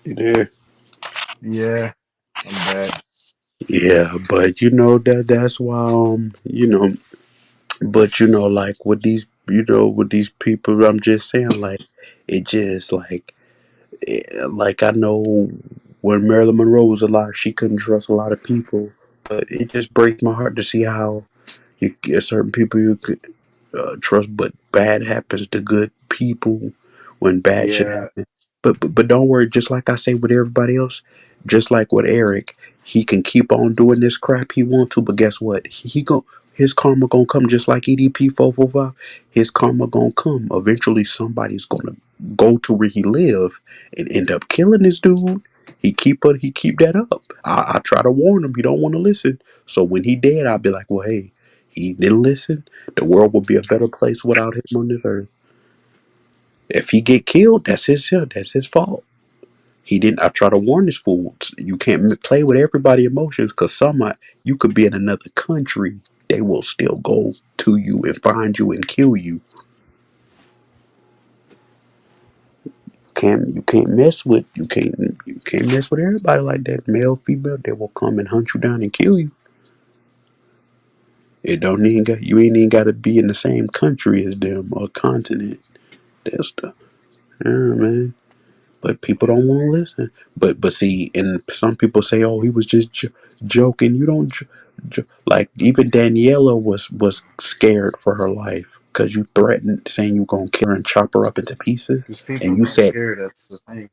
You there? Yeah, I'm back. Yeah, but that's why but like with these with these people, I'm just saying like it just like I know when Marilyn Monroe was alive, she couldn't trust a lot of people, but it just breaks my heart to see how you get certain people you could trust, but bad happens to good people when bad shit Yeah, happen. But don't worry, just like I say with everybody else, just like with Eric, he can keep on doing this crap he want to, but guess what? His karma gonna come just like EDP 445. His karma gonna come. Eventually somebody's gonna go to where he live and end up killing this dude. He keep that up. I try to warn him, he don't want to listen. So when he dead, I'll be like, well, hey, he didn't listen. The world would be a better place without him on this earth. If he get killed, that's his fault. He didn't. I try to warn this fool. You can't play with everybody's emotions because you could be in another country. They will still go to you and find you and kill you. You can't mess with everybody like that. Male, female, they will come and hunt you down and kill you. You ain't even got to be in the same country as them or continent. That's the yeah, man. But people don't want to listen. But see, and some people say, "Oh, he was just joking." You don't like even Daniela was scared for her life because you threatened saying you gonna kill her and chop her up into pieces, because people and you don't said, care. That's the thing.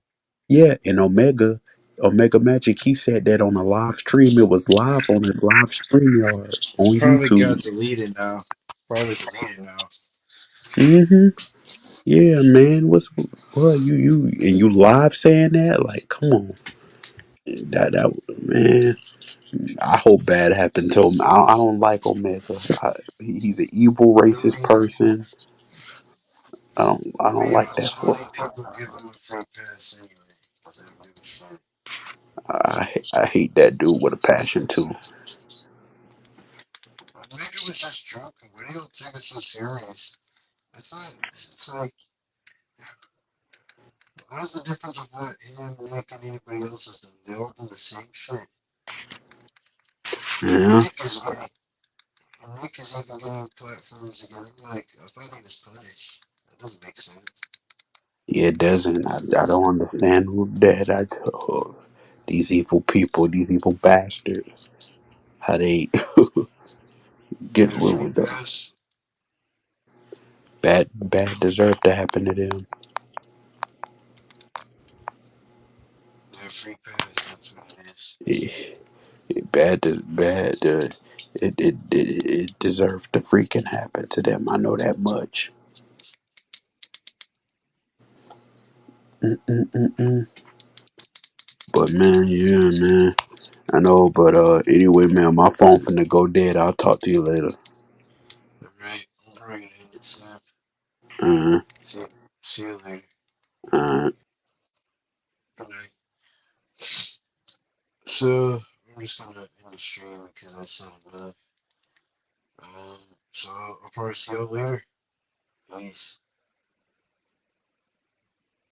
"Yeah." And Omega Magic, he said that on a live stream. It was live on his live stream yard It's on probably got YouTube. deleted now. Probably deleted now. Hmm. Yeah, man. What you and you live saying that? Like, come on. That man. I hope bad happened to him. I don't like Omega. He's an evil, I racist mean, person. I I don't mean, like that it's for. funny people give him a free pass anyway because that dude's funny. I hate that dude with a passion too. Maybe it was just joking, but he don't take it so serious. It's not. It's like, what is the difference of what him, Nick, and anybody else has done? They all do the same shit. Yeah, Nick is getting, Nick is even getting platforms again. I'm like, I thought he was punished. That doesn't make sense. yeah, it doesn't. I don't understand who that. These evil people, these evil bastards, how they get Yeah, away free with the pass. bad deserve to happen to them. Yeah, free pass. That's what it is. Eh, bad. It deserved to freaking happen to them. I know that much. Mm-mm-mm-mm. But man, yeah, man. I know, but anyway, man, my phone finna go dead. I'll talk to you later. Alright, I'm bringing in the snap. Uh, See, see you later. uh, Good night. So, I'm just gonna end the stream because I said enough. So, I'll probably see you later. Peace.